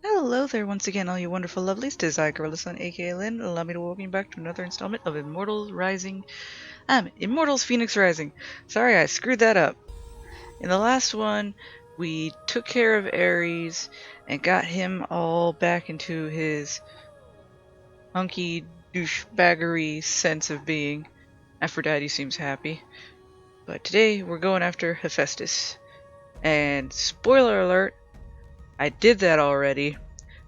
Hello there once again, all you wonderful lovelies. Tis I, Gorilla-san, aka Lynn. Allow me to welcome you back to another installment of Immortals Rising. Immortals Phoenix Rising. Sorry, I screwed that up. In the last one, we took care of Ares and got him all back into his hunky douchebaggery sense of being. Aphrodite seems happy. But today, we're going after Hephaestus. And spoiler alert, I did that already.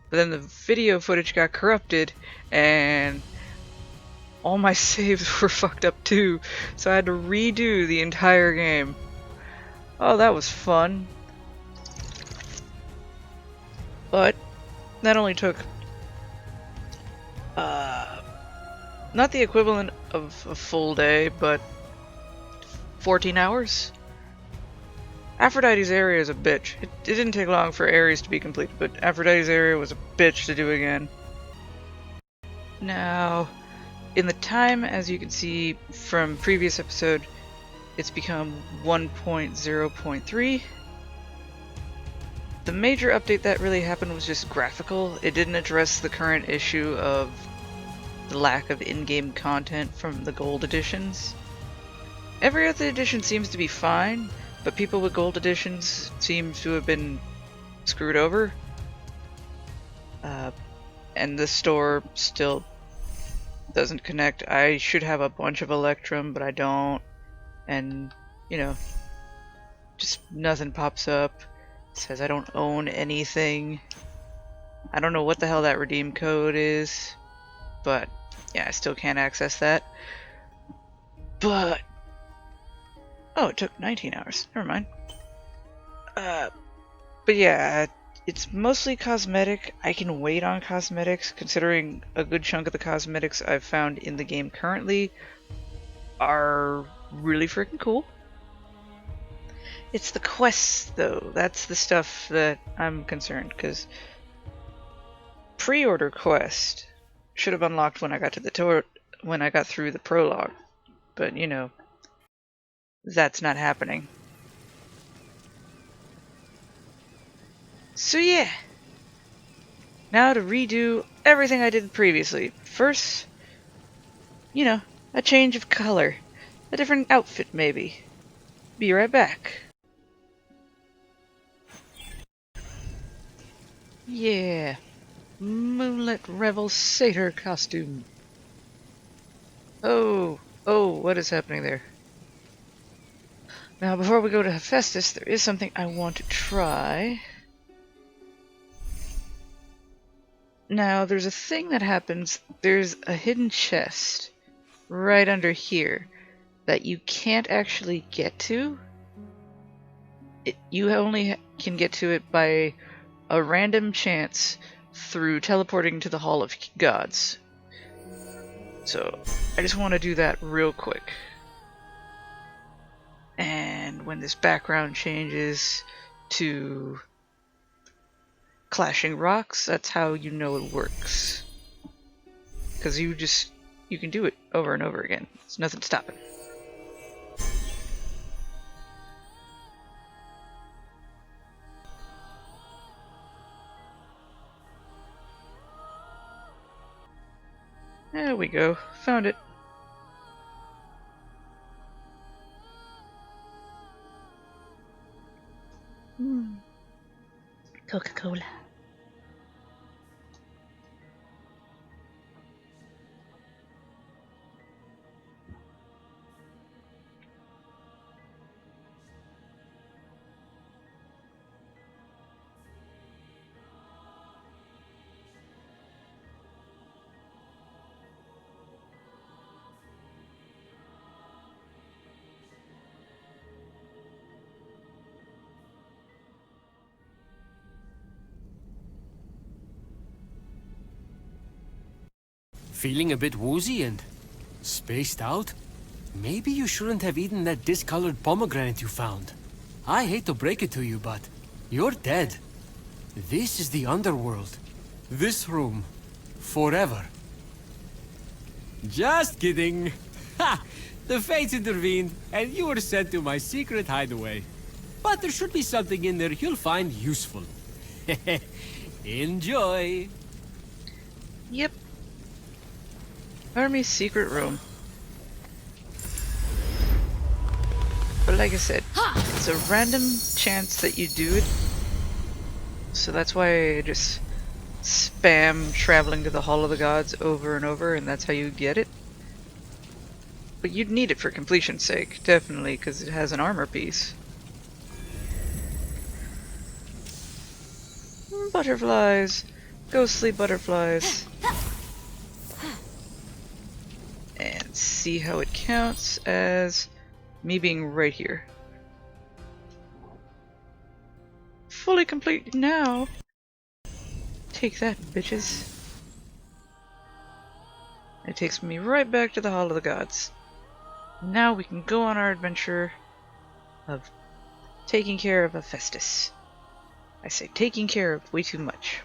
But then the video footage got corrupted, and all my saves were fucked up too, so I had to redo the entire game. Oh, that was fun. But that only took not the equivalent of a full day, but 14 hours. Aphrodite's area is a bitch. It didn't take long for Ares to be completed, but Aphrodite's area was a bitch to do again. Now, in the time, as you can see from previous episode, it's become 1.0.3. The major update that really happened was just graphical. It didn't address the current issue of the lack of in-game content from the gold editions. Every other edition seems to be fine, but people with gold editions seem to have been screwed over. And the store still doesn't connect. I should have a bunch of Electrum, but I don't. And, you know, just nothing pops up. It says I don't own anything. I don't know what the hell that redeem code is, but yeah, I still can't access that. But oh, it took 19 hours. Never mind. But yeah, it's mostly cosmetic. I can wait on cosmetics, considering a good chunk of the cosmetics I've found in the game currently are really freaking cool. It's the quests, though. That's the stuff that I'm concerned, because pre-order quest should have unlocked when I got to the when I got through the prologue, but you know, that's not happening. So yeah, now to redo everything I did previously. First, you know, a change of color, a different outfit maybe. Be right back. Yeah, Moonlit Revel Satyr costume. Oh, what is happening there? Now, before we go to Hephaestus, there is something I want to try. Now, there's a thing that happens. There's a hidden chest right under here that you can't actually get to. You only can get to it by a random chance through teleporting to the Hall of Gods. So, I just want to do that real quick. And when this background changes to clashing rocks, that's how you know it works. Because you can do it over and over again. There's nothing stopping. There we go. Found it. Coca-Cola. Feeling a bit woozy and spaced out? Maybe you shouldn't have eaten that discolored pomegranate you found. I hate to break it to you, but you're dead. This is the underworld. This room. Forever. Just kidding. Ha! The fates intervened, and you were sent to my secret hideaway. But there should be something in there you'll find useful. Enjoy! Yep. Army's secret room. But like I said, it's a random chance that you do it. So that's why I just spam traveling to the Hall of the Gods over and over, and that's how you get it. But you'd need it for completion's sake, definitely, because it has an armor piece. Butterflies! Ghostly butterflies. And see how it counts as me being right here. Fully complete now. Take that, bitches. It takes me right back to the Hall of the Gods. Now we can go on our adventure of taking care of Hephaestus. I say taking care of way too much.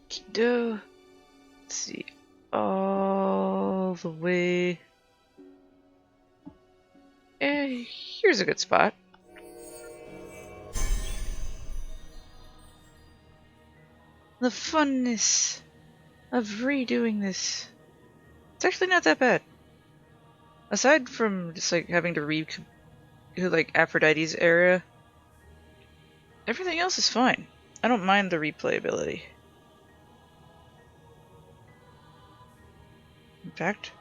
Kido. Let's see. All the way. Here's a good spot. The funness of redoing this. It's actually not that bad. Aside from just like having to like Aphrodite's area, everything else is fine. I don't mind the replayability. In fact,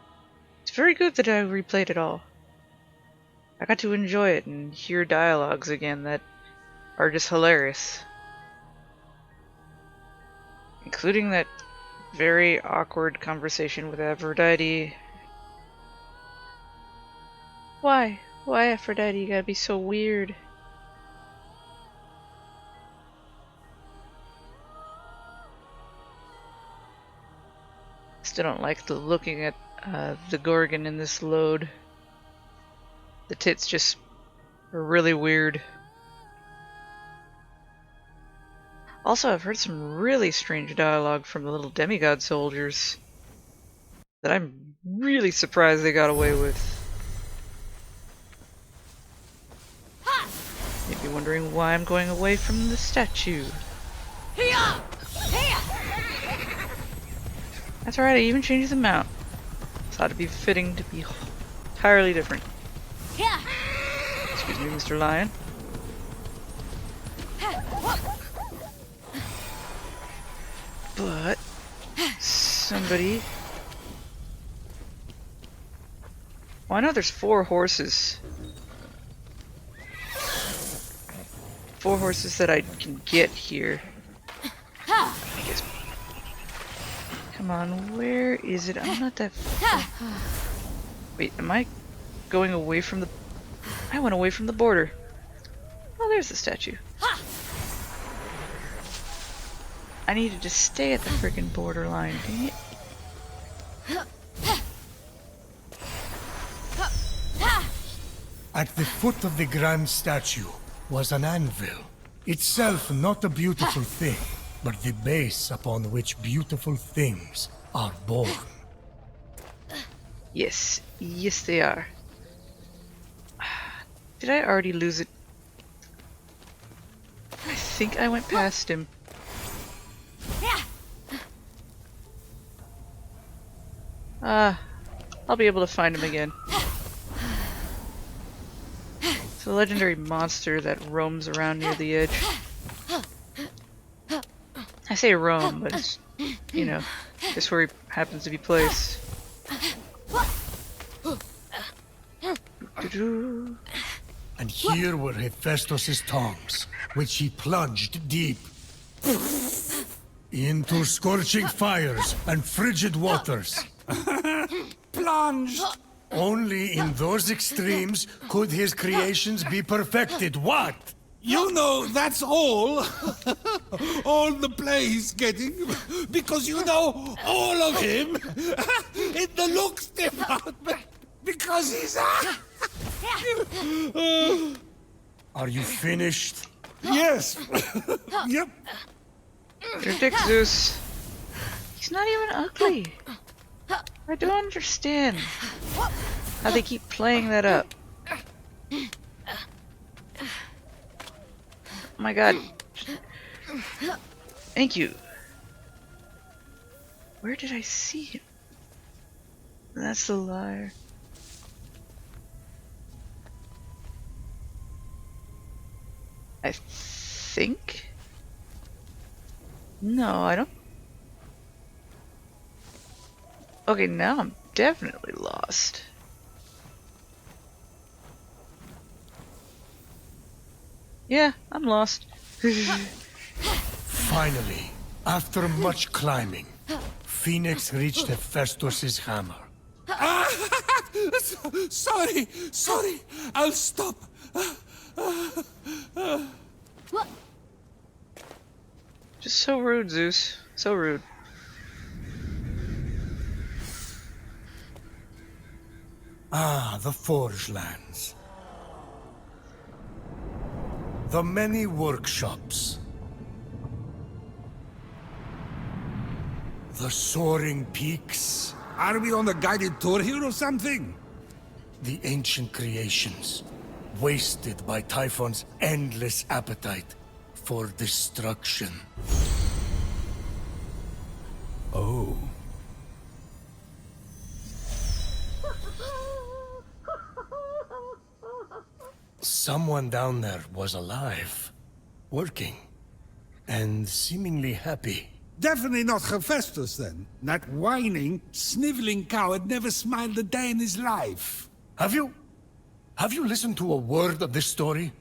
it's very good that I replayed it all. I got to enjoy it and hear dialogues again that are just hilarious. Including that very awkward conversation with Aphrodite. Why? Why, Aphrodite? You gotta be so weird. Still don't like looking at the Gorgon in this load. The tits just are really weird. Also, I've heard some really strange dialogue from the little demigod soldiers that I'm really surprised they got away with. Maybe wondering why I'm going away from the statue. That's alright, I even changed the mount. Thought it'd be fitting to be entirely different. Excuse me, Mr. Lion. But somebody. Well, I know there's 4 horses. 4 horses that I can get here. I guess. Come on, where is it? I'm not that far. Wait, am I going away from the... I went away from the border. Oh, there's the statue. I needed to stay at the frickin' borderline, dang it. At the foot of the grand statue was an anvil. Itself not a beautiful thing, but the base upon which beautiful things are born. Yes, yes they are. Did I already lose it? I think I went past him. I'll be able to find him again. It's a legendary monster that roams around near the edge. I say roam, but it's, you know, just where he happens to be placed. And here were Hephaestus' tongues, which he plunged deep into scorching fires and frigid waters. Plunged! Only in those extremes could his creations be perfected. What? You know, that's all. All the play's getting. Because you know all of him. In the looks department. Because he's... Are you finished? Yes. Yep. Your dick, Zeus. He's not even ugly. I don't understand how they keep playing that up. Oh my god. Thank you. Where did I see him? That's the liar. I think? No, I don't. Okay, now I'm definitely lost. Yeah, I'm lost. Finally, after much climbing, Phoenix reached Hephaestus' hammer. Sorry, I'll stop. What? Just so rude, Zeus. So rude. Ah, the Forge Lands. The many workshops. The soaring peaks. Are we on a guided tour here or something? The ancient creations, wasted by Typhon's endless appetite for destruction. Oh. Someone down there was alive, working, and seemingly happy. Definitely not Hephaestus then. That whining, sniveling coward never smiled a day in his life. Have you listened to a word of this story?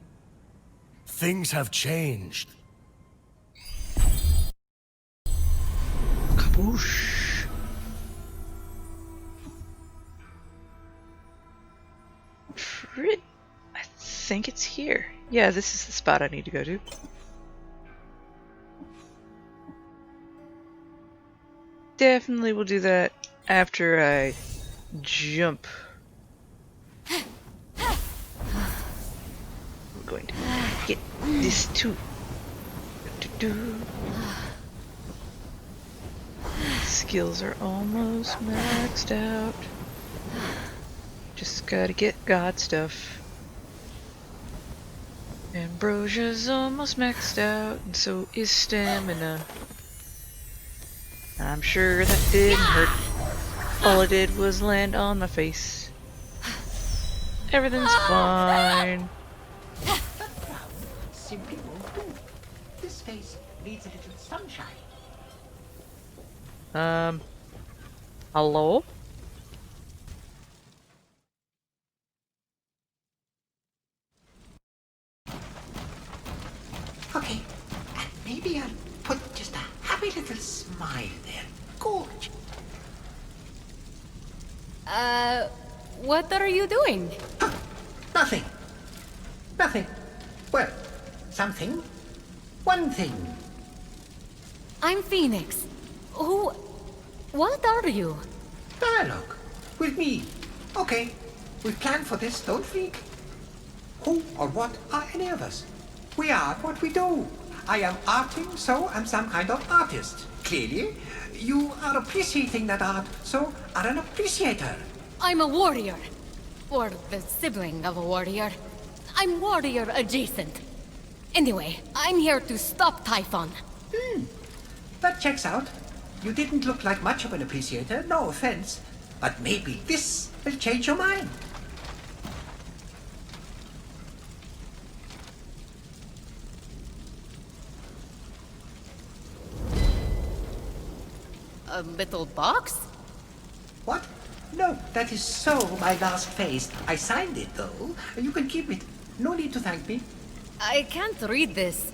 Things have changed. Kaboosh. I think it's here. Yeah, this is the spot I need to go to. Definitely will do that after I jump. I'm going to get this too. Skills are almost maxed out. Just gotta get God stuff. Ambrosia's almost maxed out, and so is stamina. I'm sure that didn't hurt. All it did was land on my face. Everything's fine. Simply won't do. This face needs a little sunshine. Hello? Okay, and maybe I'll put just a happy little smile there. Gorge. What are you doing? Huh, nothing. Nothing. Well, something. One thing. I'm Phoenix. What are you? Dialogue. With me. Okay. We planned for this, don't we? Who or what are any of us? We are what we do. I am arting, so I'm some kind of artist. Clearly, you are appreciating that art, so are an appreciator. I'm a warrior. Or the sibling of a warrior. I'm warrior adjacent. Anyway, I'm here to stop Typhon. That checks out. You didn't look like much of an appreciator, no offense. But maybe this will change your mind. A little box? What? No, that is so my last phase. I signed it, though. You can keep it. No need to thank me. I can't read this.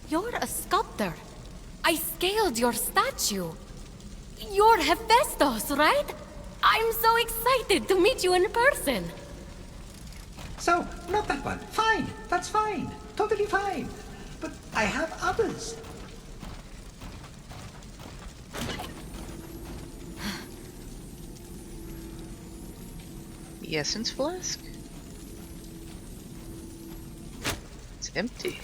You're a sculptor. I scaled your statue. You're Hephaestus, right? I'm so excited to meet you in person. So, not that one. Fine. That's fine. Totally fine. But I have others. The essence flask? It's empty.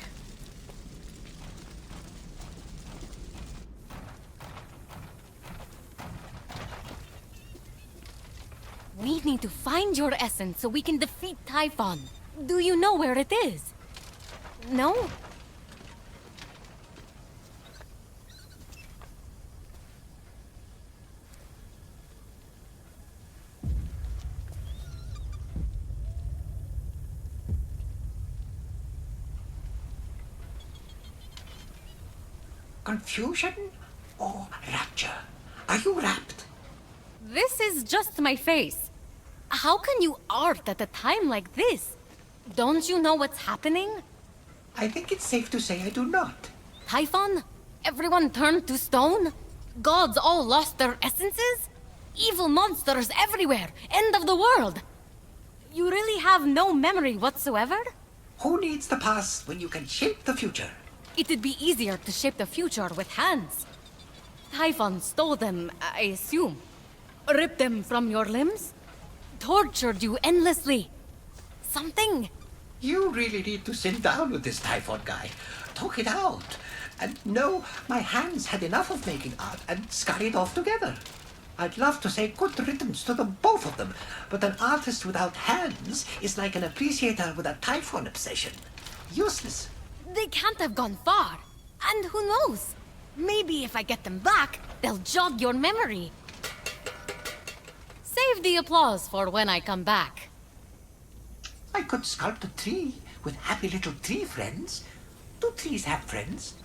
We need to find your essence so we can defeat Typhon. Do you know where it is? No? Confusion or rapture? Are you rapt? This is just my face. How can you art at a time like this? Don't you know what's happening? I think it's safe to say I do not. Typhon? Everyone turned to stone? Gods all lost their essences? Evil monsters everywhere! End of the world! You really have no memory whatsoever? Who needs the past when you can shape the future? It'd be easier to shape the future with hands. Typhon stole them, I assume. Ripped them from your limbs? Tortured you endlessly. Something. You really need to sit down with this Typhon guy. Talk it out. And no, my hands had enough of making art and scurried off together. I'd love to say good riddance to them, both of them, but an artist without hands is like an appreciator with a Typhon obsession. Useless. They can't have gone far. And who knows? Maybe if I get them back, they'll jog your memory. Save the applause for when I come back. I could sculpt a tree with happy little tree friends. Do trees have friends?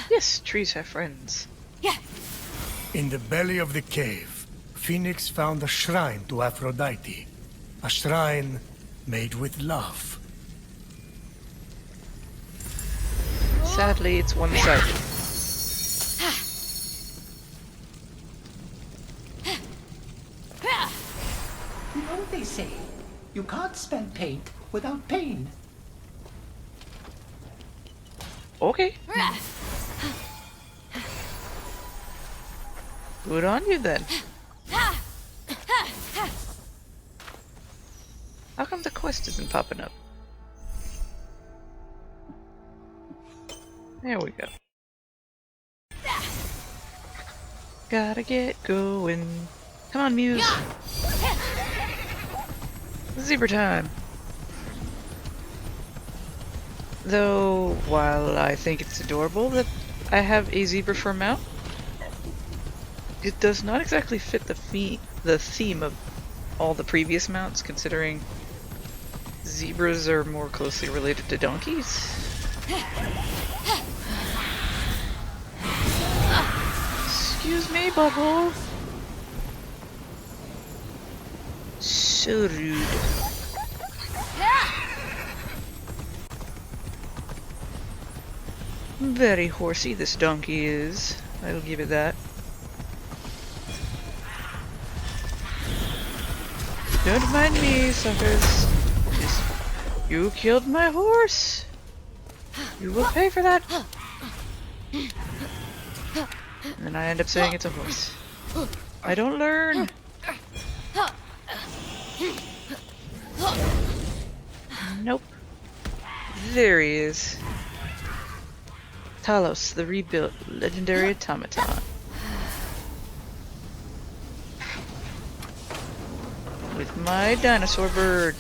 Yes, trees have friends. Yeah. In the belly of the cave, Phoenix found a shrine to Aphrodite. A shrine made with love. Sadly, it's one-sided. You know what they say? You can't spell paint without pain. Okay. Good on you then. How come the quest isn't popping up? There we go. Gotta get going. Come on, Muse. Zebra time. Though, while I think it's adorable that I have a zebra for a mount, it does not exactly fit the theme of all the previous mounts, considering zebras are more closely related to donkeys. Excuse me, butthole. So rude. Very horsey this donkey is. I'll give it that. Don't mind me, suckers. You killed my horse. You will pay for that. And then I end up saying it's a horse. I don't learn. Nope. There he is. Talos, the rebuilt legendary automaton. With my dinosaur bird.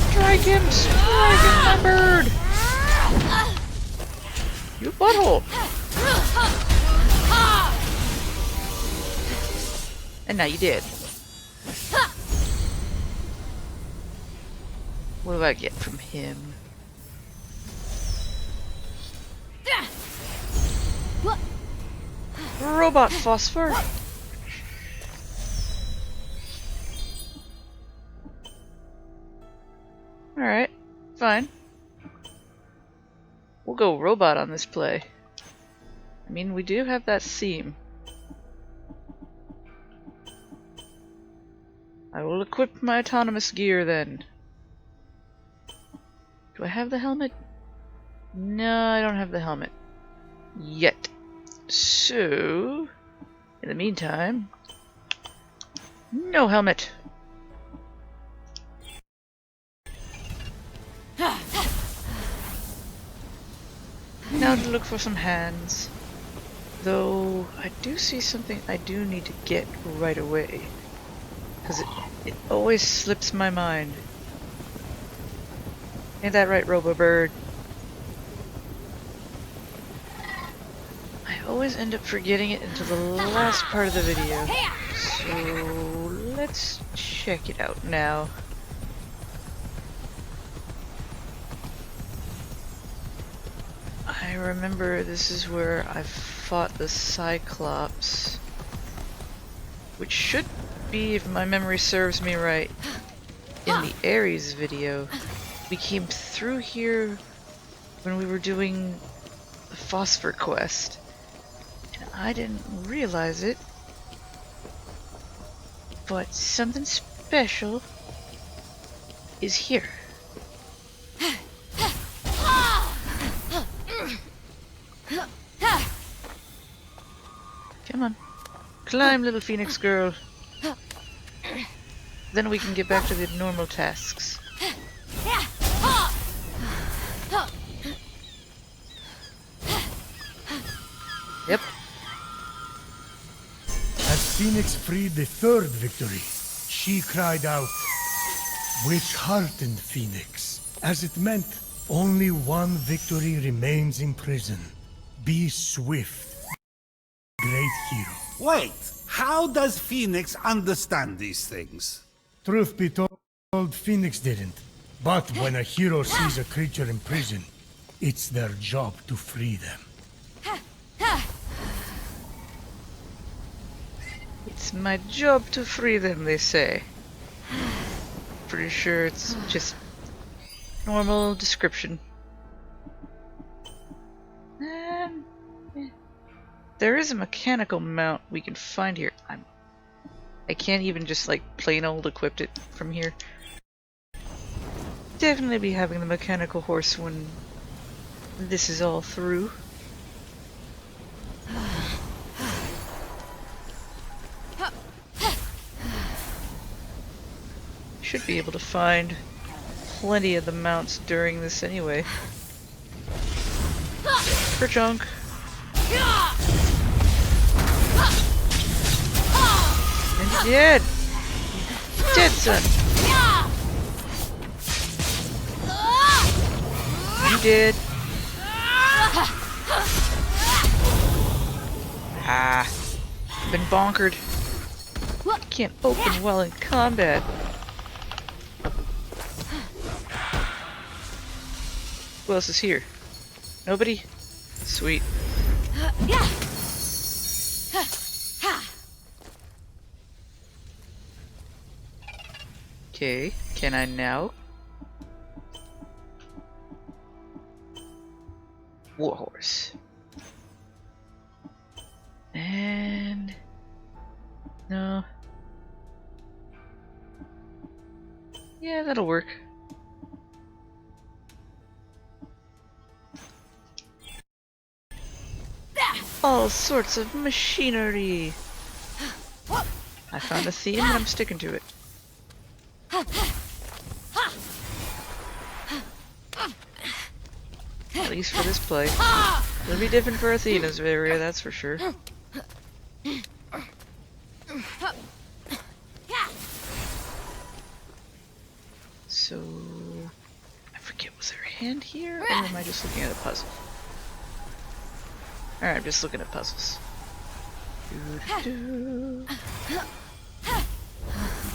Strike him! Strike him, my bird! You butthole! And now you did. What do I get from him? Robot phosphor! Alright, fine. We'll go robot on this play. I mean, we do have that seam. I will equip my autonomous gear then. Do I have the helmet? No, I don't have the helmet. Yet. So... In the meantime, no helmet. Now to look for some hands. Though, I do see something I do need to get right away. Because it always slips my mind. Ain't that right, Robo-Bird? I always end up forgetting it until the last part of the video. So, let's check it out now. I remember this is where I fought the Cyclops, which should be, if my memory serves me right, in the Ares video. We came through here when we were doing the Phosphor quest, and I didn't realize it, but something special is here. Come on. Climb, little Phoenix girl. Then we can get back to the normal tasks. Yep. As Phoenix freed the third victory, she cried out, which heartened Phoenix, as it meant only one victory remains in prison. Be swift, great hero. Wait, how does Phoenix understand these things? Truth be told, Phoenix didn't. But when a hero sees a creature in prison, it's their job to free them. It's my job to free them, they say. Pretty sure it's just normal description. And there is a mechanical mount we can find here. I can't even just like plain old equip it from here. Definitely be having the mechanical horse when this is all through. Should be able to find plenty of the mounts during this anyway. Kerchunk! And you're dead! You're dead, son! You did! Ah! Been bonkered. Can't open well in combat. Who else is here? Nobody? Sweet. Okay, can I now? Warhorse. And... no. Yeah, that'll work. All sorts of machinery. I found a theme and I'm sticking to it. At least for this play. It'll be different for Athena's area, that's for sure. So... I forget, was there a hand here? Or am I just looking at a puzzle? Alright, I'm just looking at puzzles.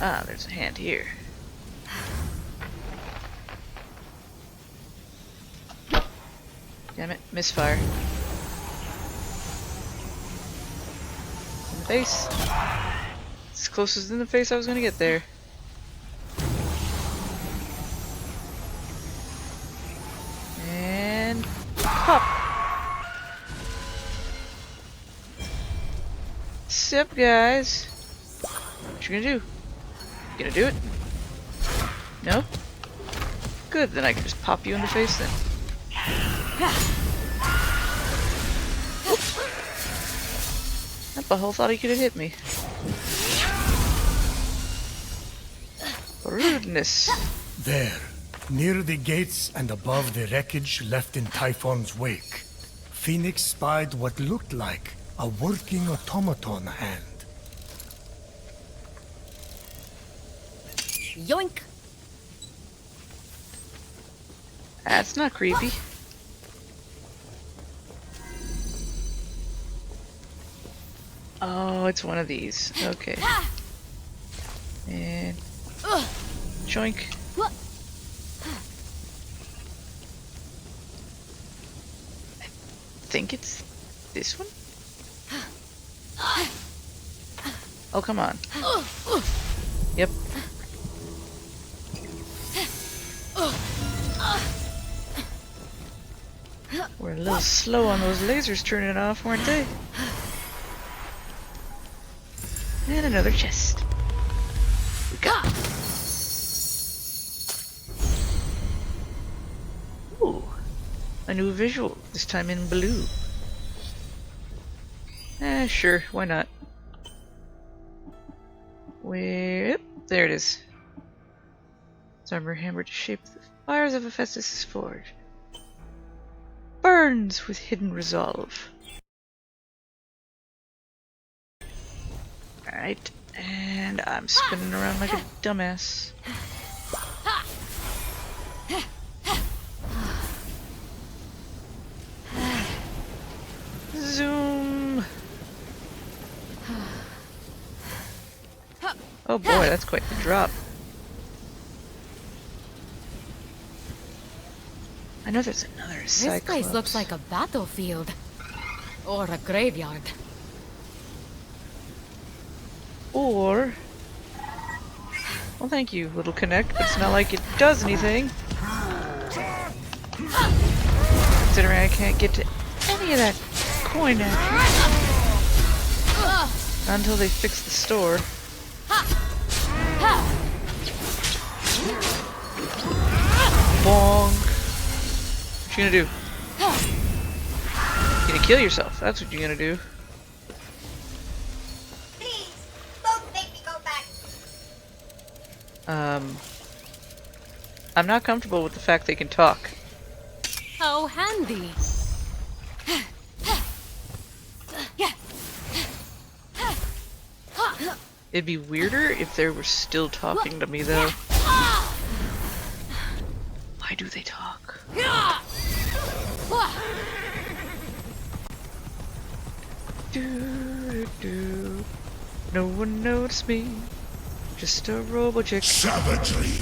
Ah, there's a hand here. Damn it, misfire. In the face. It's closest in the face I was gonna get there. And pop! What's up, guys? What you gonna do? You gonna do it? No? Good, then I can just pop you in the face then. Not butthole thought he could have hit me. Rudeness. There, near the gates and above the wreckage left in Typhon's wake, Phoenix spied what looked like a working automaton hand. Yoink! That's not creepy. Oh, it's one of these. Okay. And joink. I think it's this one? Oh, come on. Yep. We're a little slow on those lasers turning off, weren't they? And another chest. We got. Ooh, a new visual. This time in blue. Sure, why not? Where? There it is. Its armor hammer to shape the fires of Hephaestus' forge. Burns with hidden resolve. Alright, and I'm spinning around like a dumbass. Zoom! Oh boy, that's quite the drop. I know there's another Cyclops. This place looks like a battlefield. Or a graveyard. Or... Well, thank you, little Connect, but it's not like it does anything. Considering I can't get to any of that coin action. Not until they fix the store. Bonk. What you gonna do? You're gonna kill yourself. That's what you're gonna do. Please, don't make me go back. I'm not comfortable with the fact they can talk. How handy. It'd be weirder if they were still talking to me, though. Why do they talk? Do. No one noticed me. Just a robo-chick. Savagery,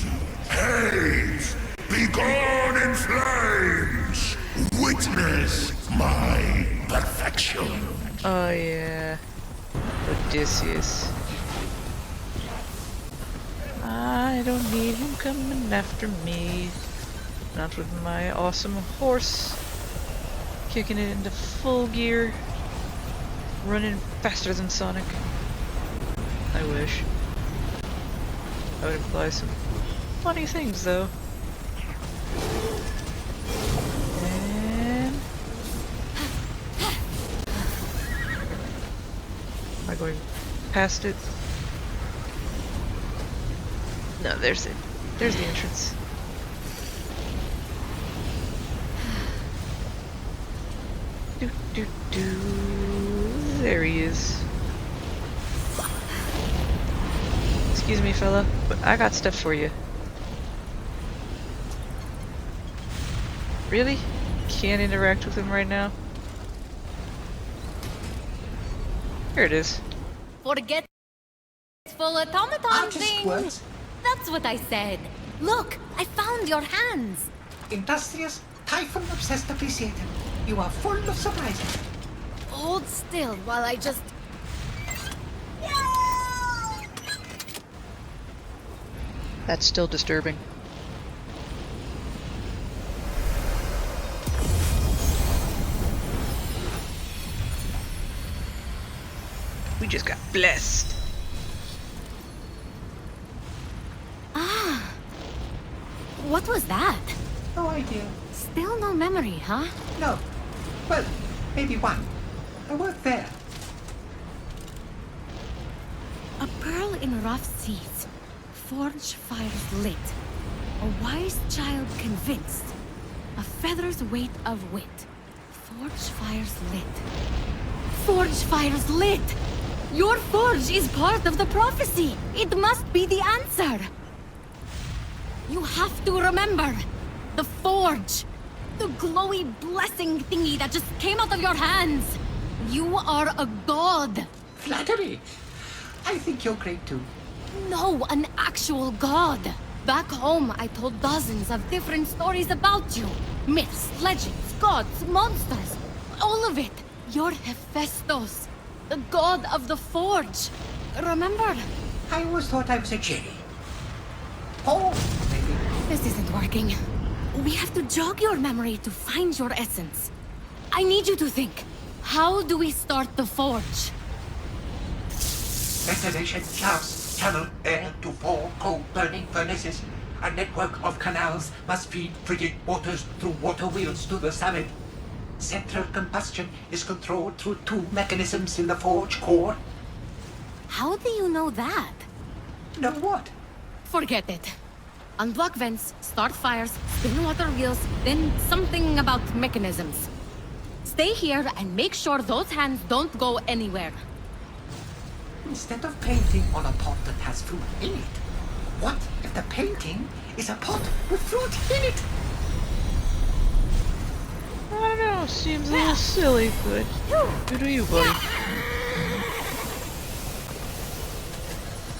hate, be gone in flames. Witness my perfection. Oh yeah, Odysseus. I don't need him coming after me. Not with my awesome horse. Kicking it into full gear. Running faster than Sonic. I wish. That would imply some funny things, though. And... am I going past it? No, there's it. There's the entrance. Do do do. There he is. Excuse me, fella, but I got stuff for you. Really? Can't interact with him right now? Here it is. Forget full automaton Artist thing. words. That's what I said. Look, I found your hands. Industrious, Typhon obsessed appreciated. You are full of surprises. Hold still while I just... That's still disturbing. We just got blessed. Ah. What was that? No idea. Still no memory, huh? No. Well, maybe one. I worked there. A pearl in rough seas. Forge fires lit. A wise child convinced. A feather's weight of wit. Forge fires lit. Forge fires lit! Your forge is part of the prophecy! It must be the answer! You have to remember! The forge! The glowy blessing thingy that just came out of your hands! You are a god! Flattery! I think you're great too. No, an actual god! Back home, I told dozens of different stories about you. Myths, legends, gods, monsters. All of it. You're Hephaestus, the god of the forge. Remember? I always thought I was a cherry. Oh, maybe. This isn't working. We have to jog your memory to find your essence. I need you to think. How do we start the forge? Ventilation shafts channel air to 4 coal-burning furnaces. A network of canals must feed frigid waters through water wheels to the summit. Central combustion is controlled through 2 mechanisms in the forge core. How do you know that? Know what? Forget it. Unblock vents, start fires, spin water wheels, then something about mechanisms. Stay here and make sure those hands don't go anywhere. Instead of painting on a pot that has fruit in it, what if the painting is a pot with fruit in it? I don't know, seems a little silly, but good to you, buddy.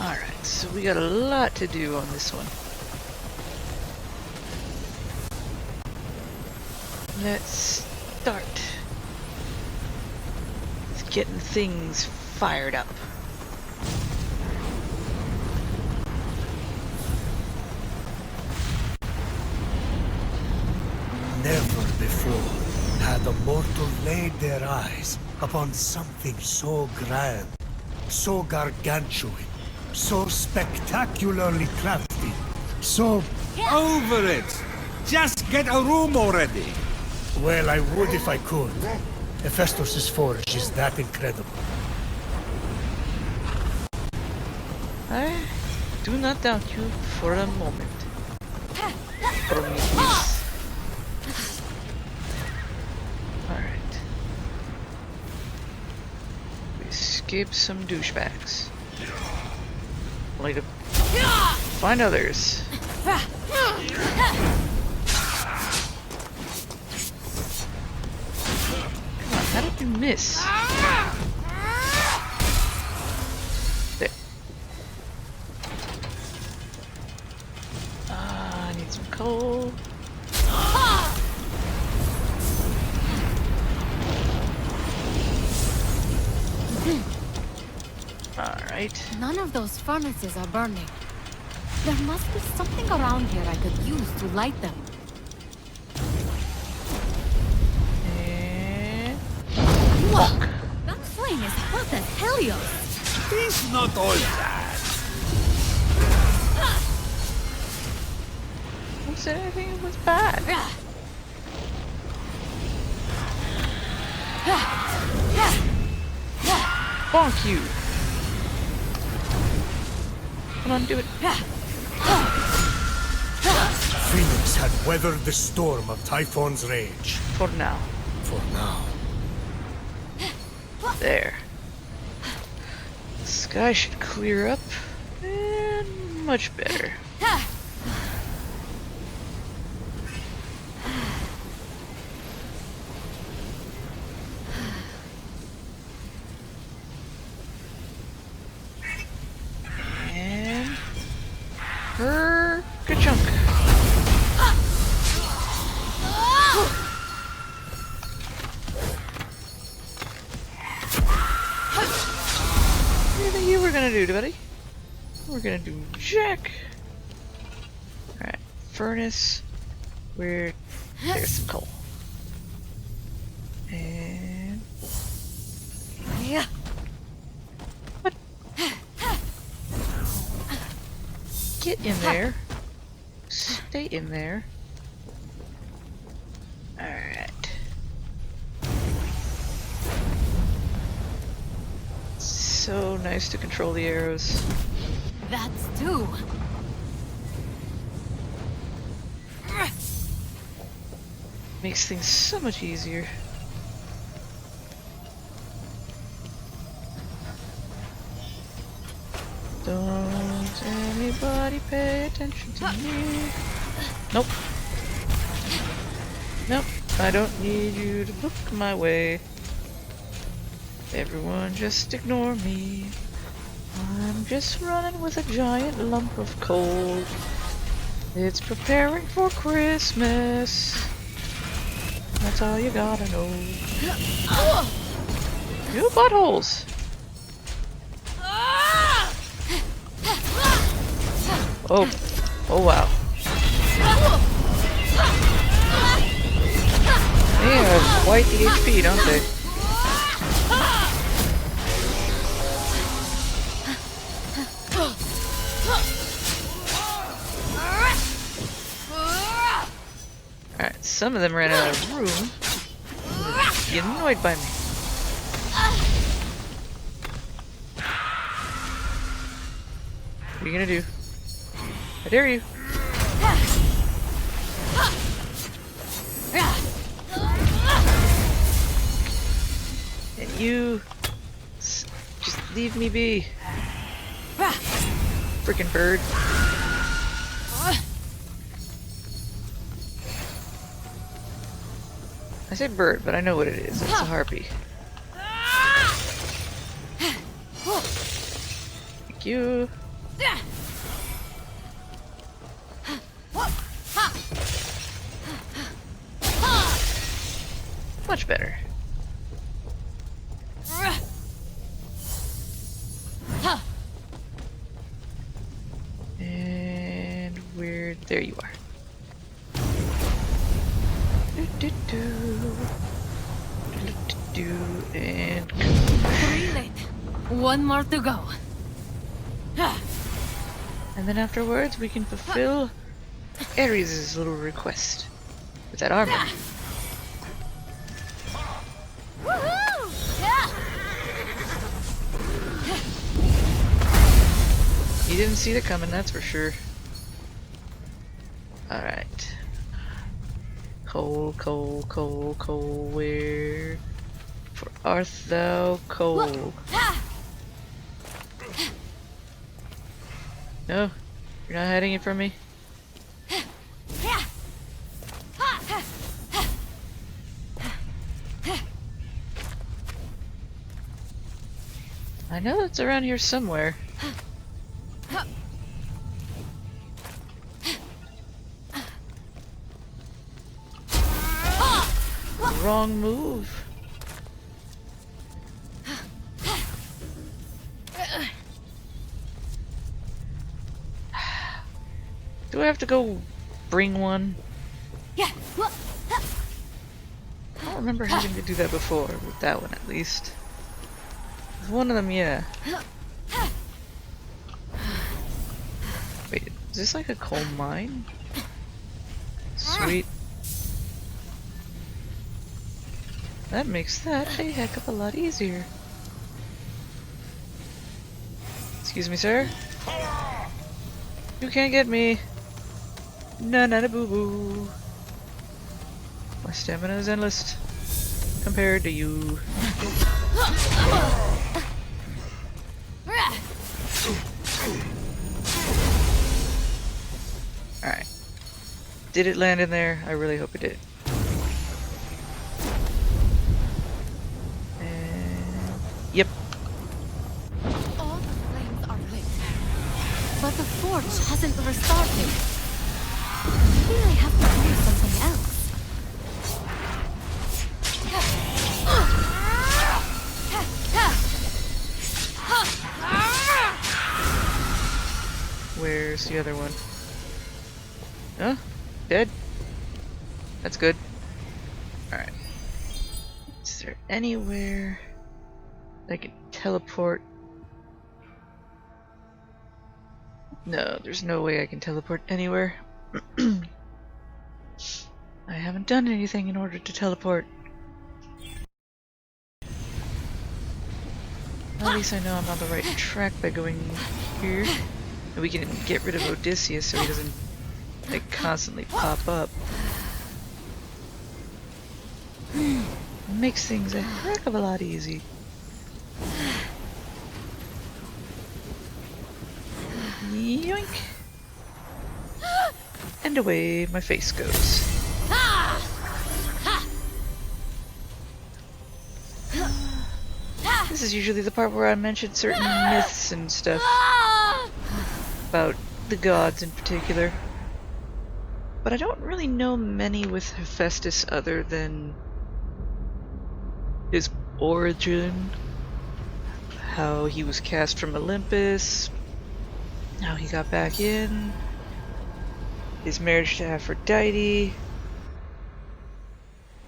Alright, so we got a lot to do on this one. Let's start with getting things fired up. Never before had a mortal laid their eyes upon something so grand, so gargantuan, so spectacularly crafty, so... Over it! Just get a room already! Well, I would if I could. Hephaestus' forge is that incredible. I do not doubt you for a moment. Prometheus. Alright. We escaped some douchebags. Only to find others. How did you miss? There. I need some coal. Alright. None of those furnaces are burning. There must be something around here I could use to light them. And... Look! That flame is hot as Helios! It's not all that. Who said anything was bad? Bonk you! Come on, do it. Phoenix had weathered the storm of Typhon's rage. For now. For now. There. The sky should clear up. And much better. And... Ka-chunk. What do you think you were gonna do, buddy? We're gonna do jack. Alright, furnace. There's some coal. And... Yeah. What? Get in there. Stay in there. Alright. so nice to control the arrows. That's two. Makes things so much easier. Don't anybody pay attention to me. Nope. Nope. I don't need you to look my way. Everyone just ignore me. I'm just running with a giant lump of coal. It's preparing for Christmas. That's all you gotta know. New buttholes! Oh. Oh wow. They have quite the HP, don't they? Alright, some of them ran out of room. Get annoyed by me. What are you gonna do? I dare you. And you just leave me be. Frickin' bird. I say bird, but I know what it is. It's a harpy. Thank you. Much better. And we're there. You are. And one more to go. and then afterwards we can fulfill Ares' little request with that armor. You didn't see it coming, that's for sure. Alright. Coal, coal, coal, coal, where for art thou coal? No, you're not hiding it from me. I know it's around here somewhere. Wrong move. Do I have to go bring one? I don't remember having to do that before, with that one at least. With one of them, yeah. Wait, is this like a coal mine? Sweet. That makes that a heck of a lot easier. Excuse me, sir. You can't get me. Na na na boo boo. My stamina is endless compared to you. Alright. Did it land in there? I really hope it did. Yep. All the flames are lit, but the forge hasn't restarted. Maybe I have to do something else. Where's the other one? Huh? Dead? That's good. Alright. Is there anywhere I can teleport? No, there's no way I can teleport anywhere. I haven't done anything in order to teleport. At least I know I'm on the right track by going here. And we can get rid of Odysseus so he doesn't like constantly pop up. Makes things a heck of a lot easy. Yoink! And away my face goes. This is usually the part where I mention certain myths and stuff about the gods in particular. But I don't really know many with Hephaestus other than his origin, how he was cast from Olympus, how he got back in, his marriage to Aphrodite,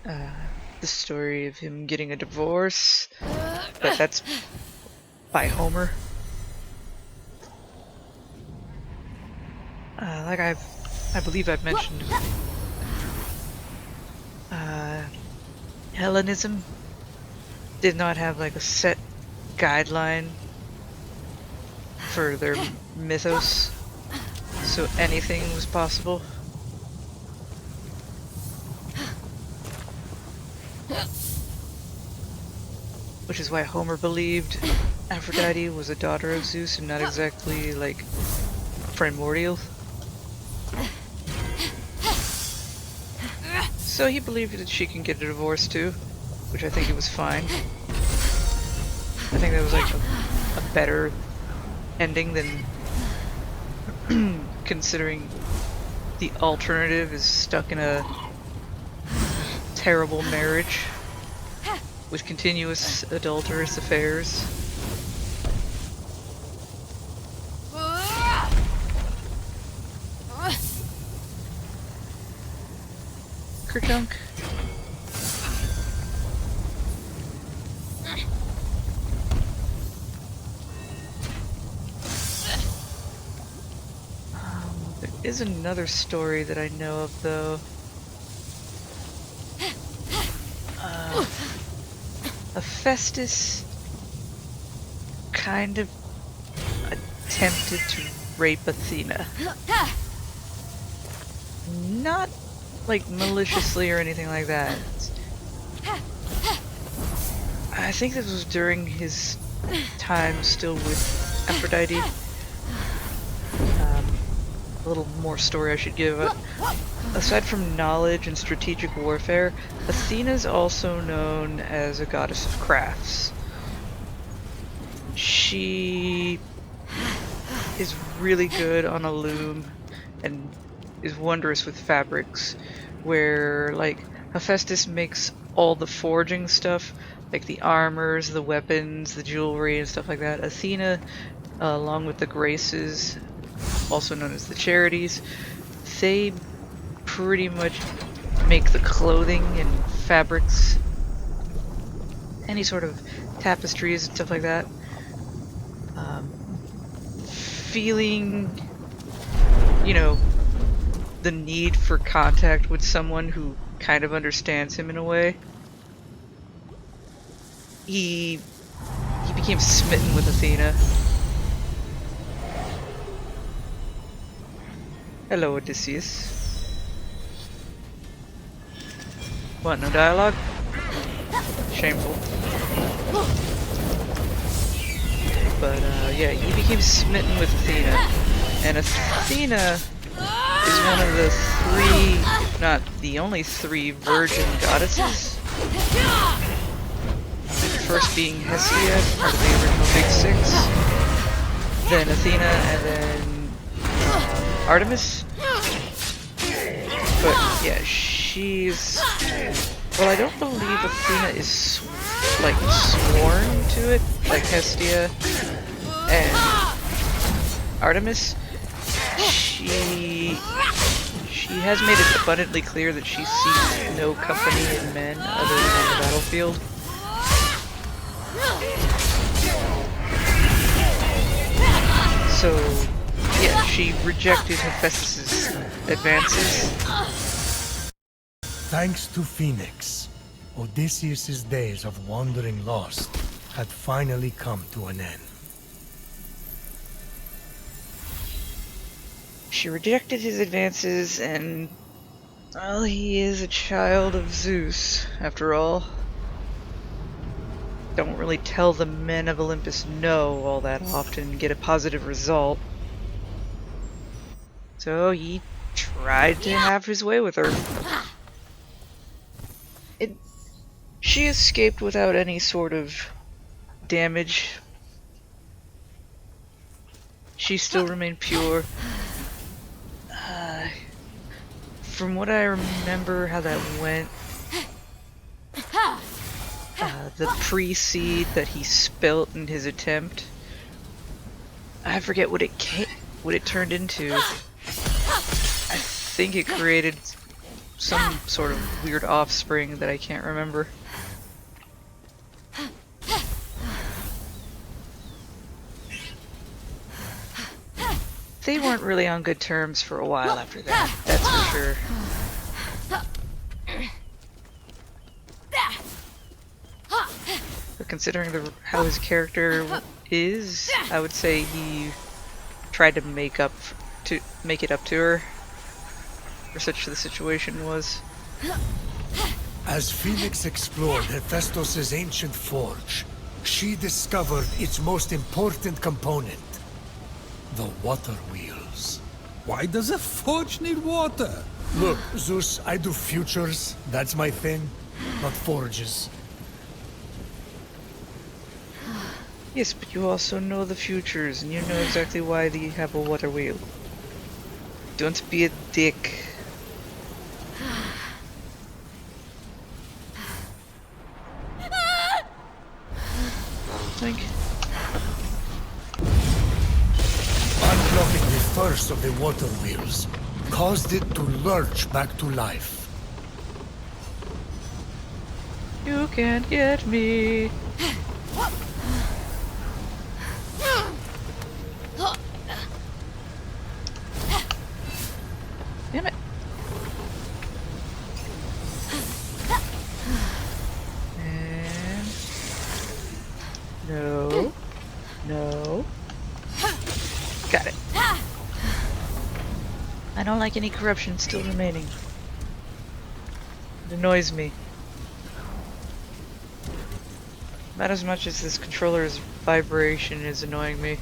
the story of him getting a divorce, but that's by Homer. Like I believe I've mentioned, Hellenism did not have like a set guideline for their mythos, so anything was possible. Which is why Homer believed Aphrodite was a daughter of Zeus and not exactly like primordial. So he believed that she can get a divorce too, which I think it was fine. I think that was like a better ending than considering the alternative is stuck in a terrible marriage with continuous adulterous affairs. Kerchunk. There is another story that I know of though. Hephaestus kind of attempted to rape Athena. Not like maliciously or anything like that. I think this was during his time still with Aphrodite. A little more story I should give. Aside from knowledge and strategic warfare, Athena is also known as a goddess of crafts. She is really good on a loom and is wondrous with fabrics, where like Hephaestus makes all the forging stuff, like the armors, the weapons, the jewelry and stuff like that. Athena, along with the Graces, also known as the Charities, they pretty much make the clothing and fabrics, any sort of tapestries and stuff like that. Feeling, you know, the need for contact with someone who kind of understands him in a way, he became smitten with Athena. Hello, Odysseus. What, no dialogue? Shameful. But yeah, he became smitten with Athena. And Athena is one of the three, if not the only three, virgin goddesses. The first being Hestia, part of the original Big Six. Then Athena, and then Artemis. But yeah, she's... Well, I don't believe Athena is like sworn to it, like Hestia and Artemis. She has made it abundantly clear that she seeks no company in men other than on the battlefield. So, yeah, she rejected Hephaestus' advances. Thanks to Phoenix, Odysseus' days of wandering lost had finally come to an end. She rejected his advances, and well, he is a child of Zeus, after all. Don't really tell the men of Olympus no all that often and get a positive result. So he tried to have his way with her. She escaped without any sort of damage. She still remained pure. From what I remember how that went, the pre-seed that he spilt in his attempt, I forget what it turned into. I think it created some sort of weird offspring that I can't remember. They weren't really on good terms for a while after that, that's for sure. But considering how his character is, I would say he tried to make it up to her, or such the situation was. As Phoenix explored Hephaestus' ancient forge, she discovered its most important component. The water wheels. Why does a forge need water? Look, Zeus, I do futures. That's my thing. Not forges. Yes, but you also know the futures, and you know exactly why they have a water wheel. Don't be a dick. Think. Unblocking the first of the water wheels caused it to lurch back to life. You can't get me. Damn it. And no. No. Got it. I don't like any corruption still remaining. It annoys me. Not as much as this controller's vibration is annoying me.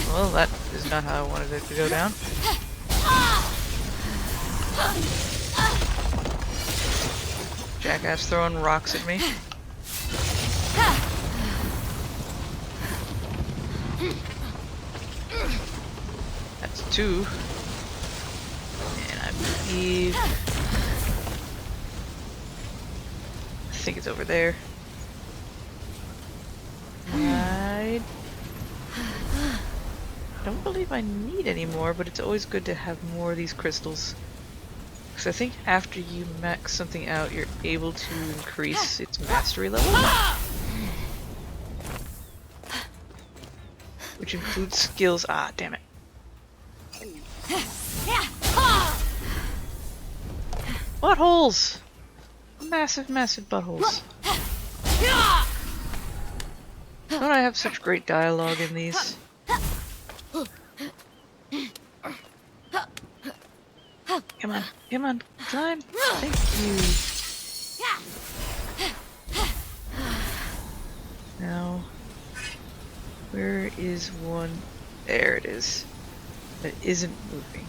Well, that is not how I wanted it to go down. Jackass throwing rocks at me. That's two. And I believe... I think it's over there. I don't believe I need any more, but it's always good to have more of these crystals. Because I think after you max something out, you're able to increase its mastery level. Which includes skills. Ah, damn it. Buttholes! Massive, massive buttholes. Don't I have such great dialogue in these? Come on, climb! Thank you. Now, where is one? There it is. That isn't moving.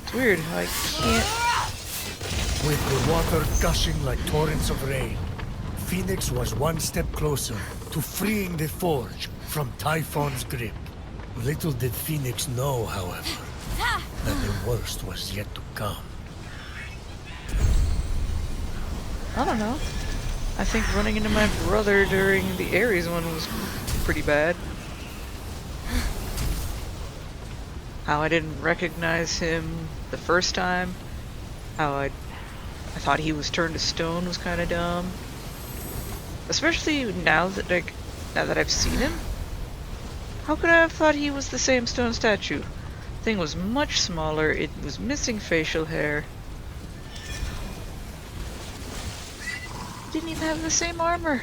It's weird how I can't. With the water gushing like torrents of rain, Phoenix was one step closer to freeing the forge from Typhon's grip. Little did Phoenix know, however, that the worst was yet to come. I don't know. I think running into my brother during the Ares one was pretty bad. How I didn't recognize him the first time. How I thought he was turned to stone was kind of dumb. Especially now that, like, now that I've seen him. How could I have thought he was the same stone statue? Thing was much smaller, it was missing facial hair. Didn't even have the same armor.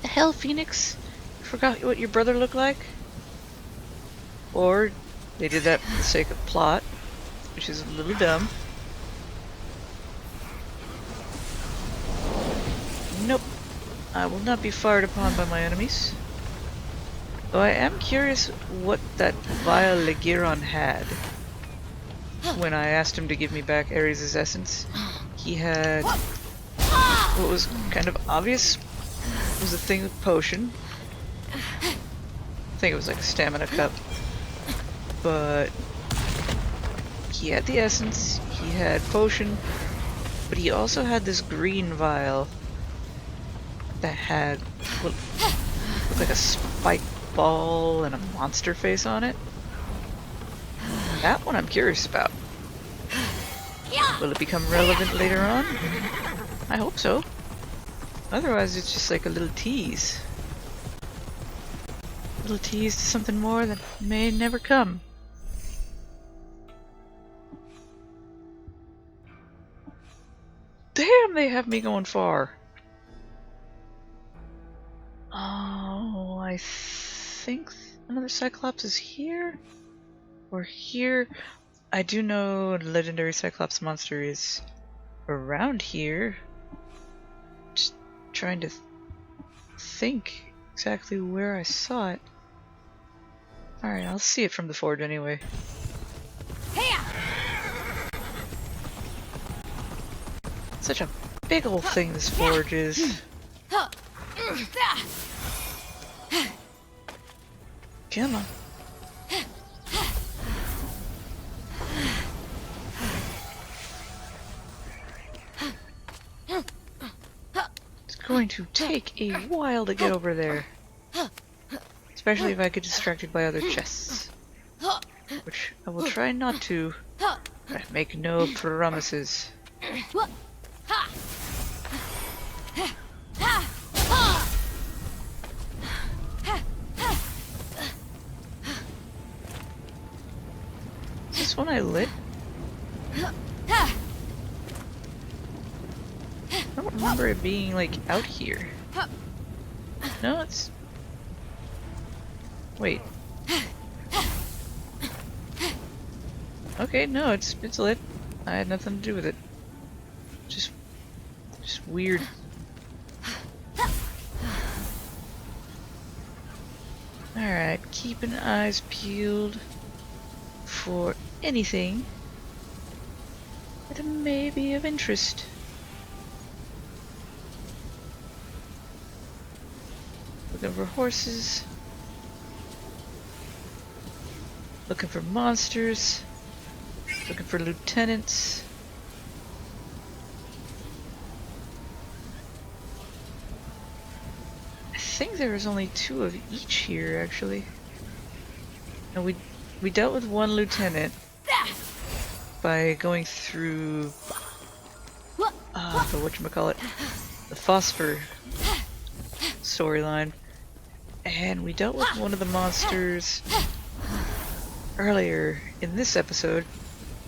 The hell, Phoenix? You forgot what your brother looked like? Or they did that for the sake of plot, which is a little dumb. Nope. I will not be fired upon by my enemies. Though I am curious what that vile Legiron had. When I asked him to give me back Ares' essence, he had what was kind of obvious was a thing with potion. I think it was like a stamina cup. But he had the essence, he had potion, but he also had this green vial that had what looked like a spike ball and a monster face on it. That one I'm curious about. Will it become relevant later on? I hope so. Otherwise it's just like a little tease. A little tease to something more that may never come. Damn, they have me going far. Oh, I think another Cyclops is here? Or here? I do know the legendary Cyclops monster is around here. Just trying to think exactly where I saw it. Alright, I'll see it from the forge anyway. Such a big old thing this forge is. Come on. It's going to take a while to get over there. Especially if I get distracted by other chests. Which I will try not to. But I make no promises. Is this one I lit? I don't remember it being like out here. No, it's... Wait. Okay, no, it's lit. I had nothing to do with it. Just weird. Alright, keeping eyes peeled for anything that may be of interest. Looking for horses. Looking for monsters. Looking for lieutenants. I think there was only 2 of each here, actually. And we dealt with one lieutenant by going through the whatchamacallit, the Phosphor storyline, and we dealt with one of the monsters earlier in this episode,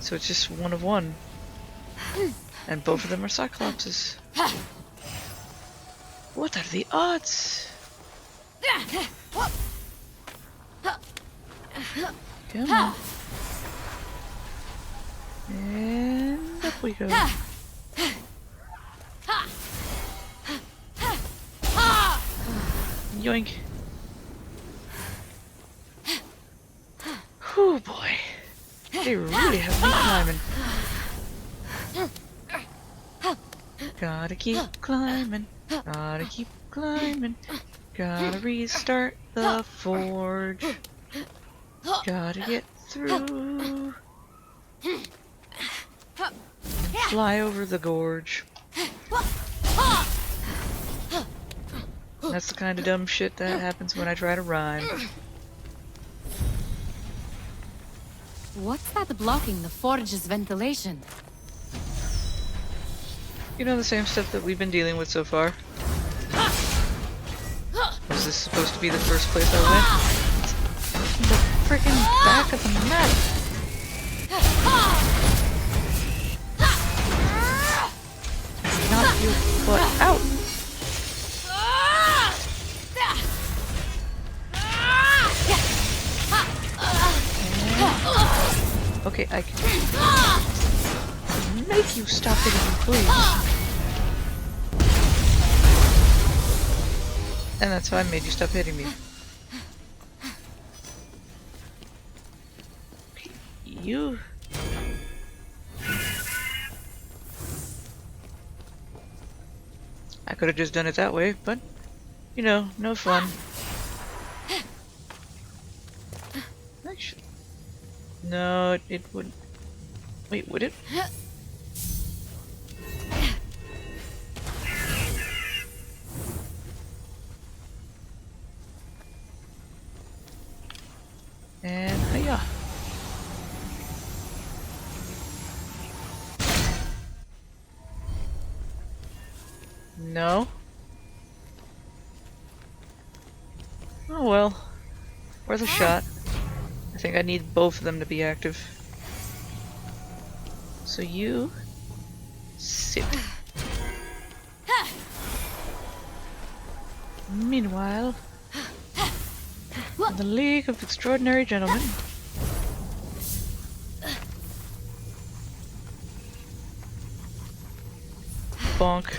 so it's just 1 of 1, and both of them are Cyclopses. What are the odds? Come on. And up we go. Yoink. Oh boy. They really have me climbing. Gotta keep climbing. Gotta keep climbing. Gotta restart the forge. Gotta get through. Fly over the gorge. That's the kind of dumb shit that happens when I try to rhyme. What's that blocking the forge's ventilation? You know, the same stuff that we've been dealing with so far. is supposed to be the first place I went. It's in the freaking back of the map. Knock your butt out. Okay, I can make you stop hitting me, please. And that's why I made you stop hitting me. Okay, you... I could have just done it that way, but, you know, no fun. Actually, no, it wouldn't. Wait, would it? And hiya. No. Oh well. Worth a shot. I think I need both of them to be active. So you... sit. Meanwhile... in the League of Extraordinary Gentlemen... bonk.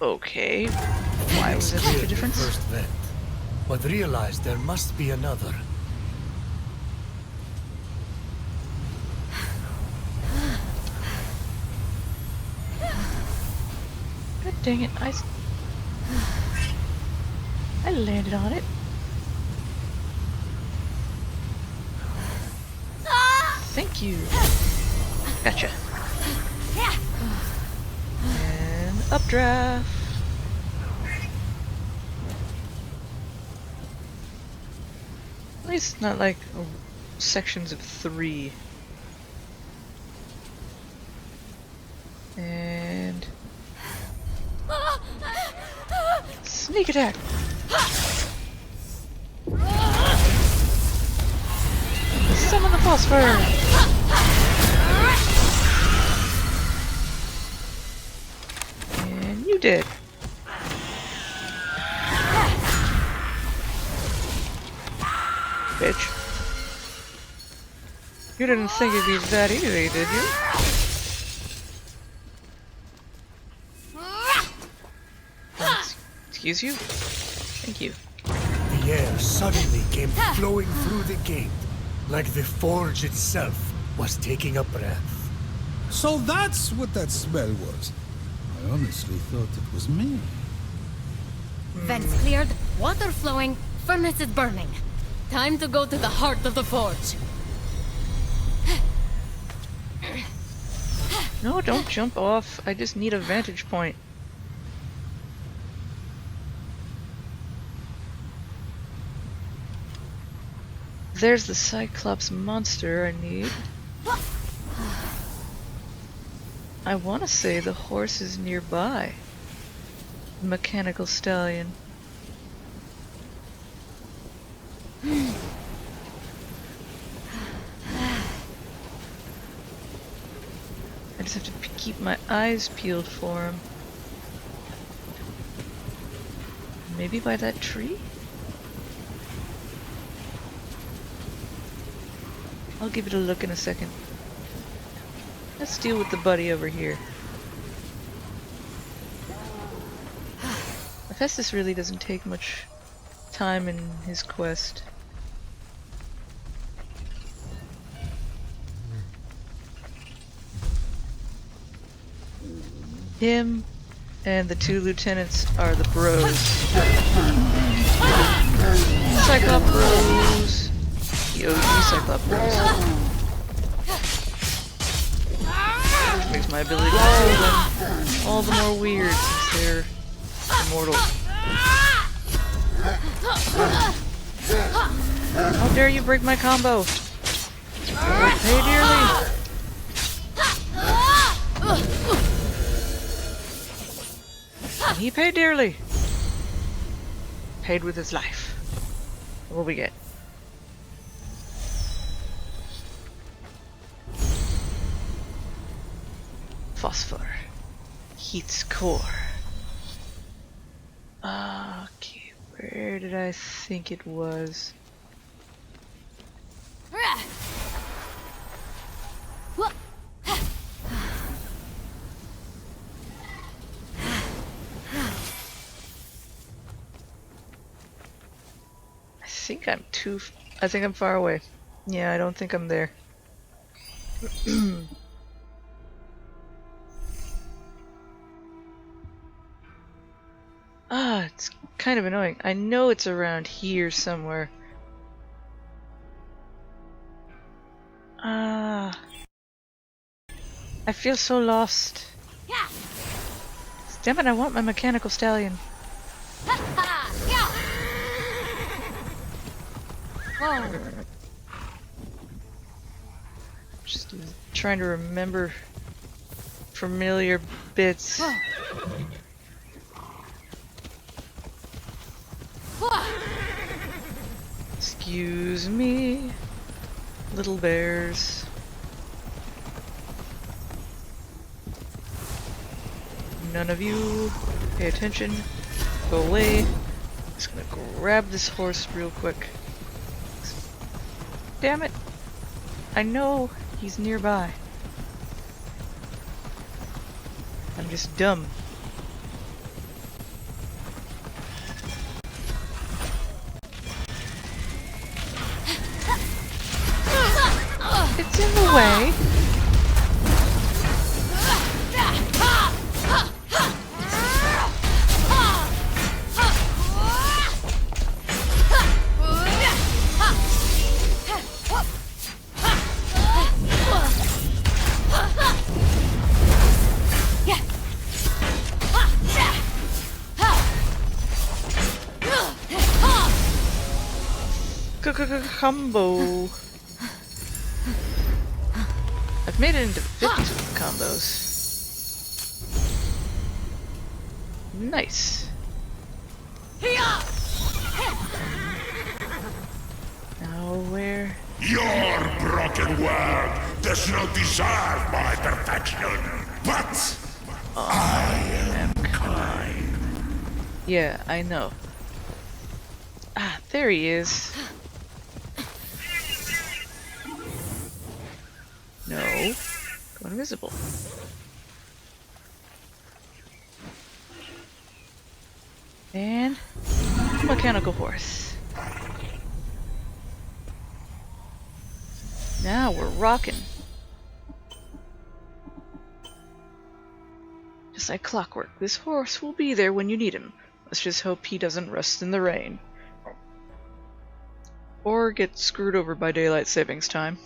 Okay. Why was there such a difference? First vent, but realized there must be another. God dang it, I landed on it. Thank you. Gotcha. And updraft. At least not like sections of 3. And sneak attack. Summon the phosphor. And you did. Bitch. You didn't think it'd be that easy, did you? Excuse you? Thank you. The air suddenly came flowing through the gate, like the forge itself was taking a breath. So that's what that smell was. I honestly thought it was me. Vents cleared, water flowing, furnaces burning. Time to go to the heart of the forge. No, don't jump off. I just need a vantage point. There's the Cyclops monster I need. I want to say the horse is nearby. Mechanical stallion. I just have to keep my eyes peeled for him. Maybe by that tree? I'll give it a look in a second. Let's deal with the buddy over here. Hephaestus really doesn't take much time in his quest. Him and the 2 lieutenants are the bros. Cyclops bros. The OG Cyclops bros. Which makes my ability to kill them all the more weird since they're immortal. How dare you break my combo? You'll pay dearly. he paid dearly. Paid with his life. What we get? Phosphor. Heat's core. Okay, where did I think it was? I think I'm far away. Yeah, I don't think I'm there. It's kind of annoying. I know it's around here somewhere. I feel so lost. Damn it, I want my mechanical stallion. Just trying to remember familiar bits. Excuse me, little bears. None of you pay attention. Go away. Just gonna grab this horse real quick. Damn it! I know he's nearby. I'm just dumb. It's in the way. Combo. I've made it into 50 combos. Nice. Now where? Your broken world does not deserve my perfection, but I am kind. Yeah, I know. Ah, there he is. No. Go invisible. And mechanical horse. Now we're rocking. Just like clockwork, this horse will be there when you need him. Let's just hope he doesn't rust in the rain. Or get screwed over by daylight savings time.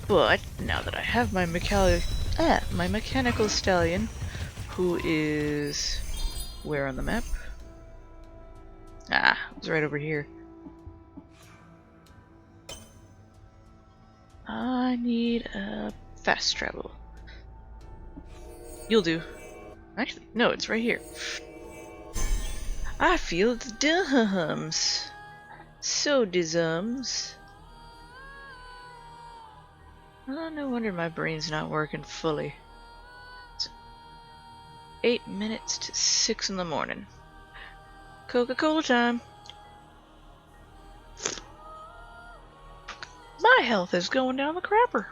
But now that I have my mechanical stallion, who is where on the map? Ah, it's right over here. I need a fast travel. You'll do. Actually, no, it's right here. I feel the dums. So disums. Oh, no wonder my brain's not working fully. It's 8 minutes to 6 in the morning. Coca-Cola time. My health is going down the crapper.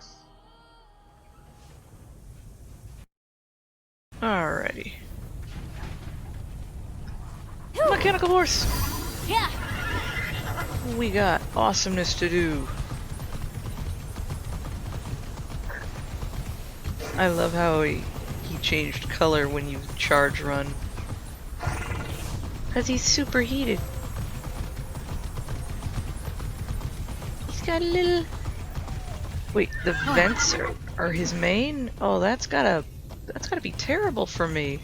Alrighty. Mechanical horse. Yeah. We got awesomeness to do. I love how he changed color when you charge run. Cause he's super heated. He's got a little... Wait, the vents are his main? Oh, that's gotta be terrible for me.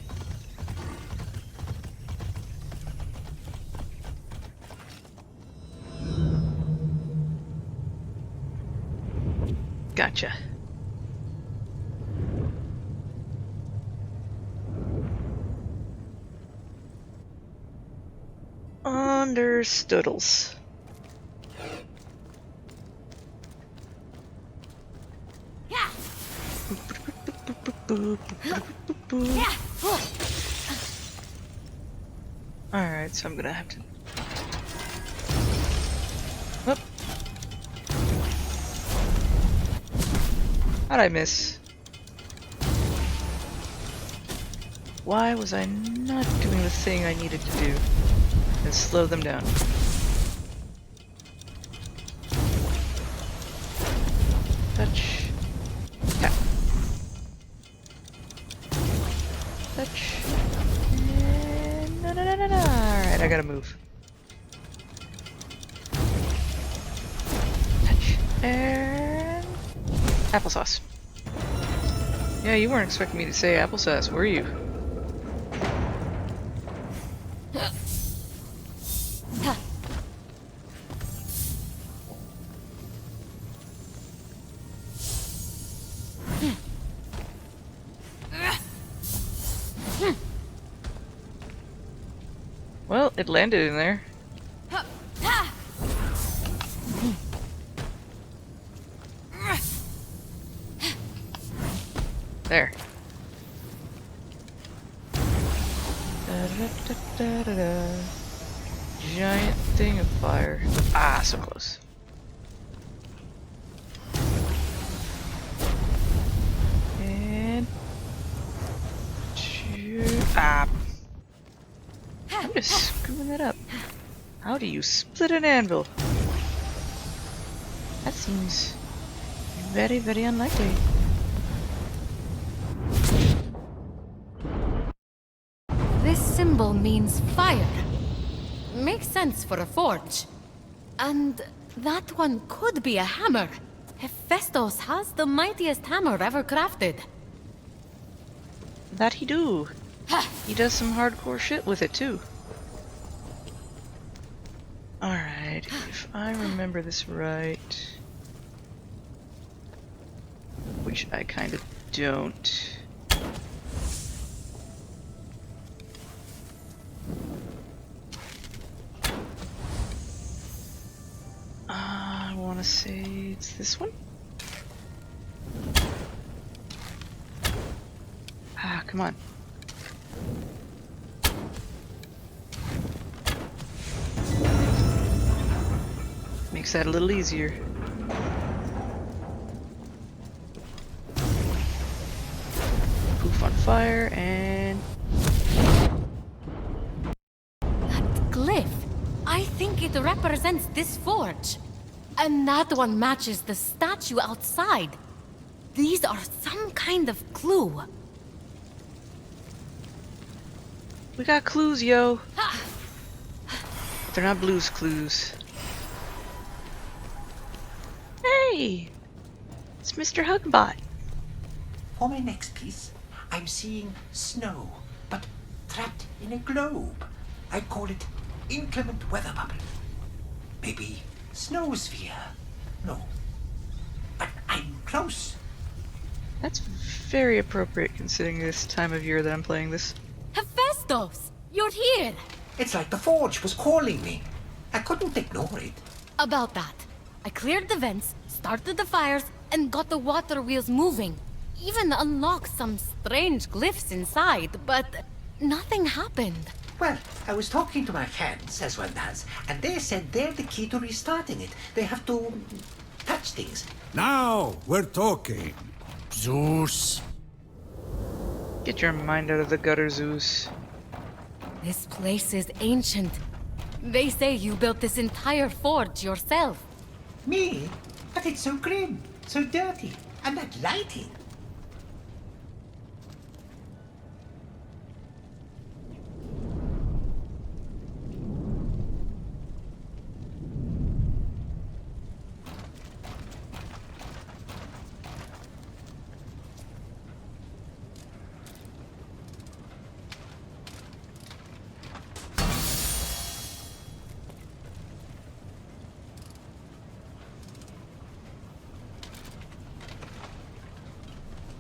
Gotcha. Understoodles. Yeah. Alright, so I'm gonna have to... Whoop. How'd I miss? Why was I not doing the thing I needed to do? And slow them down. Touch. Tap. Touch. And no. Alright, I gotta move. Touch. And applesauce. Yeah, you weren't expecting me to say applesauce, were you? Well, it landed in there. There. Da-da-da-da-da-da. Giant thing of fire. Ah, so close. And... Ah. I'm just screwing that up. How do you split an anvil? That seems very, very unlikely. This symbol means fire. Makes sense for a forge. And that one could be a hammer. Hephaestus has the mightiest hammer ever crafted. That he do. He does some hardcore shit with it too. Alright, if I remember this right... Which I kind of don't. I want to say it's this one? Ah, come on. Makes that a little easier. Poof on fire and... That glyph. I think it represents this forge. And that one matches the statue outside. These are some kind of clue. We got clues, yo. But they're not Blue's Clues. Hey! It's Mr. Hugbot. For my next piece, I'm seeing snow, but trapped in a globe. I call it inclement weather bubble. Maybe snowsphere. No. But I'm close. That's very appropriate considering this time of year that I'm playing this. Hephaestus! You're here! It's like the forge was calling me. I couldn't ignore it. About that, I cleared the vents, started the fires, and got the water wheels moving. Even unlocked some strange glyphs inside, but nothing happened. Well, I was talking to my friends, as one does, and they said they're the key to restarting it. They have to touch things. Now we're talking. Zeus. Get your mind out of the gutter, Zeus. This place is ancient. They say you built this entire forge yourself. Me? But it's so grim, so dirty, and that lighting.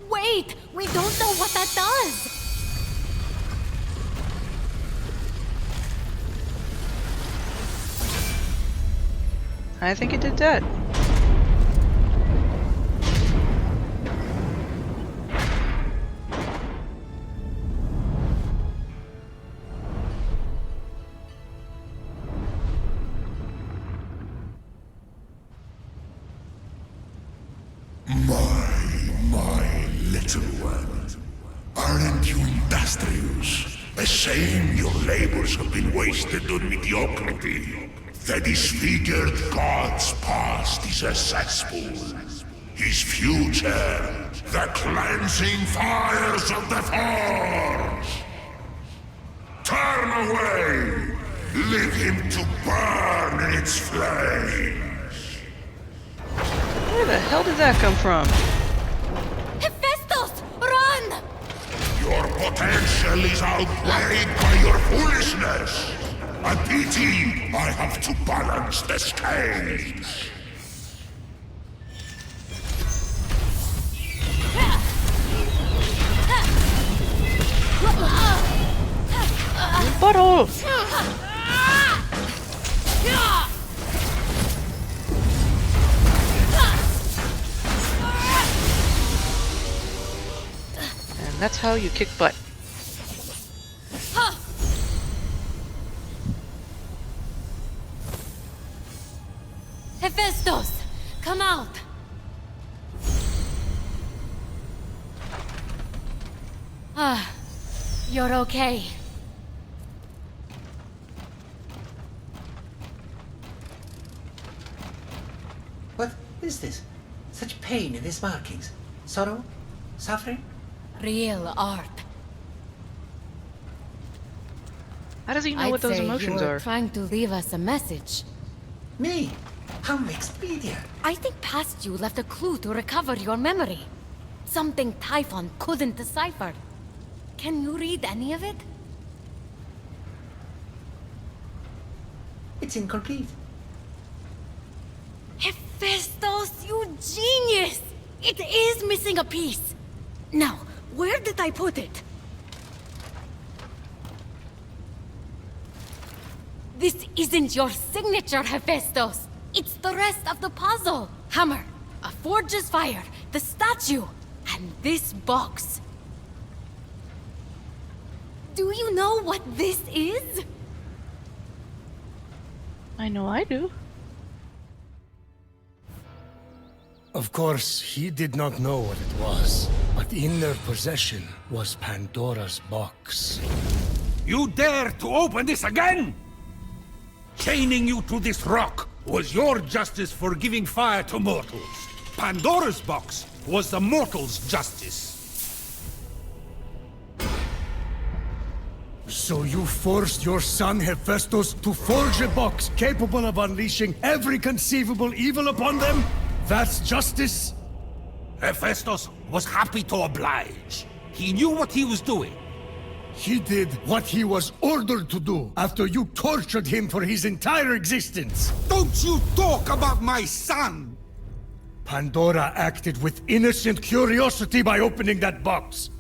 Wait! We don't know what that does! I think it did that. My little one. Aren't you industrious? A shame your labors have been wasted on mediocrity. The disfigured god's past is a cesspool. His future, the cleansing fires of the forge. Turn away! Leave him to burn in its flames. Where the hell did that come from? Hephaestus, run! Your potential is outweighed by your foolishness. A pity I have to balance the scales. Butthole! And that's how you kick butt. Hephaestus, come out! You're okay. What is this? Such pain in these markings. Sorrow? Suffering? Real art. How does he know I'd what those say emotions you were are? trying to leave us a message. Me? How mixed media? I think past you left a clue to recover your memory. Something Typhon couldn't decipher. Can you read any of it? It's incomplete. Hephaestus, you genius! It is missing a piece. Now, where did I put it? This isn't your signature, Hephaestus. It's the rest of the puzzle. Hammer, a forge's fire, the statue, and this box. Do you know what this is? I know I do. Of course, he did not know what it was, but in their possession was Pandora's box. You dare to open this again? Chaining you to this rock was your justice for giving fire to mortals. Pandora's box was the mortals' justice. So you forced your son Hephaestus to forge a box capable of unleashing every conceivable evil upon them? That's justice? Hephaestus was happy to oblige. He knew what he was doing. He did what he was ordered to do after you tortured him for his entire existence. Don't you talk about my son! Pandora acted with innocent curiosity by opening that box.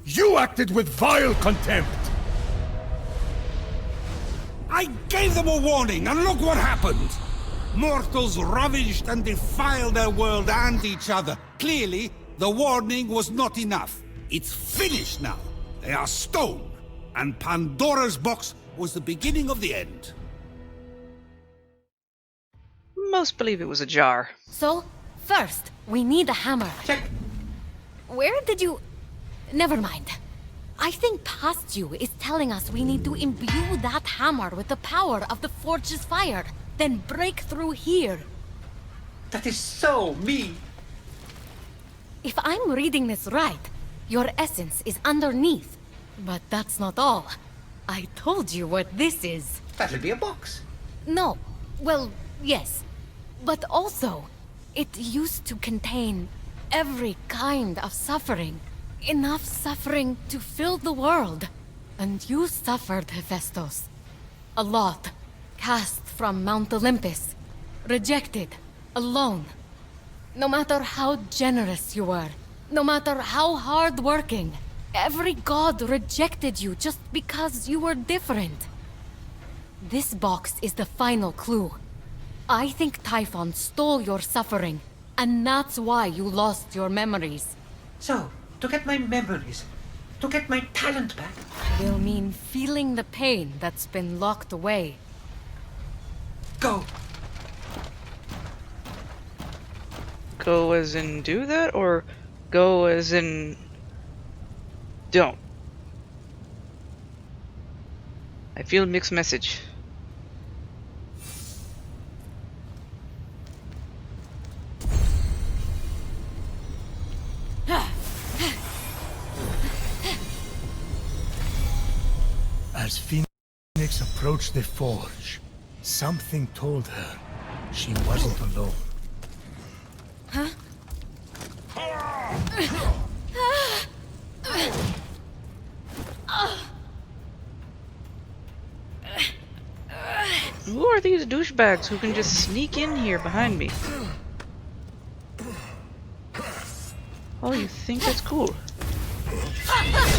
You acted with vile contempt. I gave them a warning, and look what happened! Mortals ravaged and defiled their world and each other. Clearly, the warning was not enough. It's finished now. They are stone. And Pandora's box was the beginning of the end. Most believe it was a jar. So, first, we need a hammer. Check. Where did you... Never mind. I think past you is telling us we need to imbue that hammer with the power of the forge's fire, then break through here. That is so me. If I'm reading this right, your essence is underneath. But that's not all. I told you what this is. That'll be a box. No. Well, yes. But also, it used to contain every kind of suffering. Enough suffering to fill the world. And you suffered, Hephaestus. A lot. Cast from Mount Olympus. Rejected. Alone. No matter how generous you were. No matter how hard-working. Every god rejected you just because you were different. This box is the final clue. I think Typhon stole your suffering, and that's why you lost your memories. So, to get my memories, to get my talent back, Will mean feeling the pain that's been locked away. go. Go as in do that, or go as in don't? I feel a mixed message. As Phoenix approached the forge, something told her she wasn't alone. Who are these douchebags who can just sneak in here behind me? Oh, you think that's cool?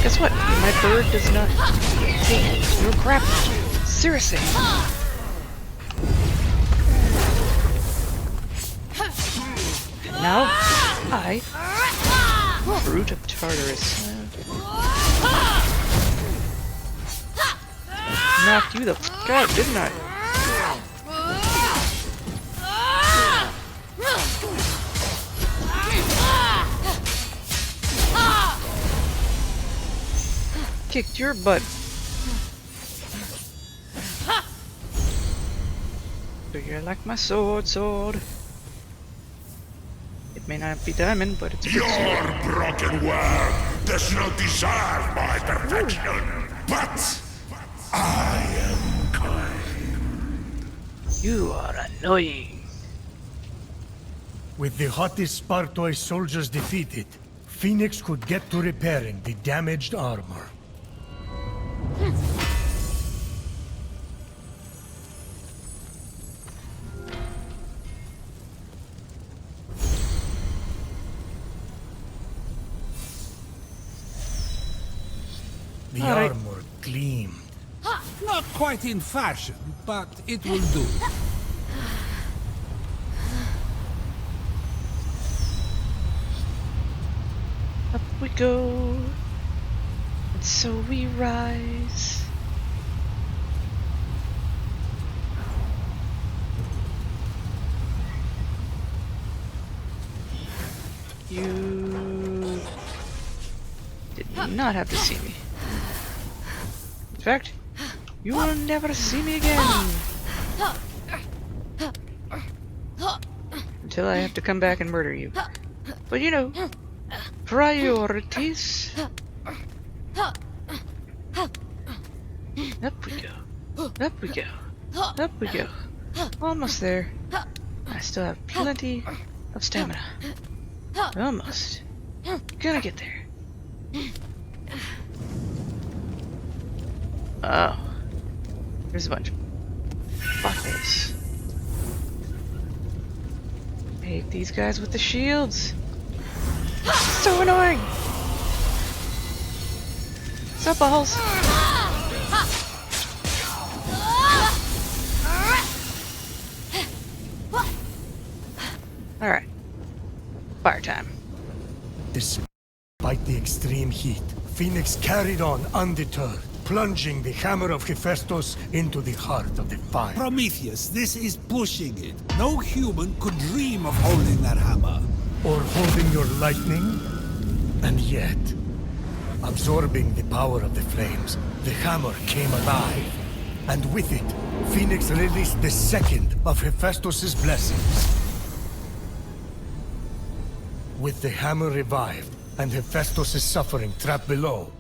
Guess what? My bird does not take your crap seriously. And now, I, Brute of Tartarus, knocked you the fuck out, didn't I? Kicked your butt. So you're like my sword. It may not be diamond, but it's a good Your sword. broken world does not deserve my perfection, but I am kind. You are annoying. With the hottest Spartoi soldiers defeated, Phoenix could get to repairing the damaged armor. The Alright. armor gleamed. Not quite in fashion, but it will do. Up we go, and so we rise. You did not have to see me. In fact, you will never see me again. Until I have to come back and murder you. But you know, priorities. Up we go. Up we go. Up we go. Almost there. I still have plenty of stamina. Almost. Gonna get there. Oh. There's a bunch of buttholes. I hate these guys with the shields. So annoying! What's up, balls? Alright. Fire time. Despite the extreme heat, Phoenix carried on undeterred, plunging the hammer of Hephaestus into the heart of the fire. Prometheus, this is pushing it. No human could dream of holding that hammer. Or holding your lightning. And yet, absorbing the power of the flames, the hammer came alive. And with it, Phoenix released the second of Hephaestus's blessings. With the hammer revived, and Hephaestus' suffering trapped below,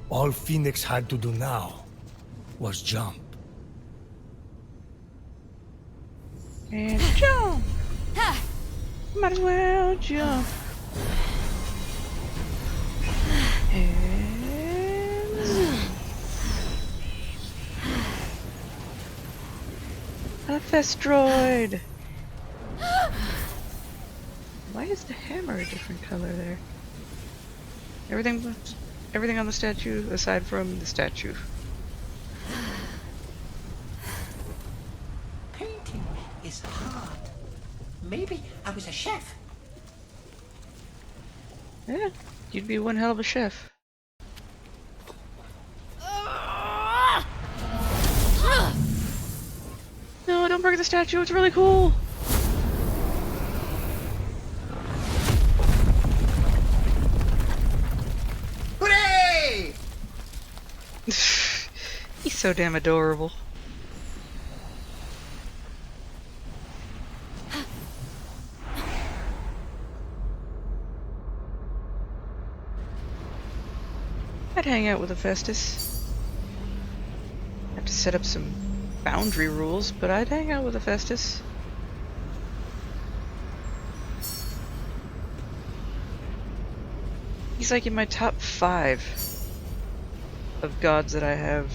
all Phoenix had to do now was jump. And jump! Might as well jump. And zoom. Hephaestroid! Why is the hammer a different color there? Everything on the statue aside from the statue. Painting is hard. Maybe I was a chef. Yeah, you'd be one hell of a chef. No, don't break the statue, it's really cool! Hooray! He's so damn adorable. I'd hang out with Hephaestus. Have to set up some boundary rules, but I'd hang out with Hephaestus. He's like in my top 5 of gods that I have.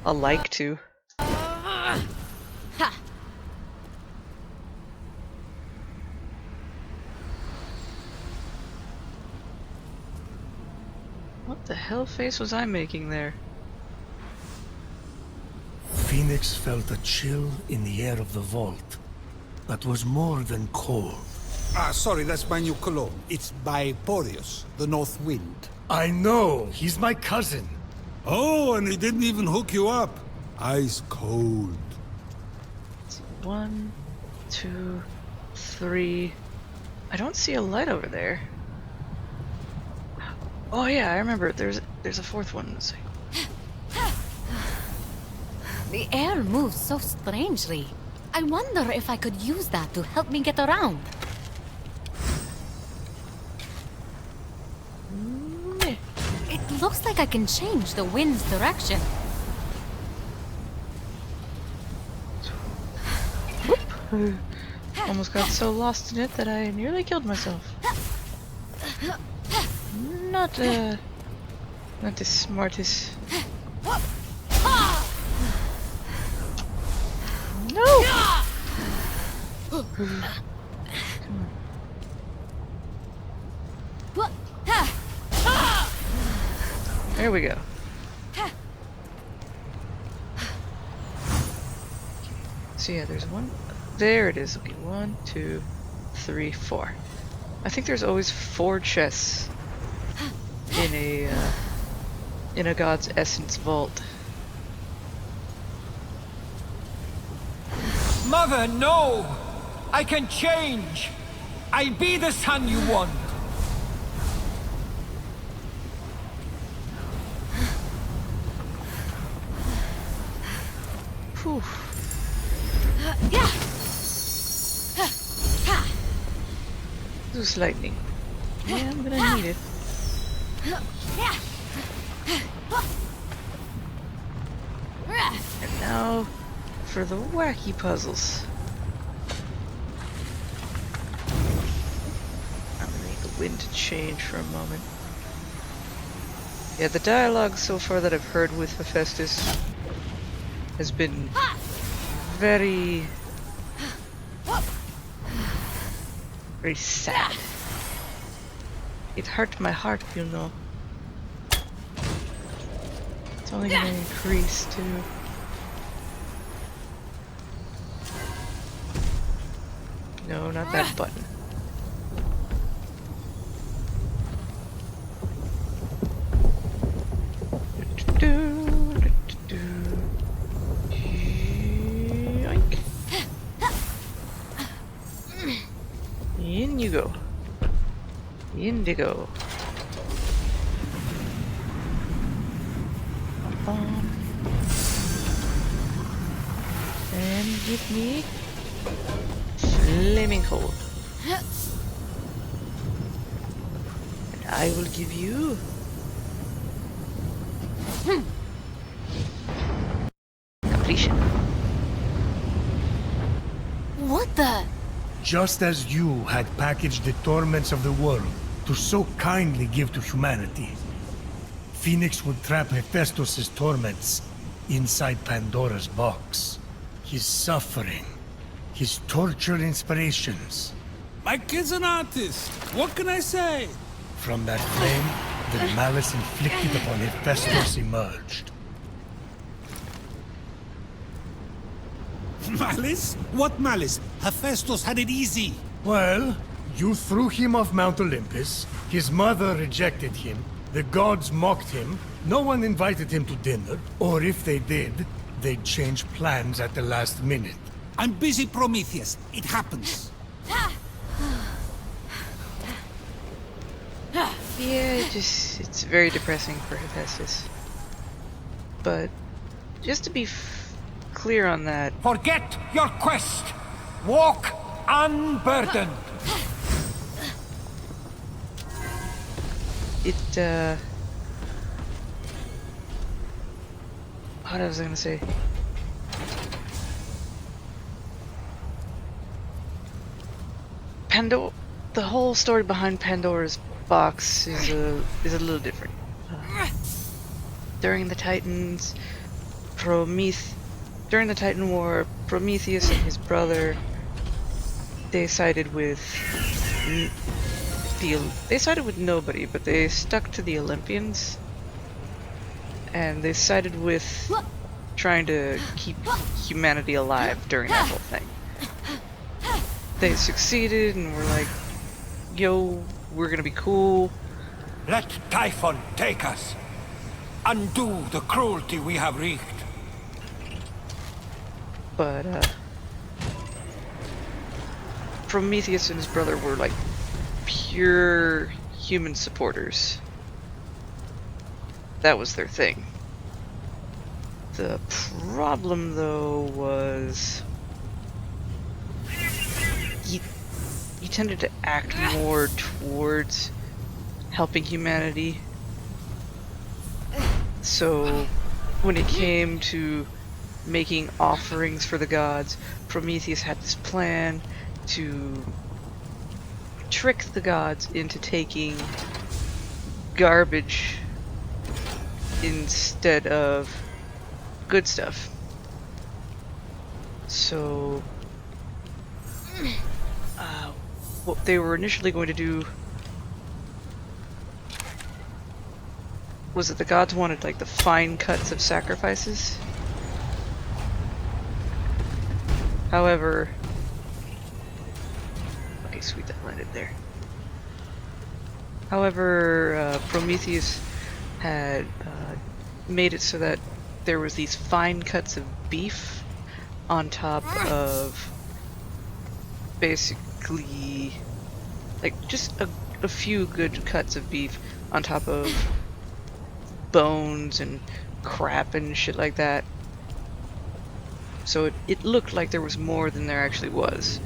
I'll like to. What the hell face was I making there? Phoenix felt a chill in the air of the vault that was more than cold. Ah, sorry, that's my new cologne. It's by Boreas, the North Wind. I know, he's my cousin. Oh, and he didn't even hook you up. Ice cold. 1, 2, 3. I don't see a light over there. Oh yeah, I remember. There's a 4th one. Let's see. The air moves so strangely. I wonder if I could use that to help me get around. It looks like I can change the wind's direction. Whoop. Almost got so lost in it that I nearly killed myself. Not the smartest. No! Come on. There we go. So yeah, there's one. There it is. Okay, 1, 2, 3, 4. I think there's always 4 chests in a god's essence vault. Mother, no! I can change! I'll be the son you want! Whew. Zeus lightning. Yeah, I'm gonna need it. And now for the wacky puzzles. I'm gonna need the wind to change for a moment. Yeah, the dialogue so far that I've heard with Hephaestus has been very sad. It hurt my heart, you know. It's only gonna increase too. No, not that button. Yoink. In you go. Indigo. And give me flaming cold. And I will give you completion. What the? Just as you had packaged the torments of the world to so kindly give to humanity, Phoenix would trap Hephaestus' torments inside Pandora's box. His suffering, his tortured inspirations. My kid's an artist. What can I say? From that flame, the malice inflicted upon Hephaestus emerged. Malice? What malice? Hephaestus had it easy. Well, you threw him off Mount Olympus. His mother rejected him. The gods mocked him. No one invited him to dinner. Or if they did, they'd change plans at the last minute. I'm busy, Prometheus. It happens. Yeah, it's very depressing for Hephaestus. But just to be clear on that, Forget your quest. Walk unburdened. what was I gonna say? The whole story behind Pandora's box is a little different. During the Titans, during the Titan War, Prometheus and his brother, they sided with nobody, but they stuck to the Olympians, and they sided with trying to keep humanity alive during that whole thing. They succeeded and were like, yo, we're gonna be cool. Let Typhon take us. Undo the cruelty we have wreaked. But Prometheus and his brother were like pure human supporters. That was their thing. The problem though was he tended to act more towards helping humanity. So when it came to making offerings for the gods, Prometheus had this plan to trick the gods into taking garbage instead of good stuff. So what they were initially going to do was that the gods wanted like the fine cuts of sacrifices. However, okay, sweet, that landed there. However, Prometheus had made it so that there was these fine cuts of beef on top of basically like just a few good cuts of beef on top of bones and crap and shit like that. So it looked like there was more than there actually was.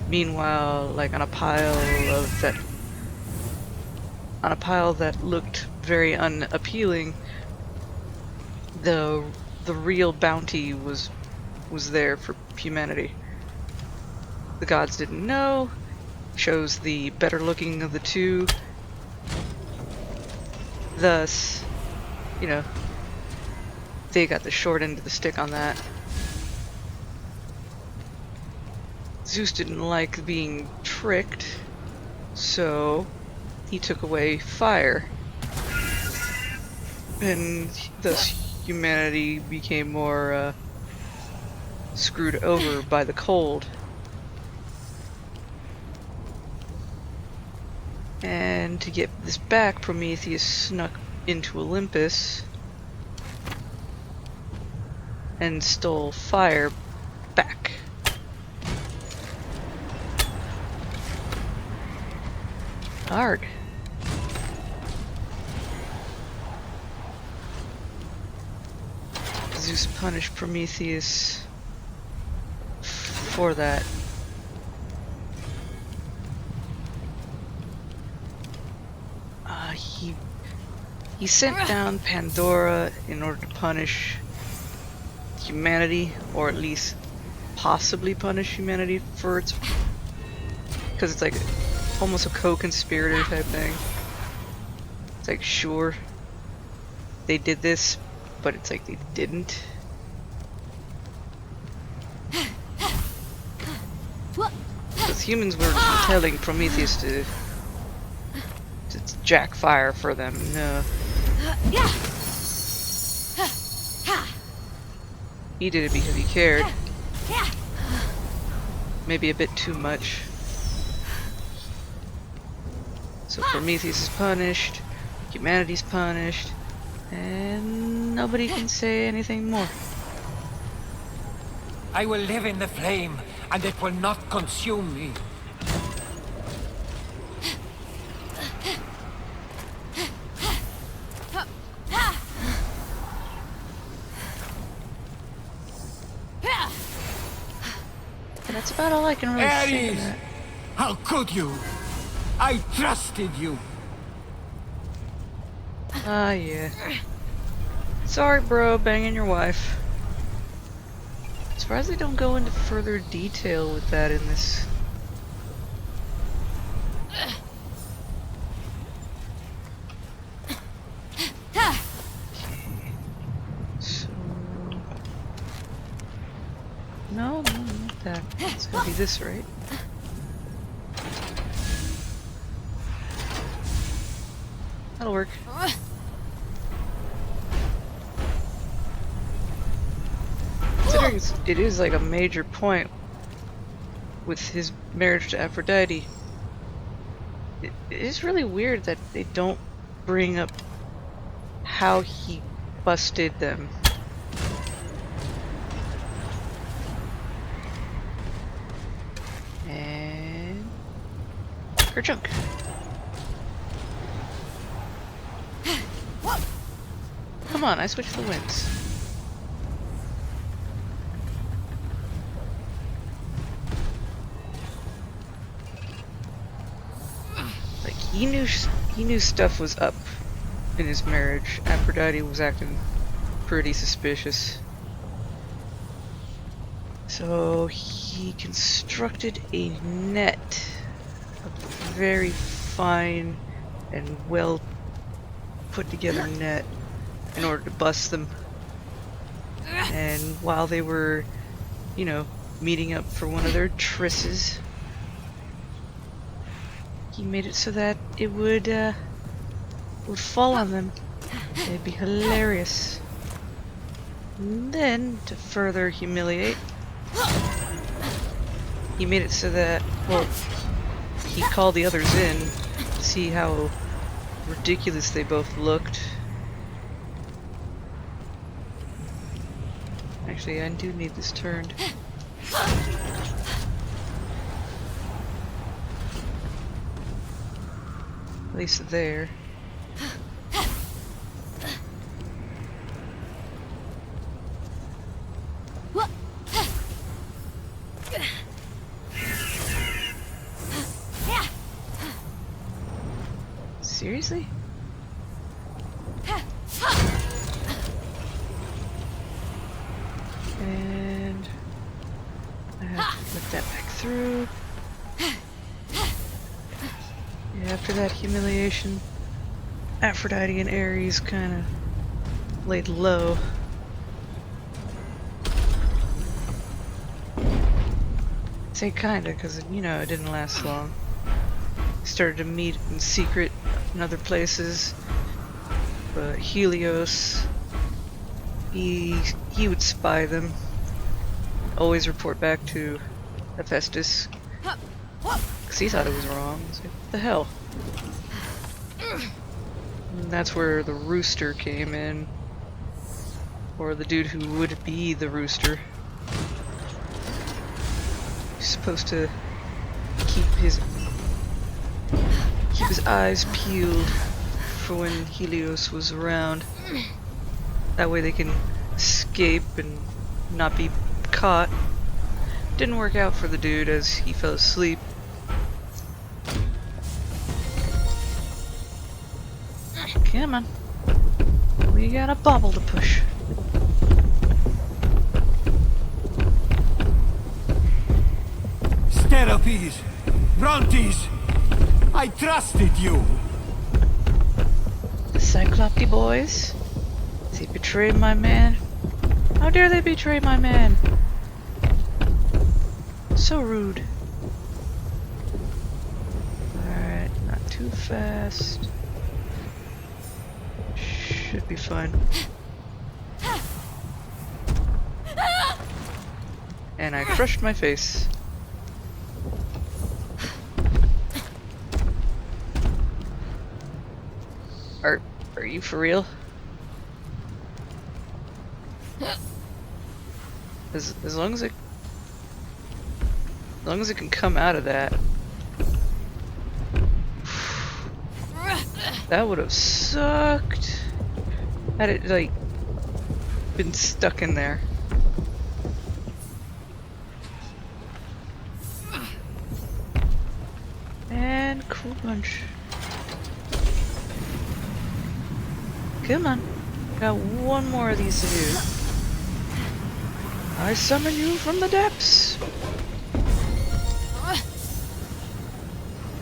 Meanwhile, like on a pile that looked very unappealing, the real bounty was there for humanity. The gods didn't know, chose the better looking of the two. Thus, you know, they got the short end of the stick on that. Zeus didn't like being tricked, so he took away fire. And thus humanity became more screwed over by the cold. And to get this back, Prometheus snuck into Olympus and stole fire back. Arg. Zeus punished Prometheus for that. He sent down Pandora in order to punish humanity, or at least possibly punish humanity for its, because it's like almost a co-conspirator type thing. It's like, sure, they did this, but it's like they didn't. Because humans were telling Prometheus to jack fire for them. No. He did it because he cared. Maybe a bit too much. So Prometheus is punished, humanity's punished, and nobody can say anything more. I will live in the flame, and it will not consume me. That's about all I can really say to Ares! that. How could you? I trusted you. Ah, yeah. Sorry, bro, banging your wife. Surprised they don't go into further detail with that in this. So... No, not that. It's gotta be this, right? That'll work. Considering it is like a major point with his marriage to Aphrodite, it is really weird that they don't bring up how he busted them. And Kerchunk. Come on, I switched the winds. Like he knew stuff was up in his marriage. Aphrodite was acting pretty suspicious. So he constructed a net, a very fine and well put together net in order to bust them. And while they were, you know, meeting up for one of their trisses, he made it so that it would fall on them. It'd be hilarious. And then, to further humiliate, he made it so that, well, he called the others in to see how ridiculous they both looked. Actually, I do need this turned. At least there. Seriously? And I have to put that back through. Yeah, after that humiliation, Aphrodite and Ares kind of laid low. I say kinda, because, you know, it didn't last long. Started to meet in secret in other places, but Helios, he would spy them, always report back to Hephaestus, because he thought it was wrong. It's like, what the hell? And that's where the rooster came in, or the dude who would be the rooster. He's supposed to keep his eyes peeled for when Helios was around. That way they can escape and not be caught. Didn't work out for the dude as he fell asleep. Come on. We got a bobble to push. Steropes! Brontes! I trusted you! The Cyclops boys? They betrayed my man? How dare they betray my man? So rude. Alright, not too fast. Should be fine. And I crushed my face. Are you for real? As long as it can come out of that. That would have sucked. Had it like been stuck in there. And cool punch. Come on. Got one more of these to do. I summon you from the depths.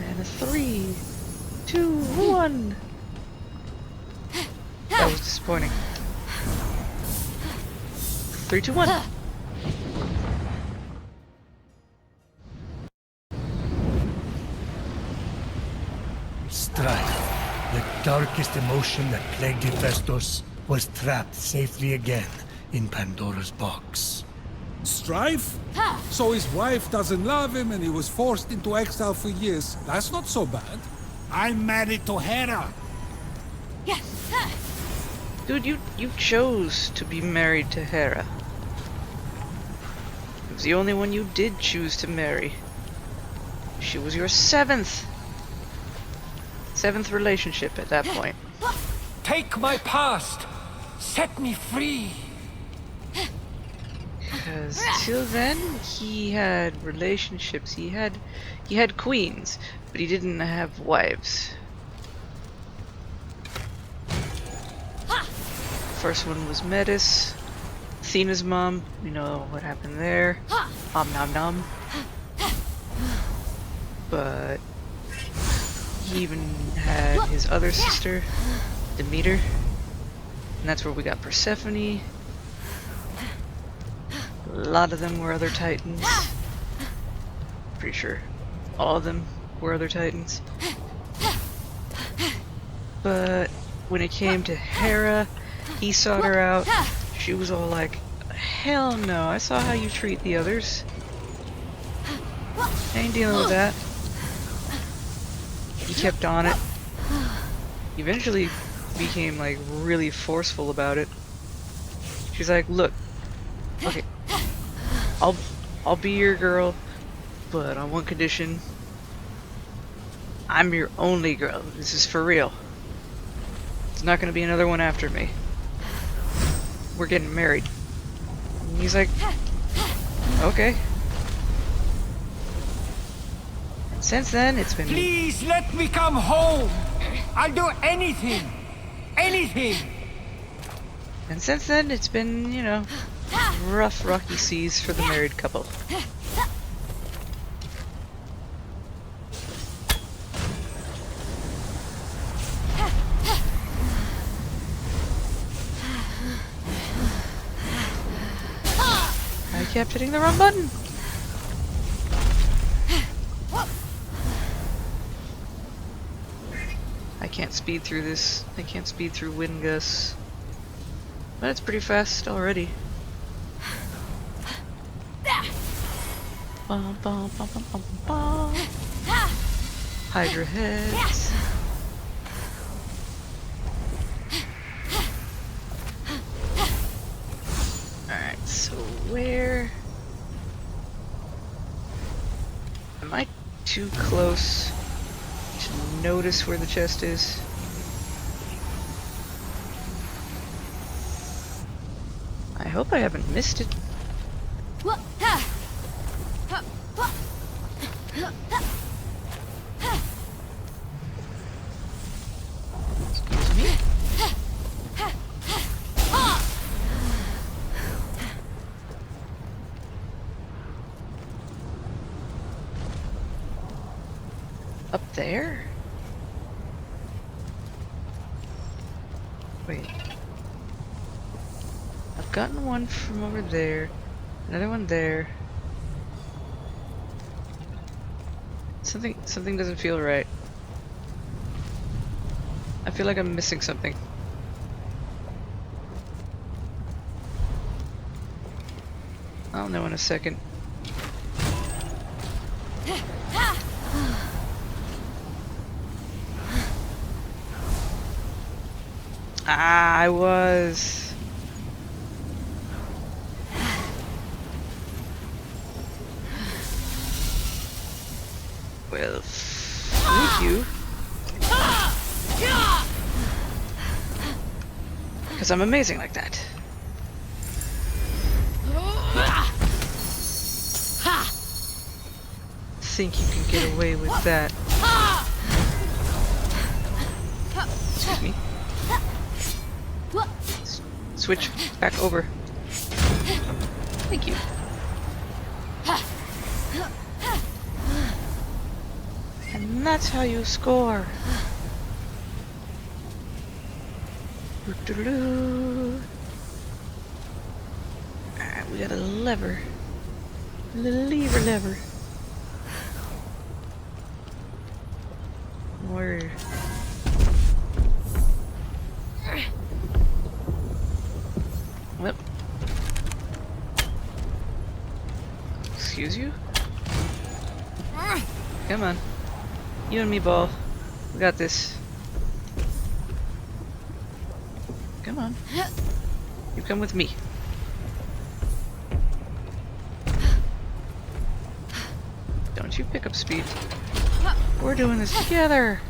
And a 3, 2, 1. That was disappointing. 3, 2, 1. Strife, the darkest emotion that plagued Hephaestus, was trapped safely again in Pandora's box. Strife? So his wife doesn't love him and he was forced into exile for years. That's not so bad. I'm married to Hera. Dude, you chose to be married to Hera. It was the only one you did choose to marry. She was your seventh relationship at that point. Take my past. Set me free. Because till then, he had relationships. He had queens, but he didn't have wives. First one was Medusa, Athena's mom. You know what happened there. Om nom nom. But he even had his other sister, Demeter, and that's where we got Persephone. A lot of them were other titans. Pretty sure all of them were other titans. But when it came to Hera, he sought her out. She was all like, hell no, I saw how you treat the others. I ain't dealing with that. He kept on it. Eventually became like really forceful about it. She's like, look, okay, I'll be your girl, but on one condition. I'm your only girl. This is for real. There's not gonna be another one after me. We're getting married. And he's like, okay. And since then, it's been... Please let me come home. I'll do anything. Anything. And since then, it's been, you know, rough, rocky seas for the married couple. I kept hitting the wrong button. I can't speed through this. I can't speed through wind gusts. But it's pretty fast already. Bum, bum, bum, bum, bum, bum. Hydra heads. Alright, so where... Am I too close to notice where the chest is? I hope I haven't missed it. Excuse me. Up there? Wait. I've gotten one from over there, another one there. Something doesn't feel right. I feel like I'm missing something. I'll know in a second. Ah, I was. Well, thank you. Because I'm amazing like that. Think you can get away with that? Excuse me. Switch back over. Thank you. And that's how you score. Alright, we got a lever. A little lever. Word. Well. Excuse you? Come on. You and me, ball. We got this. Come on. You come with me. Don't you pick up speed. We're doing this together.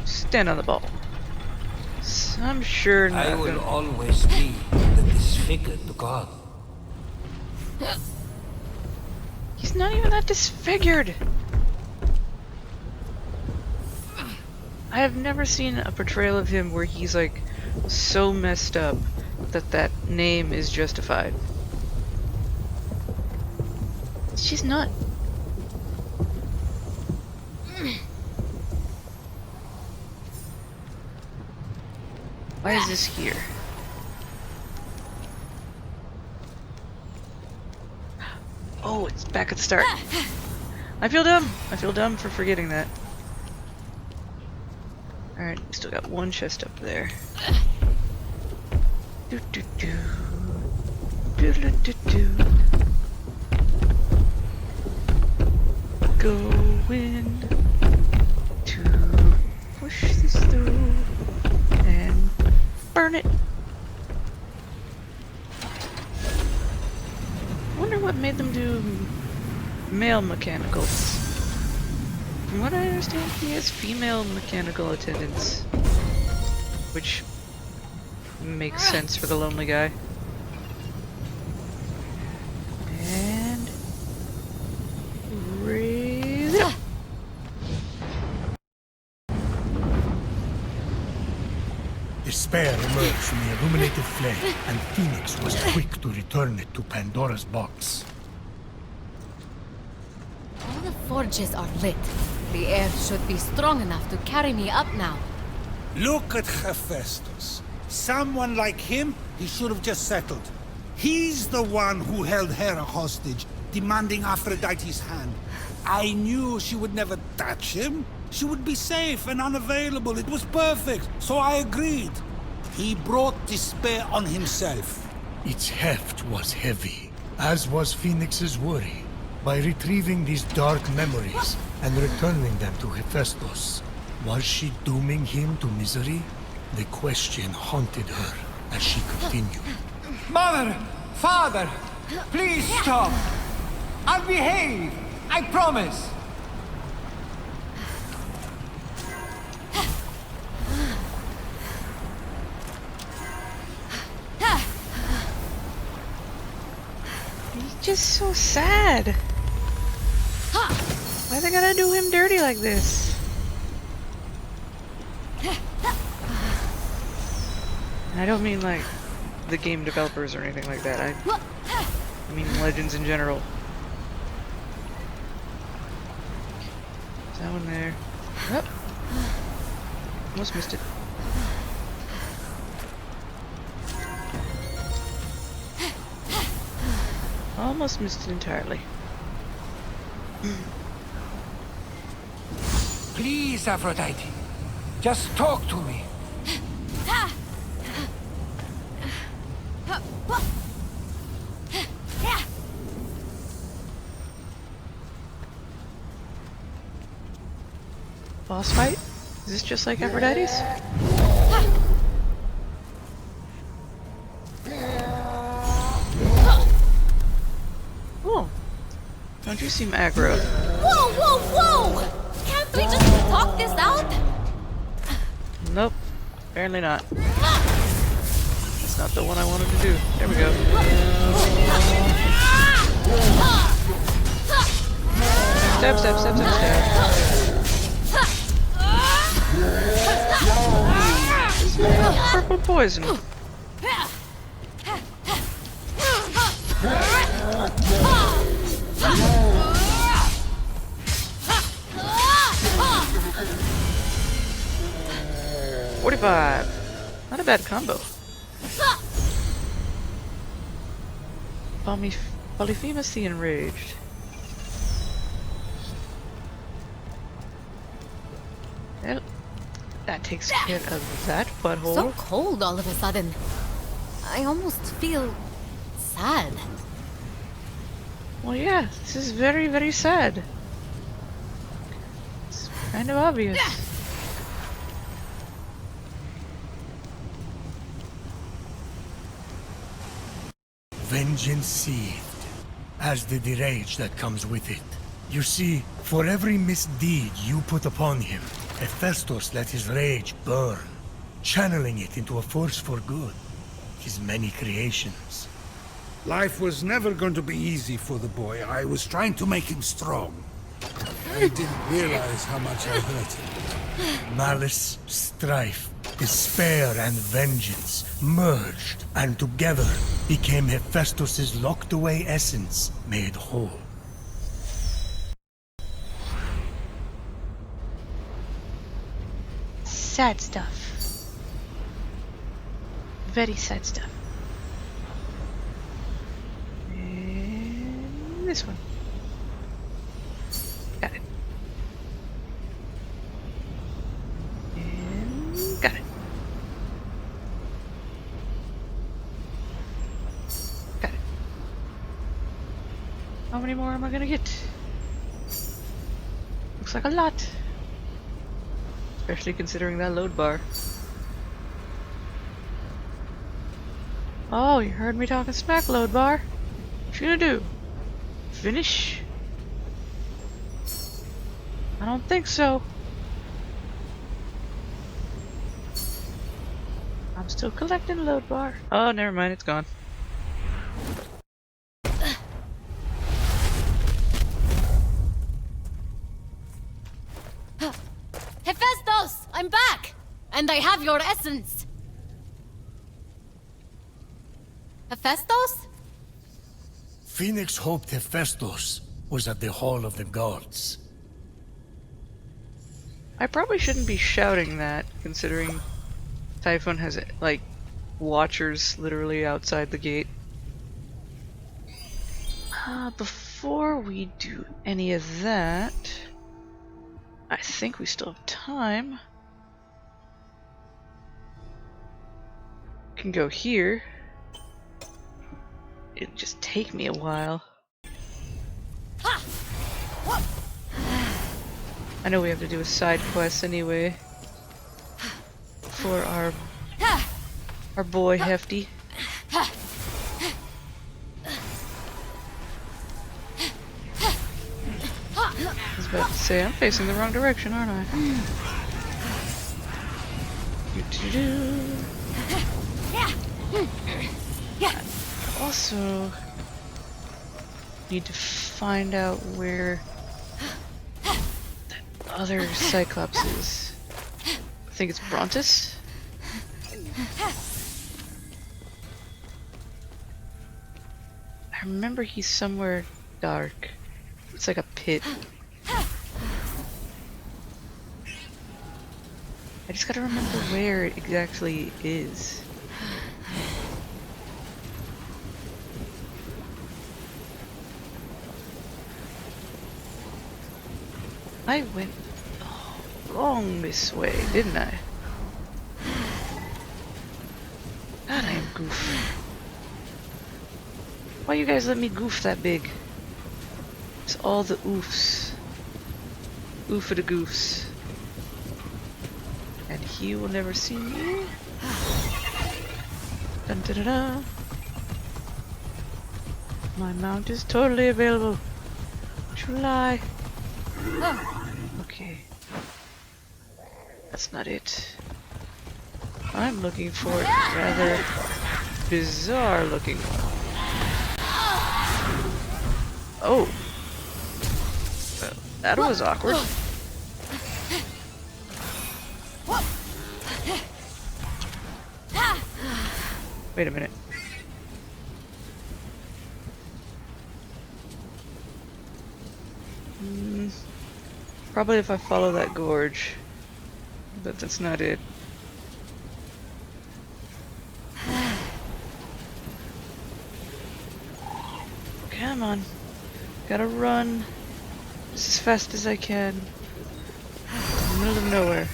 Stand on the ball. I'm sure not. I will always be the disfigured god. He's not even that disfigured. I have never seen a portrayal of him where he's like so messed up that that name is justified. She's not. Why is this here? Oh, it's back at the start. I feel dumb. I feel dumb for forgetting that. Alright, we still got one chest up there. Do do do. Do do do do. Going to push this through and burn it. Wonder what made them do male mechanicals. From what I understand, he has female mechanical attendants, which makes sense for the lonely guy. And raise it up. Despair emerged from the illuminated flame, and Phoenix was quick to return it to Pandora's box. All the forges are lit. The air should be strong enough to carry me up now. Look at Hephaestus. Someone like him, he should have just settled. He's the one who held Hera hostage, demanding Aphrodite's hand. I knew she would never touch him. She would be safe and unavailable. It was perfect, so I agreed. He brought despair on himself. Its heft was heavy, as was Phoenix's worry. By retrieving these dark memories and returning them to Hephaestus, was she dooming him to misery? The question haunted her as she continued. Mother! Father! Please stop! I'll behave! I promise! He's just so sad. Why they gotta do him dirty like this? I don't mean like the game developers or anything like that. I mean Legends in general. Is that one there? Oh. Almost missed it. Almost missed it entirely. Please, Aphrodite. Just talk to me. Boss fight? Is this just like Aphrodite's? Oh, don't you seem aggro? Whoa, whoa, whoa! Can't we just talk this out? Nope, apparently not. It's not the one I wanted to do. There we go. Step, step, step, step, step. Purple poison. $45. Not a bad combo. Polyphemus the Enraged. Well, that takes care of that butthole. So cold all of a sudden. I almost feel sad. Well, yeah, this is very, very sad. It's kind of obvious. Vengeance seethed, as did the rage that comes with it. You see, for every misdeed you put upon him, Hephaestus let his rage burn, channeling it into a force for good. His many creations. Life was never going to be easy for the boy. I was trying to make him strong. I didn't realize how much I hurt him. Malice, strife, despair, and vengeance merged, and together became Hephaestus's locked-away essence made whole. Sad stuff. Very sad stuff. And this one. Got it. And got it. Got it. How many more am I gonna get? Looks like a lot. Especially considering that load bar. Oh, you heard me talking smack, load bar. What you gonna do? Finish? I don't think so. I'm still collecting load bar. Oh, never mind, it's gone. Hephaestus! I'm back! And I have your essence! Hephaestus? Phoenix hoped Hephaestus was at the Hall of the Gods. I probably shouldn't be shouting that, considering Typhon has, like, watchers literally outside the gate. Before we do any of that, I think we still have time. Can go here. It'll just take me a while. I know we have to do a side quest anyway for our boy Hefty. I was about to say, I'm facing the wrong direction, aren't I? Also need to find out where that other Cyclops is. I think it's Brontus. I remember he's somewhere dark. It's like a pit. I just gotta remember where it exactly is. I went... Oh, along this way, didn't I? God, I am goof. Why you guys let me goof that big? It's all the oofs. Oof of the goofs. And he will never see me. Dun, da, da, da. My mount is totally available. July. Okay. That's not it. I'm looking for a rather bizarre looking one. Oh. Well, that was awkward. Wait a minute. Probably if I follow that gorge. But that's not it. Come on. Gotta run just as fast as I can. In the middle of nowhere.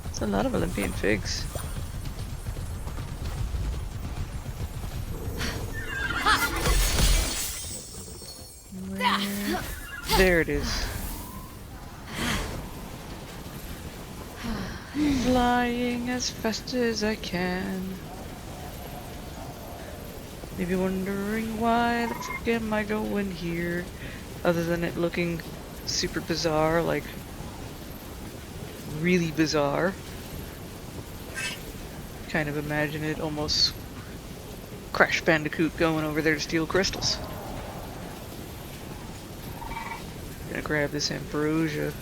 It's a lot of Olympian figs. There it is. Flying as fast as I can. Maybe wondering why the frick am I going here? Other than it looking super bizarre, like really bizarre. Kind of imagine it almost Crash Bandicoot going over there to steal crystals. Gonna grab this ambrosia.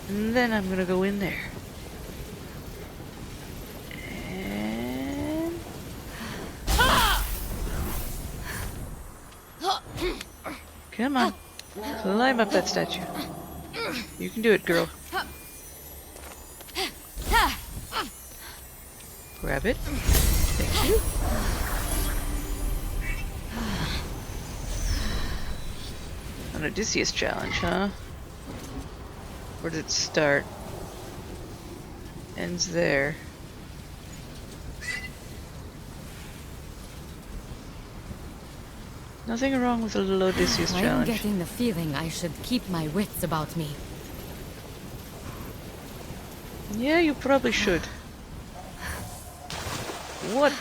And then I'm gonna go in there. And... Come on. Climb up that statue. You can do it, girl. Grab it. Thank you. An Odysseus challenge, huh? Where did it start? Ends there. Nothing wrong with a little Odysseus challenge. I'm getting the feeling I should keep my wits about me. Yeah, you probably should. What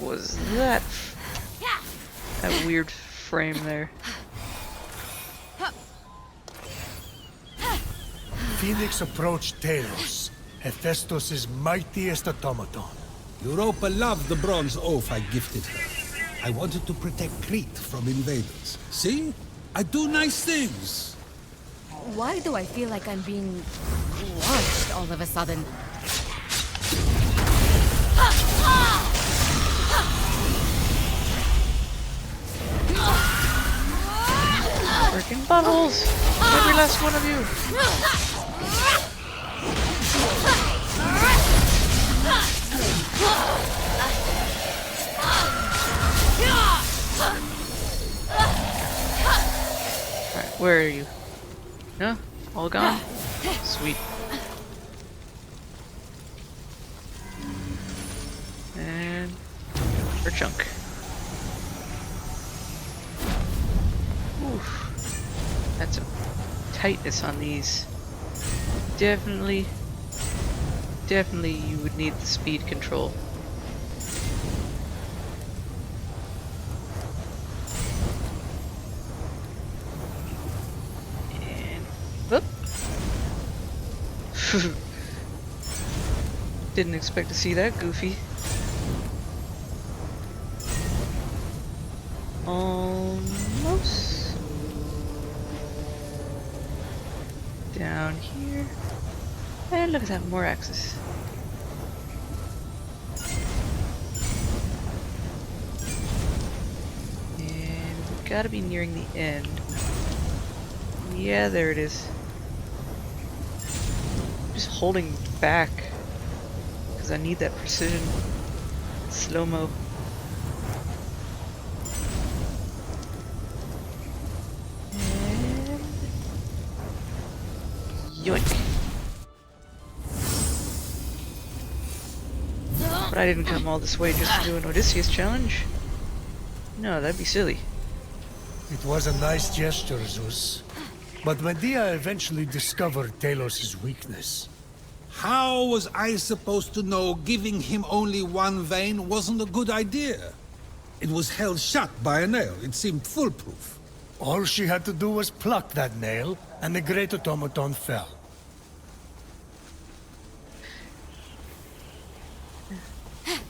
was that? That weird frame there. Phoenix approached Daedalus, Hephaestus' mightiest automaton. Europa loved the bronze oaf I gifted her. I wanted to protect Crete from invaders. See? I do nice things. Why do I feel like I'm being watched all of a sudden? Freaking bubbles! Every last one of you! Alright, where are you? No? All gone? Sweet. And... for chunk. Oof. That's a tightness on these. Definitely you would need the speed control. And whoop. Didn't expect to see that, Goofy. Almost. Down here. And look at that, more axes. And we've got to be nearing the end. Yeah, there it is. Just holding back because I need that precision. Slow-mo. Yoink. But I didn't come all this way just to do an Odysseus challenge. No, that'd be silly. It was a nice gesture, Zeus. But Medea eventually discovered Talos' weakness. How was I supposed to know giving him only one vein wasn't a good idea? It was held shut by a nail. It seemed foolproof. All she had to do was pluck that nail, and the great automaton fell.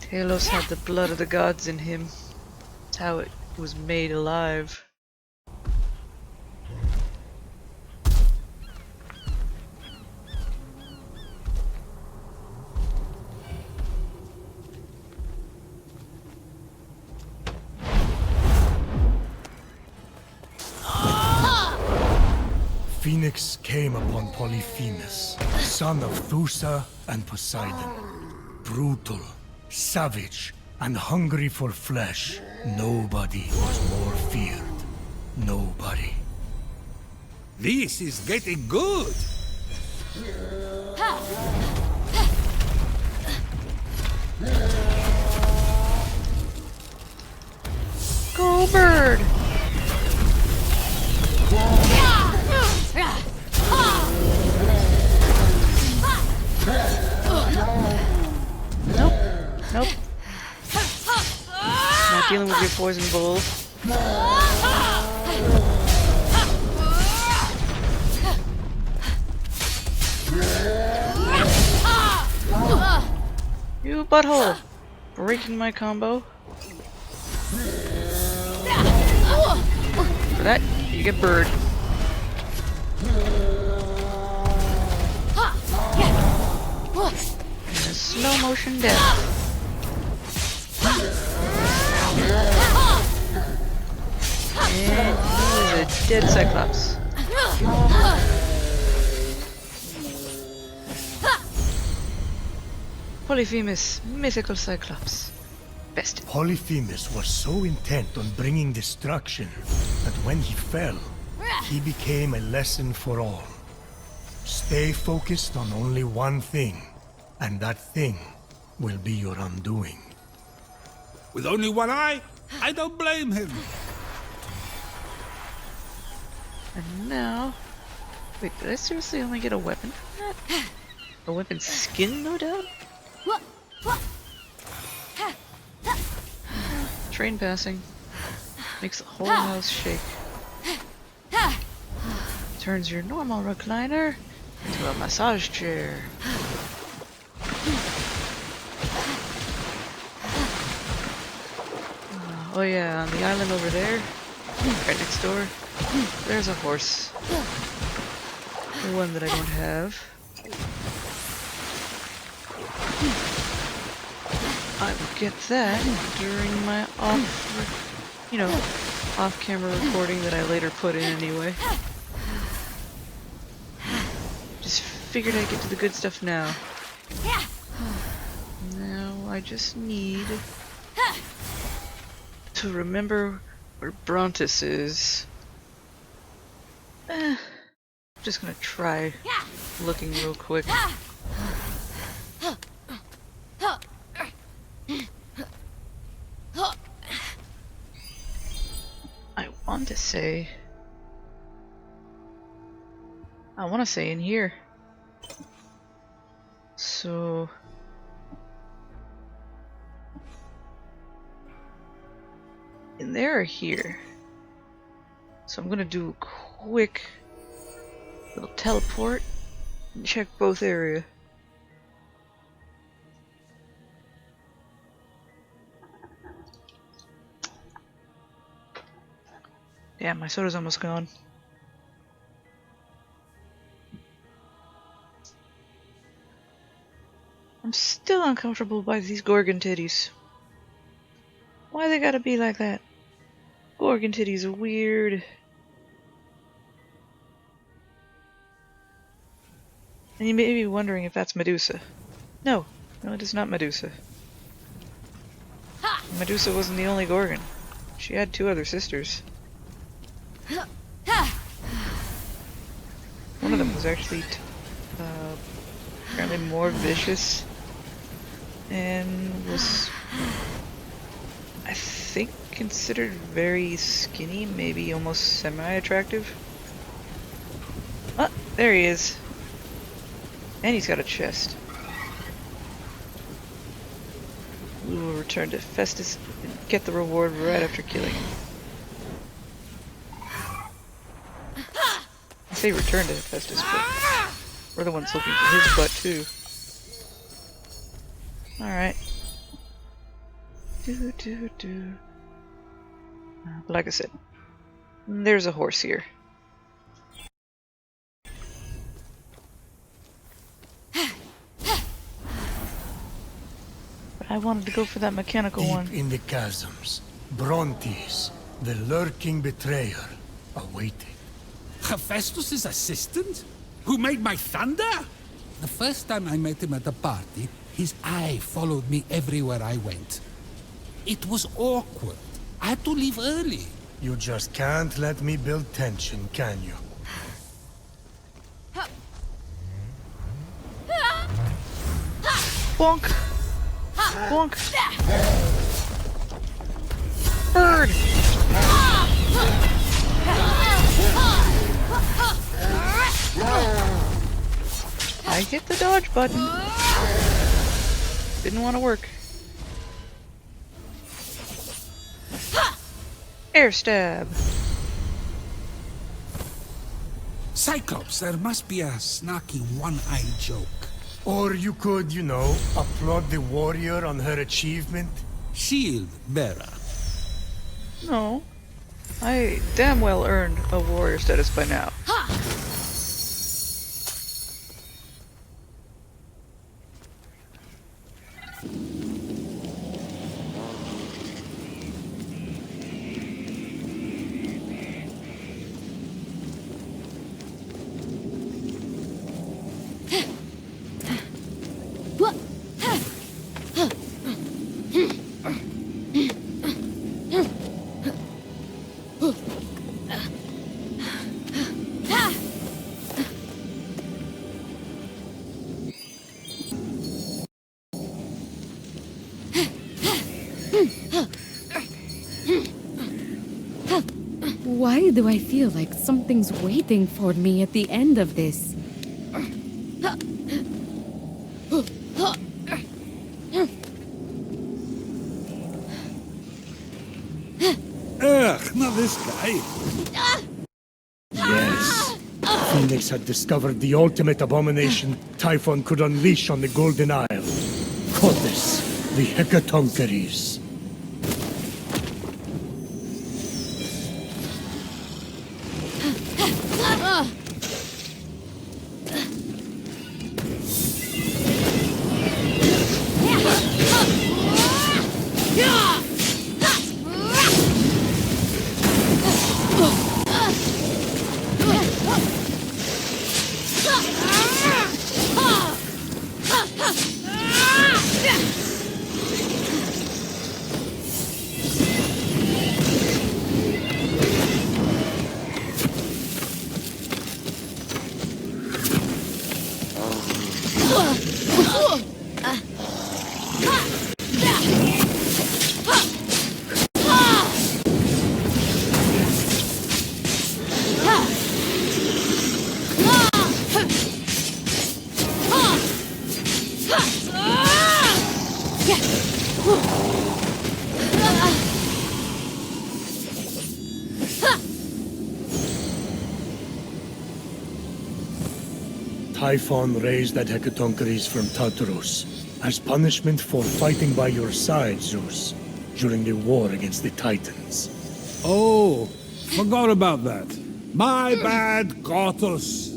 Talos had the blood of the gods in him. That's how it was made alive. Phoenix came upon Polyphemus, son of Thusa and Poseidon. Brutal, savage, and hungry for flesh. Nobody was more feared. Nobody. This is getting good. Go, bird! Nope. Nope. Not dealing with your poison bull. You butthole! Breaking my combo. For that, you get bird. And a slow motion death. And he is a dead Cyclops. Polyphemus, mythical Cyclops. Best. Polyphemus was so intent on bringing destruction that when he fell, he became a lesson for all. Stay focused on only one thing, and that thing will be your undoing. With only one eye, I don't blame him. And now... Wait, did I seriously only get a weapon from that? A weapon skin, no doubt? Train passing. Makes the whole house shake. Turns your normal recliner into a massage chair. Oh yeah, on the island over there, right next door, there's a horse. One that I don't have. I will get that during my off-camera recording that I later put in anyway. Just figured I'd get to the good stuff now. Now I just need to remember where Brontus is. I'm just gonna try looking real quick. I want to say in here. So in there or here. So I'm gonna do a quick little teleport and check both area. Yeah, my soda's almost gone. I'm still uncomfortable by these Gorgon titties. Why they gotta be like that? Gorgon titties are weird. And you may be wondering if that's Medusa. No, it is not Medusa. Medusa wasn't the only Gorgon. She had two other sisters. One of them was actually apparently more vicious, and was, I think, considered very skinny, maybe almost semi-attractive. Ah, there he is. And he's got a chest. We will return to Hephaestus and get the reward right after killing him. I say return to Hephaestus, but we're the ones looking for his butt too. Alright. Like I said, there's a horse here. But I wanted to go for that mechanical one. Deep in the chasms, Brontes, the lurking betrayer, awaited. Hephaestus' assistant? Who made my thunder? The first time I met him at a party, his eye followed me everywhere I went. It was awkward. I had to leave early. You just can't let me build tension, can you? Bonk! Bonk! Bird! I hit the dodge button. Didn't want to work. Air stab. Cyclops, there must be a snarky one-eyed joke. Or you could, you know, applaud the warrior on her achievement. Shield bearer. No. I damn well earned a warrior status by now. Why do I feel like something's waiting for me at the end of this? Ugh, not this guy. Yes. Phoenix had discovered the ultimate abomination Typhon could unleash on the Golden Isle. Cotis, the Hecatoncheires. Typhon raised that Hecatoncheires from Tartarus as punishment for fighting by your side, Zeus, during the war against the Titans. Oh, forgot about that. My bad, Gothos.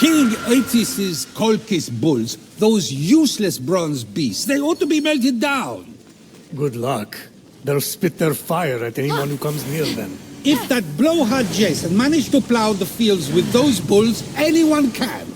King Otis's Colchis bulls, those useless bronze beasts, they ought to be melted down. Good luck. They'll spit their fire at anyone who comes near them. If that blowhard Jason managed to plow the fields with those bulls, anyone can.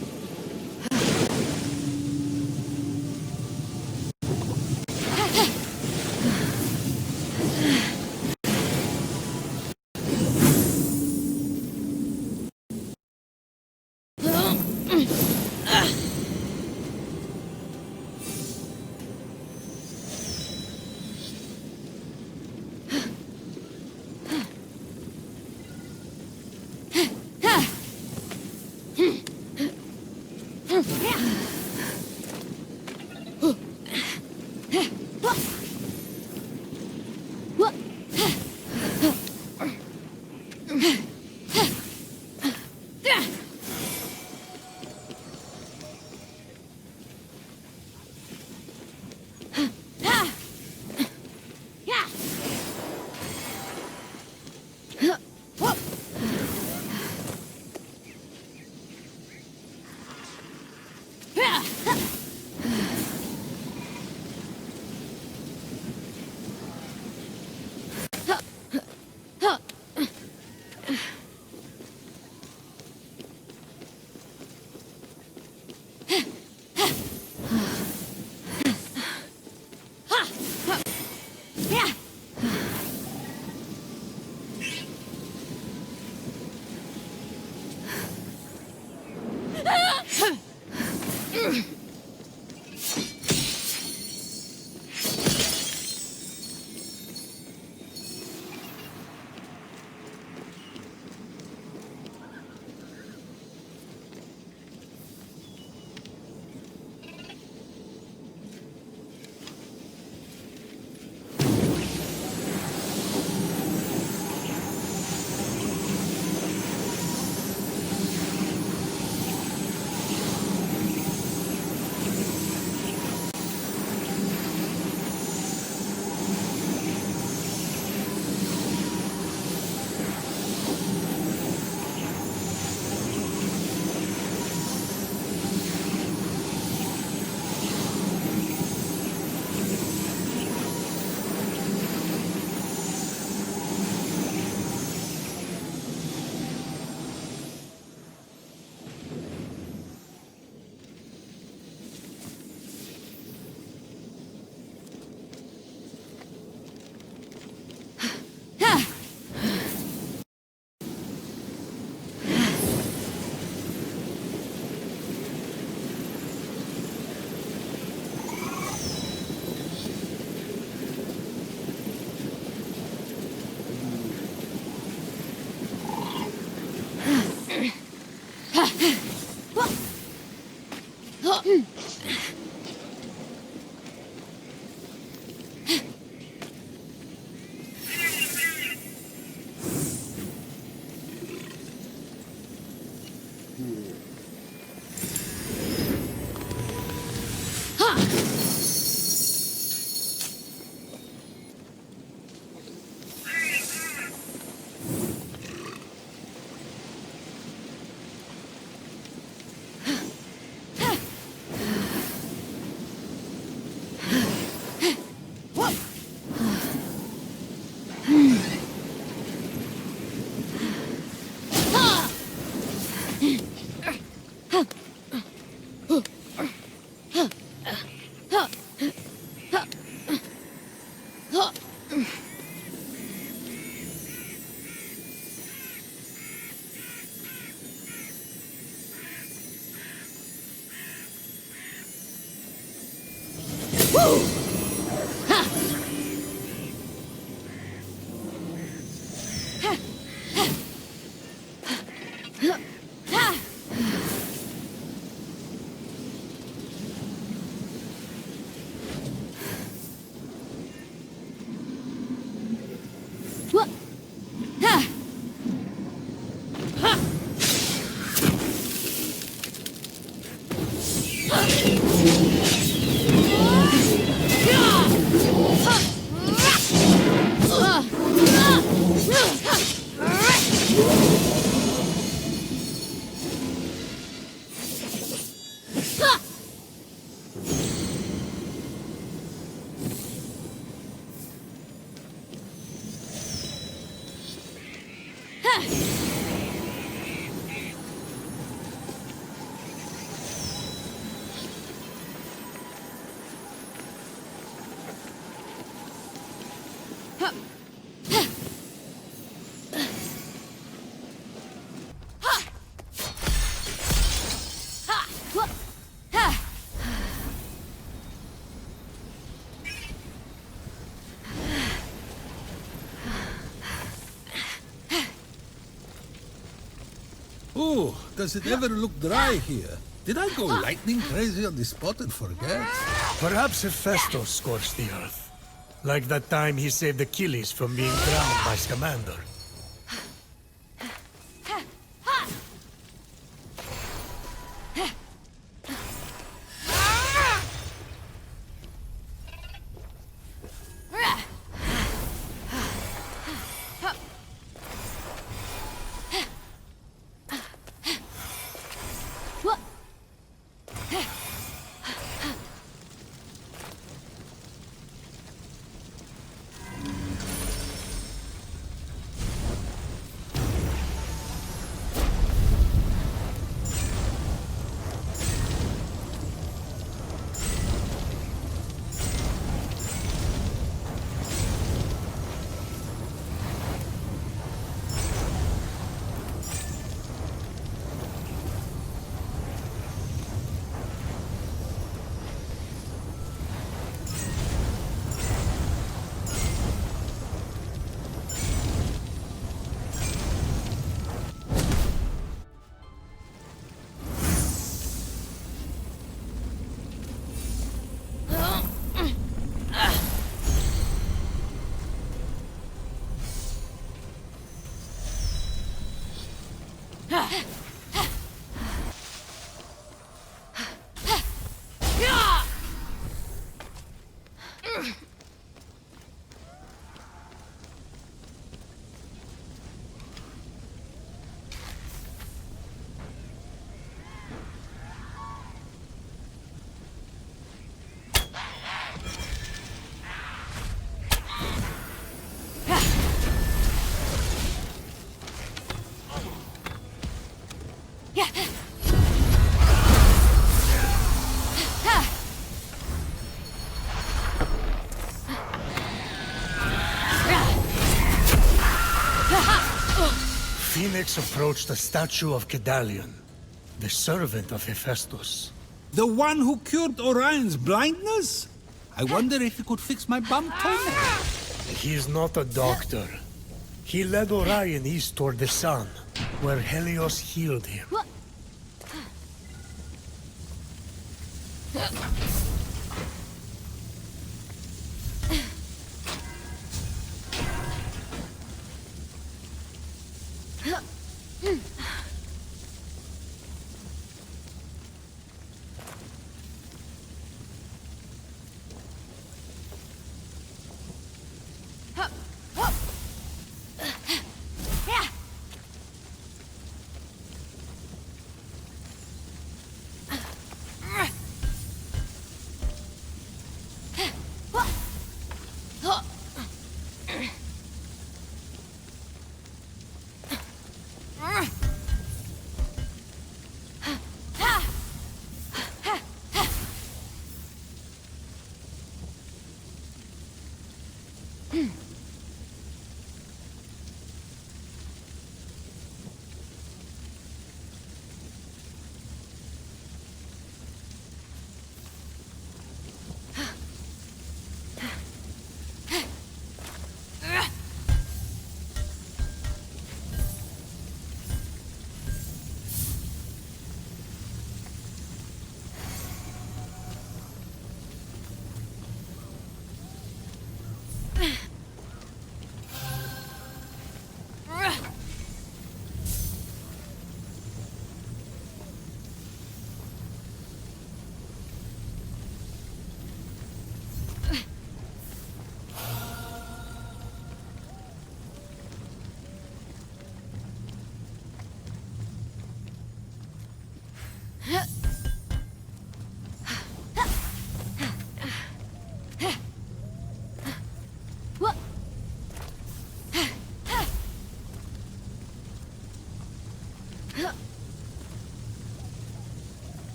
Oh, does it ever look dry here? Did I go lightning crazy on this spot and forget? Perhaps Hephaestus scorched the earth. Like that time he saved Achilles from being drowned by Scamander. Phoenix approached the statue of Daedalus, the servant of Hephaestus. The one who cured Orion's blindness? I wonder if he could fix my bum toenail. He is not a doctor. He led Orion east toward the sun, where Helios healed him.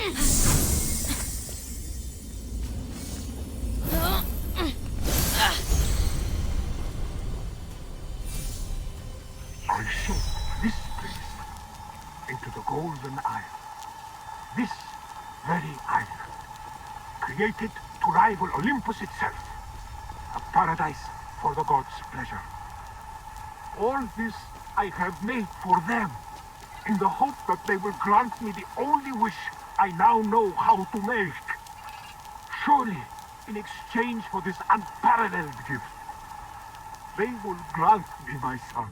I show this place into the Golden Isle. This very island, created to rival Olympus itself. A paradise for the gods' pleasure. All this I have made for them, in the hope that they will grant me the only wish I now know how to make. Surely, in exchange for this unparalleled gift, they will grant me my son.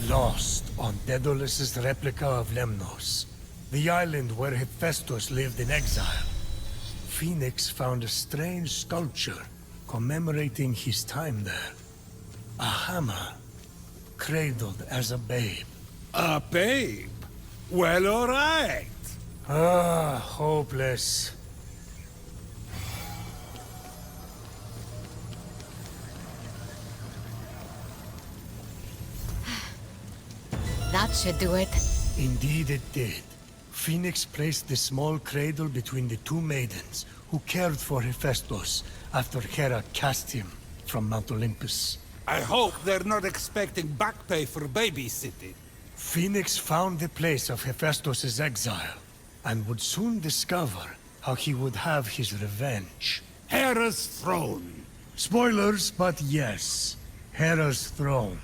Lost on Daedalus' replica of Lemnos, the island where Hephaestus lived in exile, Phoenix found a strange sculpture commemorating his time there. A hammer, cradled as a babe. A babe? Well, all right. Ah, hopeless. That should do it. Indeed it did. Phoenix placed the small cradle between the two maidens who cared for Hephaestus after Hera cast him from Mount Olympus. I hope they're not expecting back pay for babysitting. Phoenix found the place of Hephaestus' exile, and would soon discover how he would have his revenge. Hera's throne. Spoilers, but yes, Hera's throne.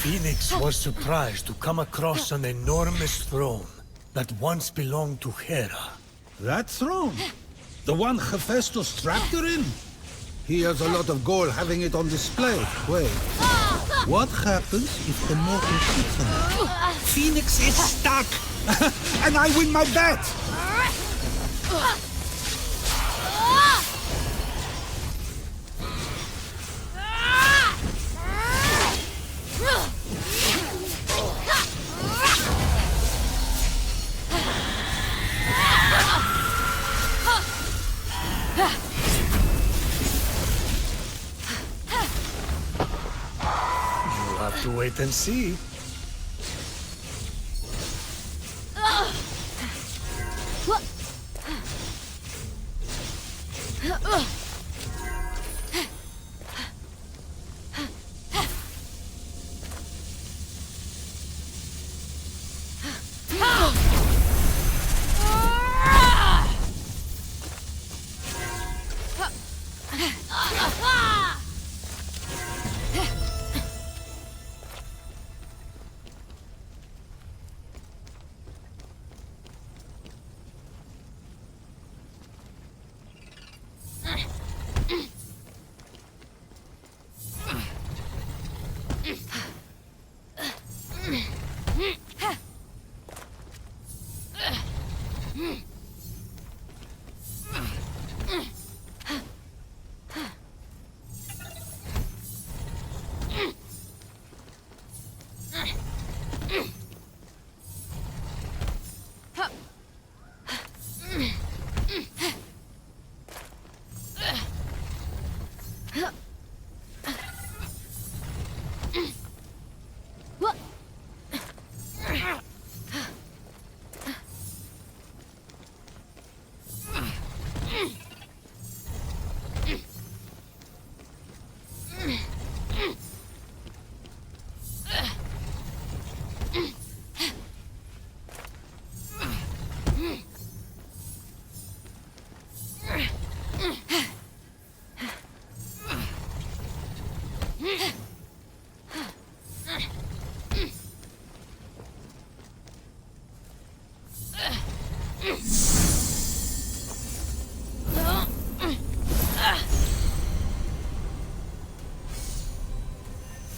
Phoenix was surprised to come across an enormous throne that once belonged to Hera. That throne? The one Hephaestus trapped her in? He has a lot of gold having it on display. Wait. What happens if the mortal sits on it? Phoenix is stuck! And I win my bet! You'll have to wait and see.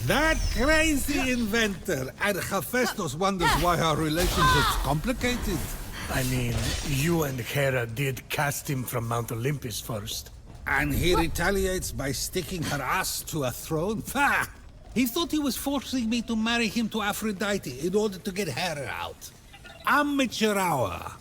That crazy inventor! And Hephaestus wonders why our relationship's complicated. I mean, you and Hera did cast him from Mount Olympus first. And he retaliates by sticking her ass to a throne? Ha! He thought he was forcing me to marry him to Aphrodite in order to get Hera out. Amateur hour.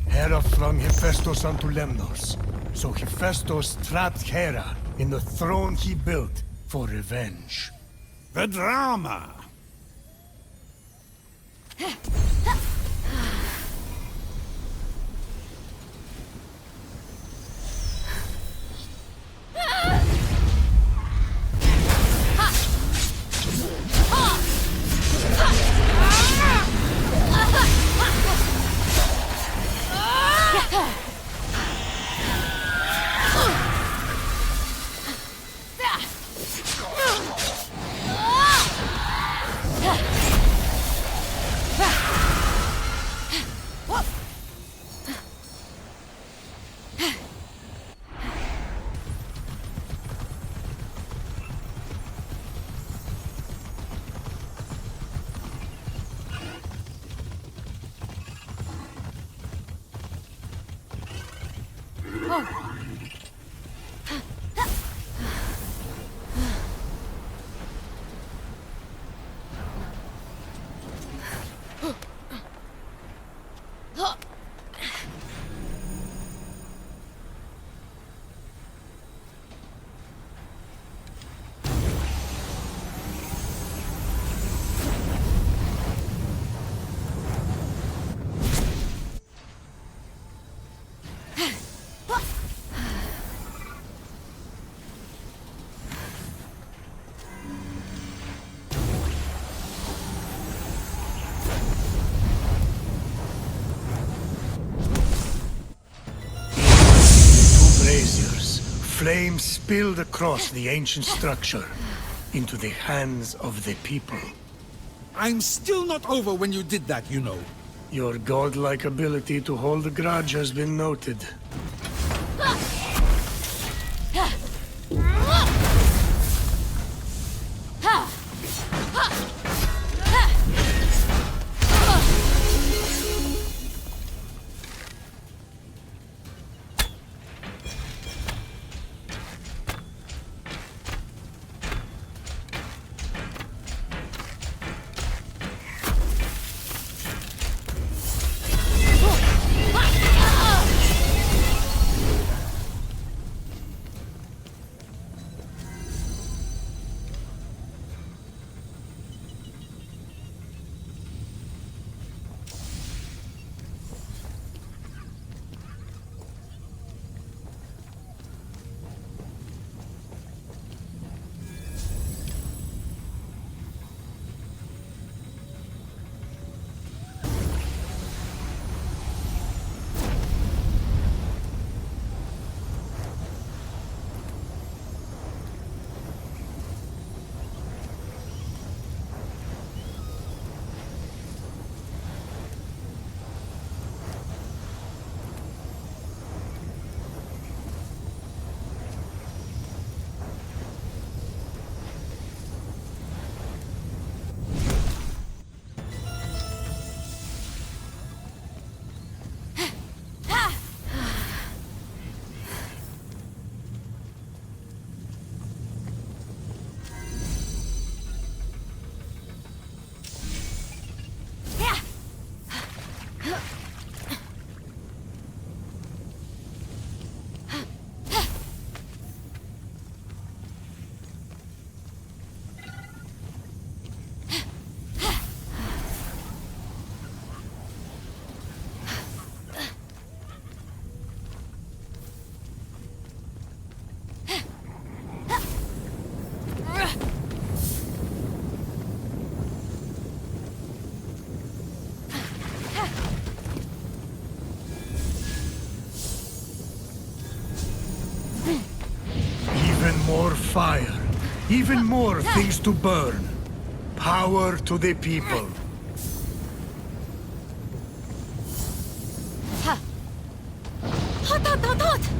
Hera flung Hephaestus onto Lemnos, so Hephaestus trapped Hera in the throne he built for revenge. The drama! flames spilled across the ancient structure into the hands of the people. I'm still not over when you did that, you know. Your godlike ability to hold a grudge has been noted. More fire. Even more things to burn. Power to the people. Hot, hot, hot, hot!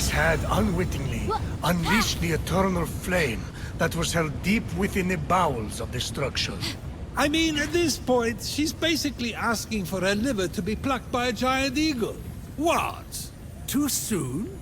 Phoenix had, unwittingly, unleashed the eternal flame that was held deep within the bowels of the structure. I mean, at this point, she's basically asking for her liver to be plucked by a giant eagle. What? Too soon?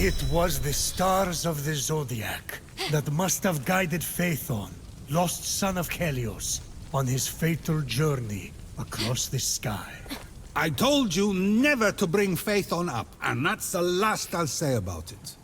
It was the stars of the Zodiac that must have guided Phaethon, lost son of Helios, on his fatal journey across the sky. I told you never to bring Phaethon up, and that's the last I'll say about it.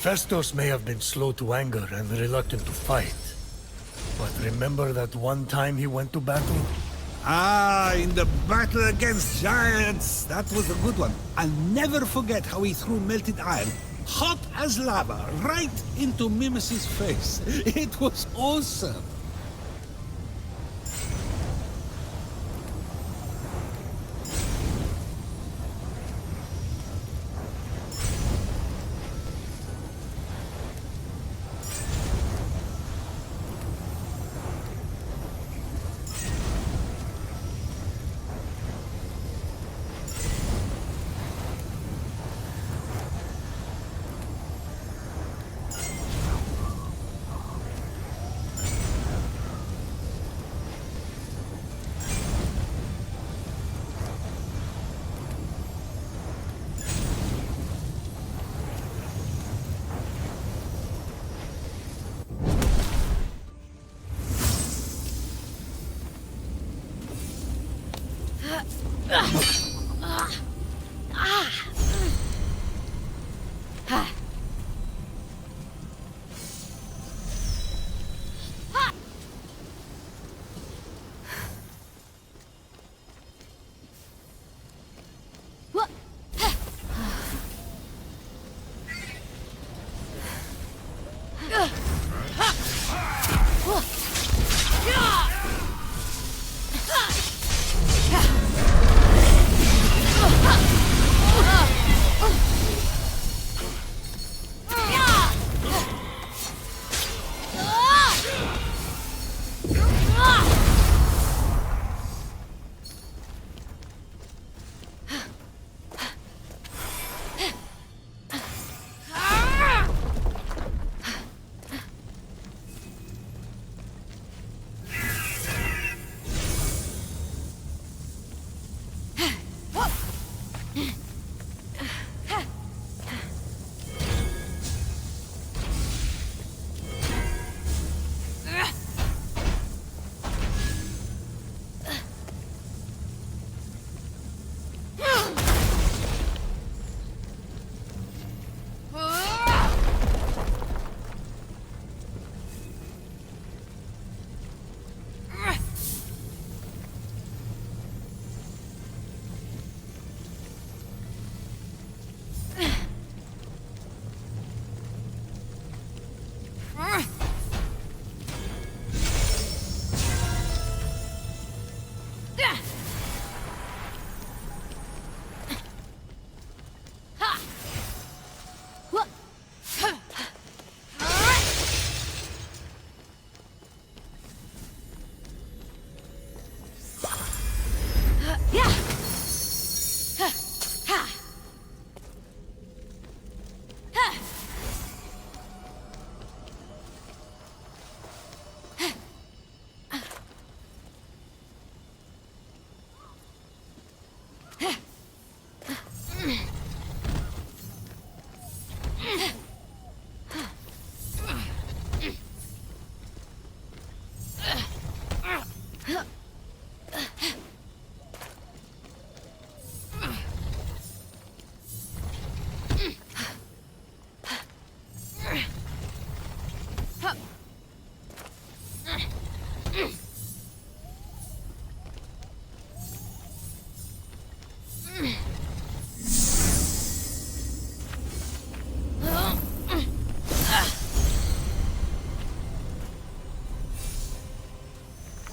Hephaestus may have been slow to anger and reluctant to fight. But remember that one time he went to battle? Ah, in the battle against giants. That was a good one. I'll never forget how he threw melted iron, hot as lava, right into Mimesis' face. It was awesome.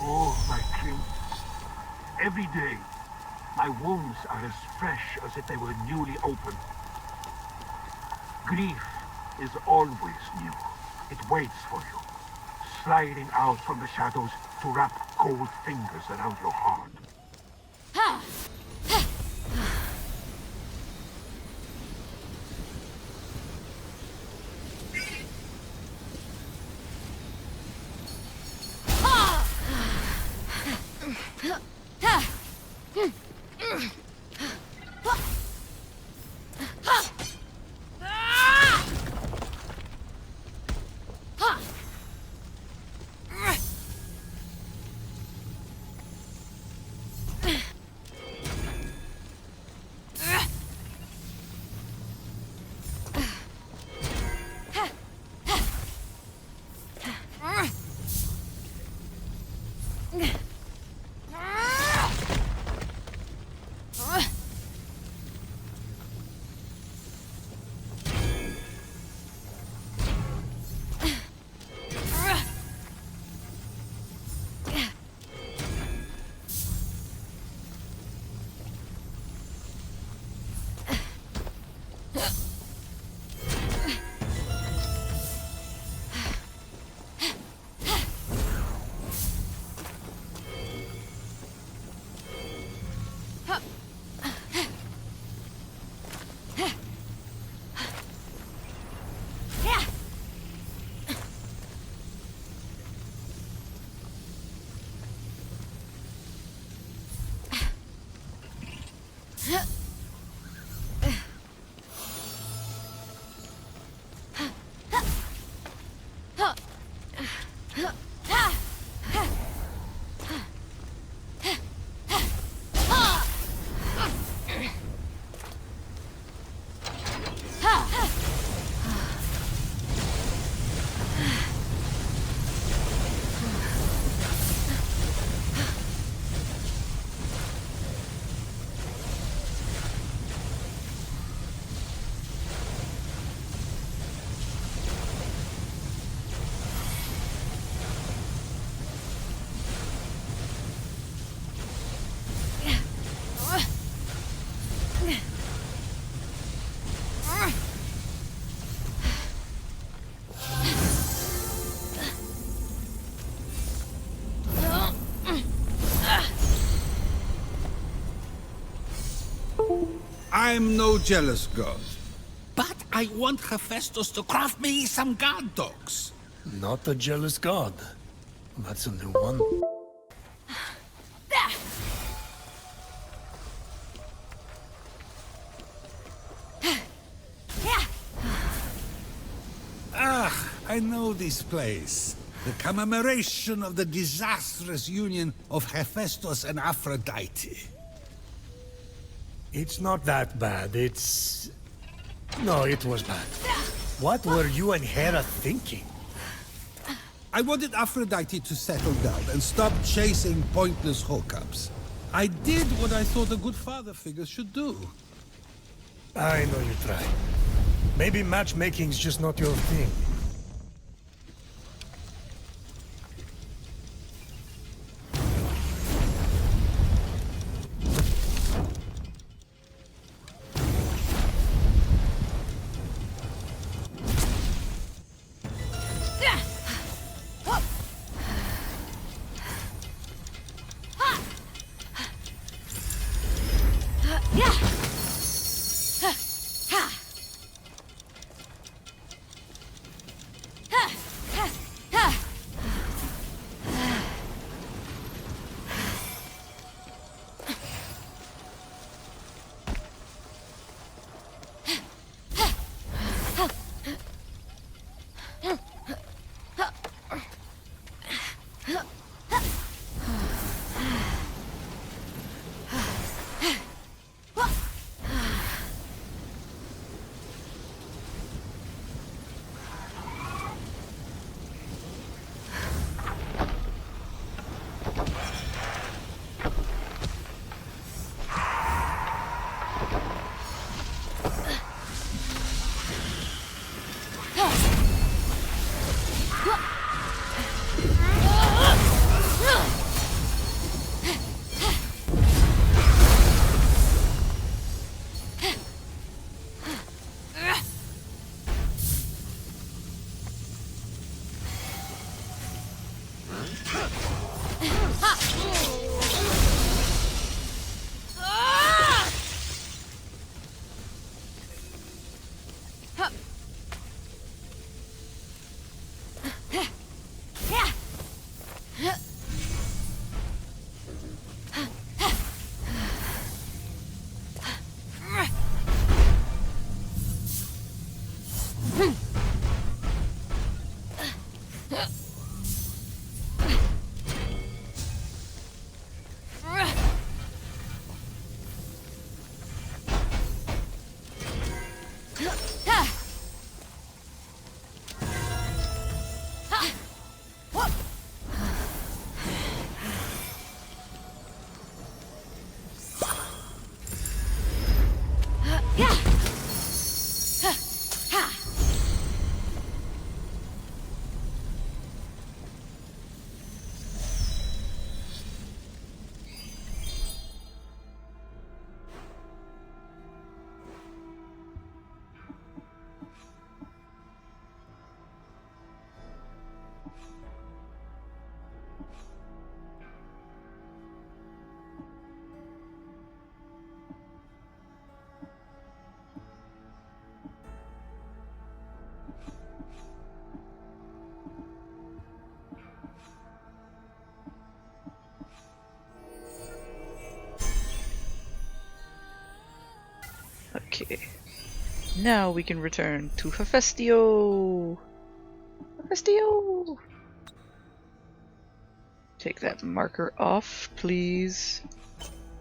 Oh, my king. Every day, my wounds are as fresh as if they were newly opened. Grief is always new. It waits for you, sliding out from the shadows to wrap cold fingers around your heart. I'm no jealous god, but I want Hephaestus to craft me some guard dogs. Not a jealous god. That's a new one. Ah, I know this place. The commemoration of the disastrous union of Hephaestus and Aphrodite. It's not that bad, it's... No, it was bad. What were you and Hera thinking? I wanted Aphrodite to settle down and stop chasing pointless hookups. I did what I thought a good father figure should do. I know you tried. Maybe matchmaking's just not your thing. Okay. Now we can return to Hephaestus. Hephaestus! Take that marker off, please.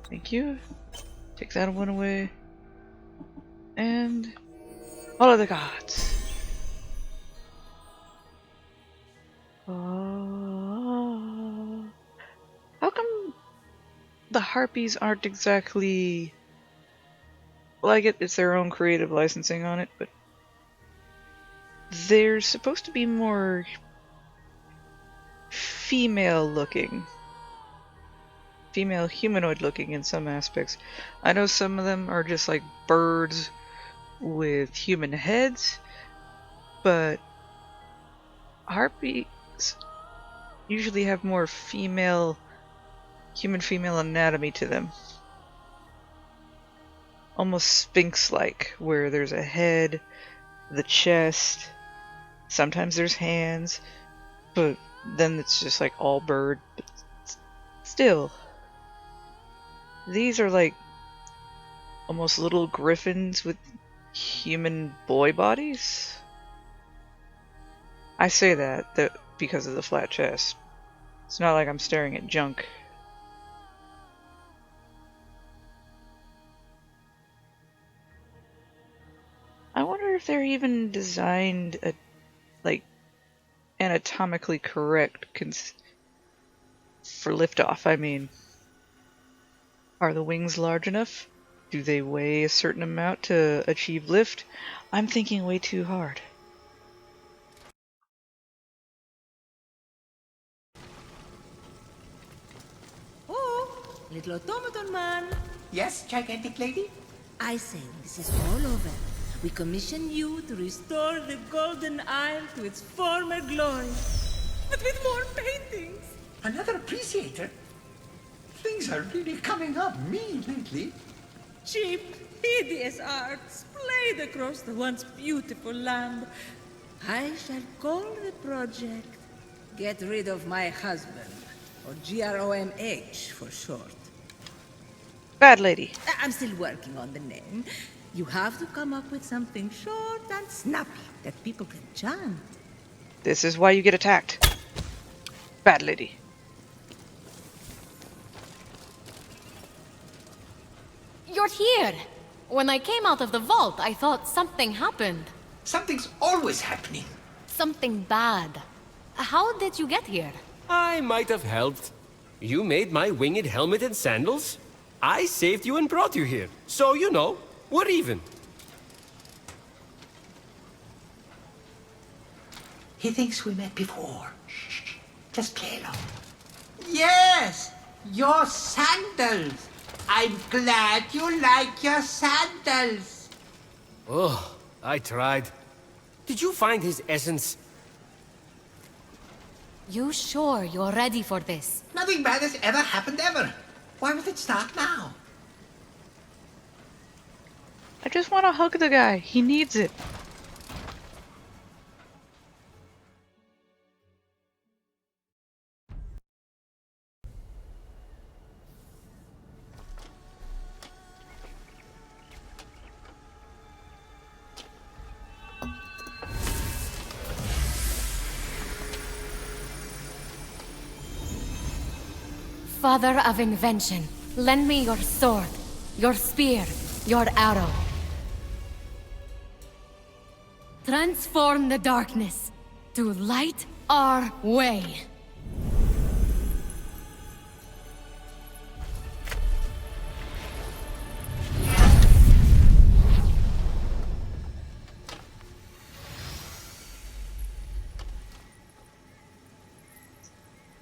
Thank you. Take that one away. And all of the gods. How come the harpies aren't exactly... Well, I get it's their own creative licensing on it, but they're supposed to be more female looking. Female humanoid looking in some aspects. I know some of them are just like birds with human heads, but harpies usually have more human female anatomy to them. Almost sphinx-like, where there's a head, the chest, sometimes there's hands, but then it's just like all bird. But still, these are like almost little griffins with human boy bodies. I say that because of the flat chest. It's not like I'm staring at junk. I wonder if they're even designed like anatomically correct for liftoff. I mean, are the wings large enough? Do they weigh a certain amount to achieve lift? I'm thinking way too hard. Oh, little automaton man. Yes, gigantic lady? I say this is all over. We commission you to restore the Golden Isle to its former glory. But with more paintings. Another appreciator? Things are really coming up me lately. Cheap, hideous art splayed across the once beautiful land. I shall call the project Get Rid of My Husband, or GROMH for short. Bad lady. I'm still working on the name. You have to come up with something short and snappy that people can chant. This is why you get attacked. Bad lady. You're here! When I came out of the vault, I thought something happened. Something's always happening. Something bad. How did you get here? I might have helped. You made my winged helmet and sandals. I saved you and brought you here. So, you know, we're even. He thinks we met before. Shh. Just play along. Yes! Your sandals! I'm glad you like your sandals! Oh, I tried. Did you find his essence? You sure you're ready for this? Nothing bad has ever happened ever. Why would it start now? I just want to hug the guy. He needs it. Father of invention, lend me your sword, your spear, your arrow. Transform the darkness to light our way.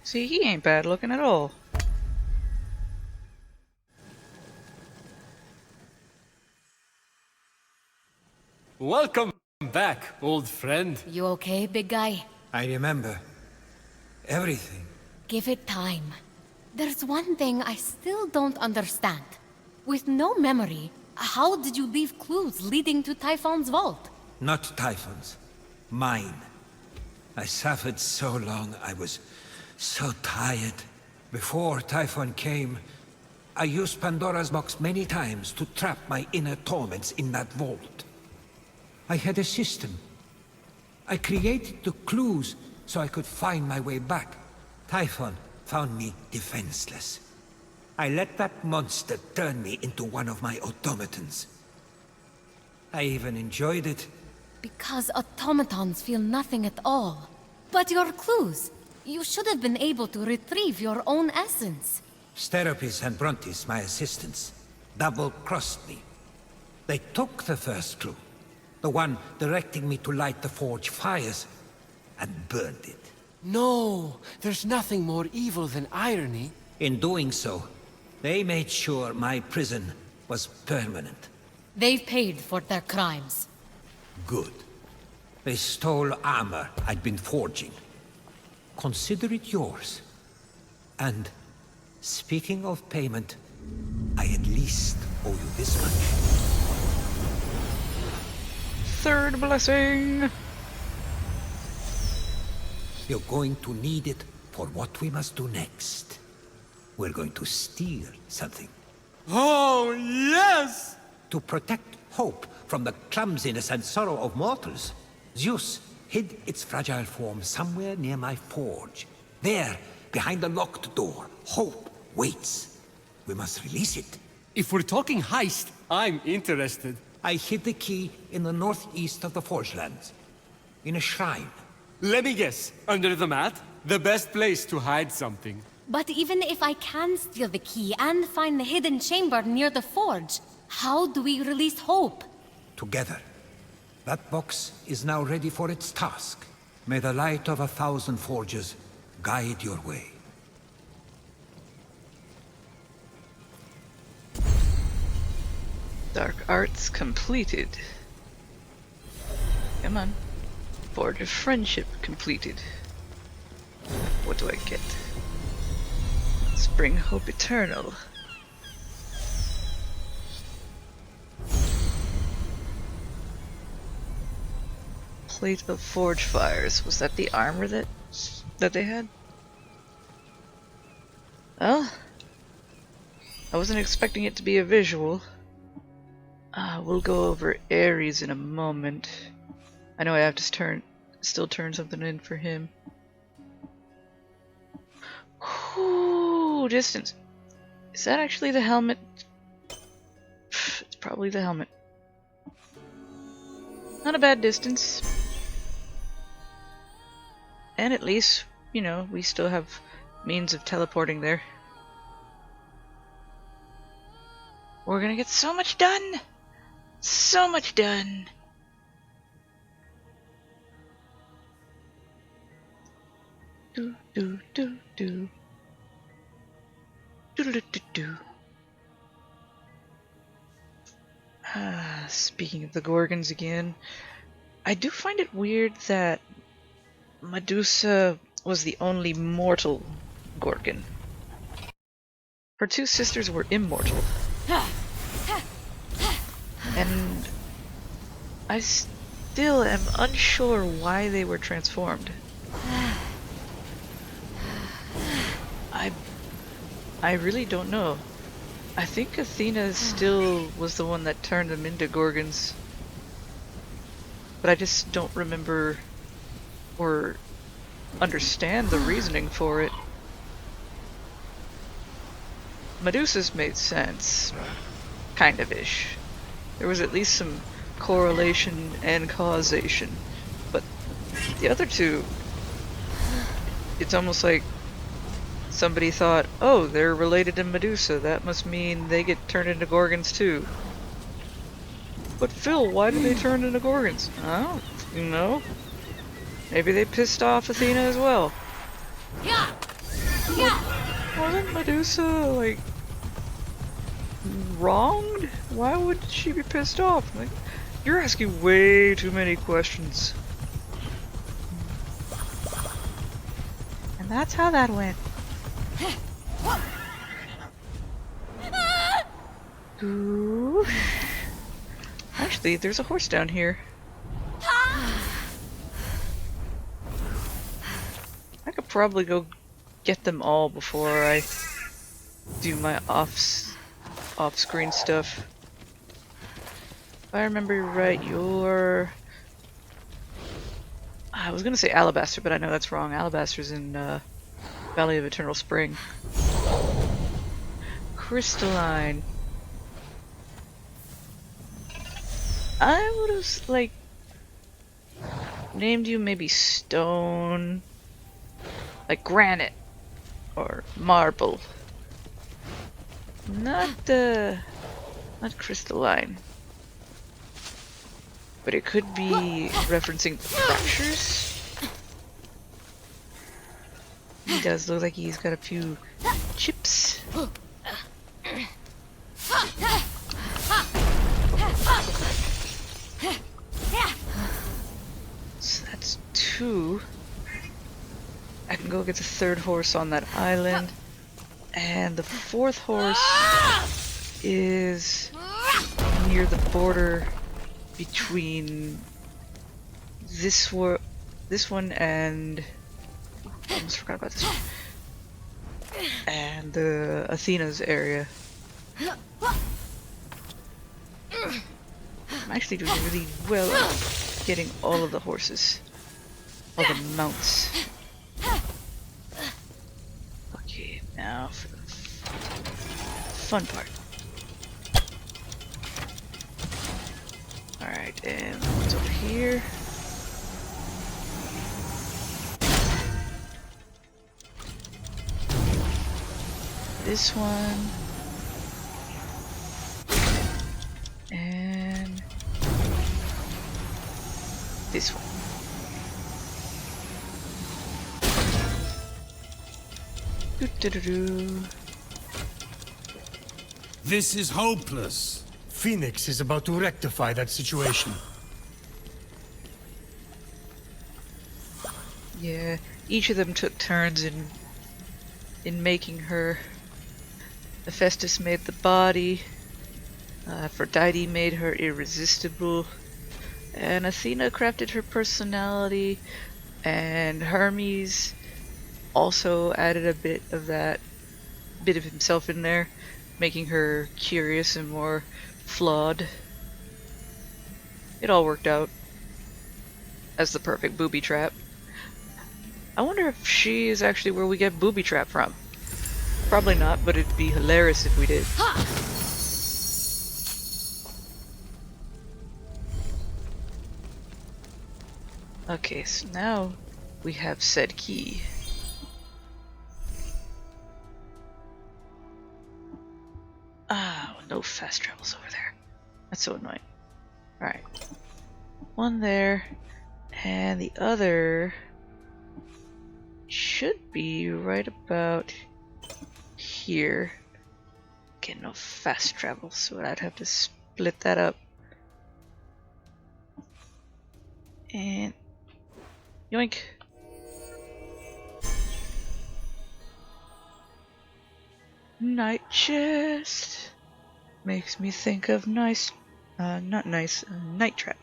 See, he ain't bad looking at all. Welcome back, old friend. You okay, big guy? I remember everything. Give it time. There's one thing I still don't understand. With no memory, how did you leave clues leading to Typhon's vault? Not Typhon's. Mine. I suffered so long, I was so tired. Before Typhon came, I used Pandora's box many times to trap my inner torments in that vault. I had a system. I created the clues so I could find my way back. Typhon found me defenseless. I let that monster turn me into one of my automatons. I even enjoyed it. Because automatons feel nothing at all. But your clues, you should have been able to retrieve your own essence. Steropis and Brontes, my assistants, double-crossed me. They took the first clue, the one directing me to light the forge fires, and burned it. No, there's nothing more evil than irony. In doing so, they made sure my prison was permanent. They've paid for their crimes. Good. They stole armor I'd been forging. Consider it yours. And, speaking of payment, I at least owe you this much. Third blessing! You're going to need it for what we must do next. We're going to steal something. Oh, yes! To protect hope from the clumsiness and sorrow of mortals, Zeus hid its fragile form somewhere near my forge. There, behind the locked door, hope waits. We must release it. If we're talking heist, I'm interested. I hid the key in the northeast of the Forge Lands, in a shrine. Let me guess, under the mat? The best place to hide something. But even if I can steal the key and find the hidden chamber near the forge, how do we release hope? Together. That box is now ready for its task. May the light of 1,000 forges guide your way. Dark arts completed. Come on. Forge of friendship completed. What do I get? Spring hope eternal. Plate of forge fires. Was that the armor that they had? Well, I wasn't expecting it to be a visual. We'll go over Ares in a moment. I know I have to still turn something in for him. Ooh, distance. Is that actually the helmet? It's probably the helmet. Not a bad distance. And at least, you know, we still have means of teleporting there. We're gonna get so much done! So much done! Do do do do. Do do do do. Speaking of the Gorgons again, I do find it weird that Medusa was the only mortal Gorgon. Her two sisters were immortal. And I still am unsure why they were transformed. I really don't know. I think Athena still was the one that turned them into Gorgons. But I just don't remember or understand the reasoning for it. Medusa's made sense. Kind of-ish. There was at least some correlation and causation. But the other two, it's almost like somebody thought, oh, they're related to Medusa, that must mean they get turned into Gorgons too. But Phil, why did they turn into Gorgons? I don't know. Maybe they pissed off Athena as well. Wasn't Medusa, like, wronged? Why would she be pissed off? Like, you're asking way too many questions. And that's how that went. Ooh. Actually, there's a horse down here. I could probably go get them all before I do my off-screen stuff. If I remember right, you're... I was gonna say Alabaster, but I know that's wrong. Alabaster's in Valley of Eternal Spring. Crystalline. I would have, like, named you maybe stone, like granite, or marble. Not crystalline. But it could be referencing fractures. He does look like he's got a few chips. So that's 2. I can go get the 3rd horse on that island. And the 4th horse is near the border between this one and... I almost forgot about this one. And the Athena's area. I'm actually doing really well at getting all of the horses. All the mounts. Okay, now for the fun part. Alright, and what's over here? This one. And this one. Doo-doo-doo-doo. This is hopeless. Phoenix is about to rectify that situation. Yeah, each of them took turns in making her. Hephaestus made the body. Aphrodite made her irresistible. And Athena crafted her personality. And Hermes also added a bit of himself in there, making her curious and more flawed. It all worked out as the perfect booby trap. I wonder if she is actually where we get booby trap from. Probably not, but it'd be hilarious if we did. Okay, so now we have said key. Ah, no fast travels over there. That's so annoying. Alright. One there, and the other should be right about here. Okay, no fast travel, so I'd have to split that up. And yoink. Night chest. Makes me think of night trap.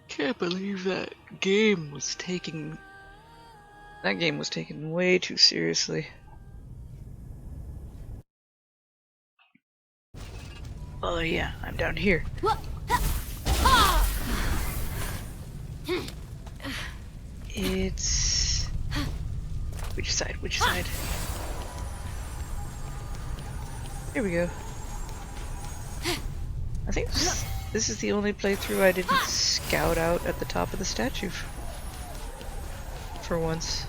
Can't believe that game was taken way too seriously. Oh yeah, I'm down here. It's... Which side? Which side? Here we go. I think this is the only playthrough I didn't scout out at the top of the statue. For once.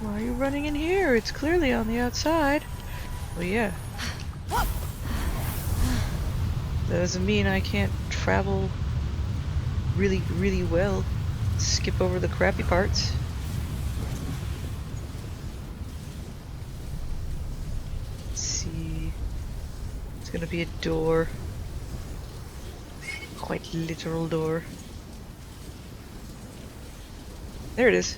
Why are you running in here? It's clearly on the outside. Well, yeah. That doesn't mean I can't travel really, really well. Skip over the crappy parts. Let's see. It's gonna be a door. Quite literal door. There it is.